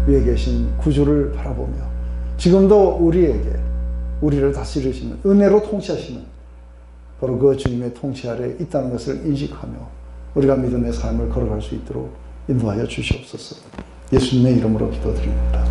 위에 계신 구주를 바라보며 지금도 우리를 다스리시는 은혜로 통치하시는 바로 그 주님의 통치 아래 있다는 것을 인식하며 우리가 믿음의 삶을 걸어갈 수 있도록 인도하여 주시옵소서. 예수님의 이름으로 기도드립니다.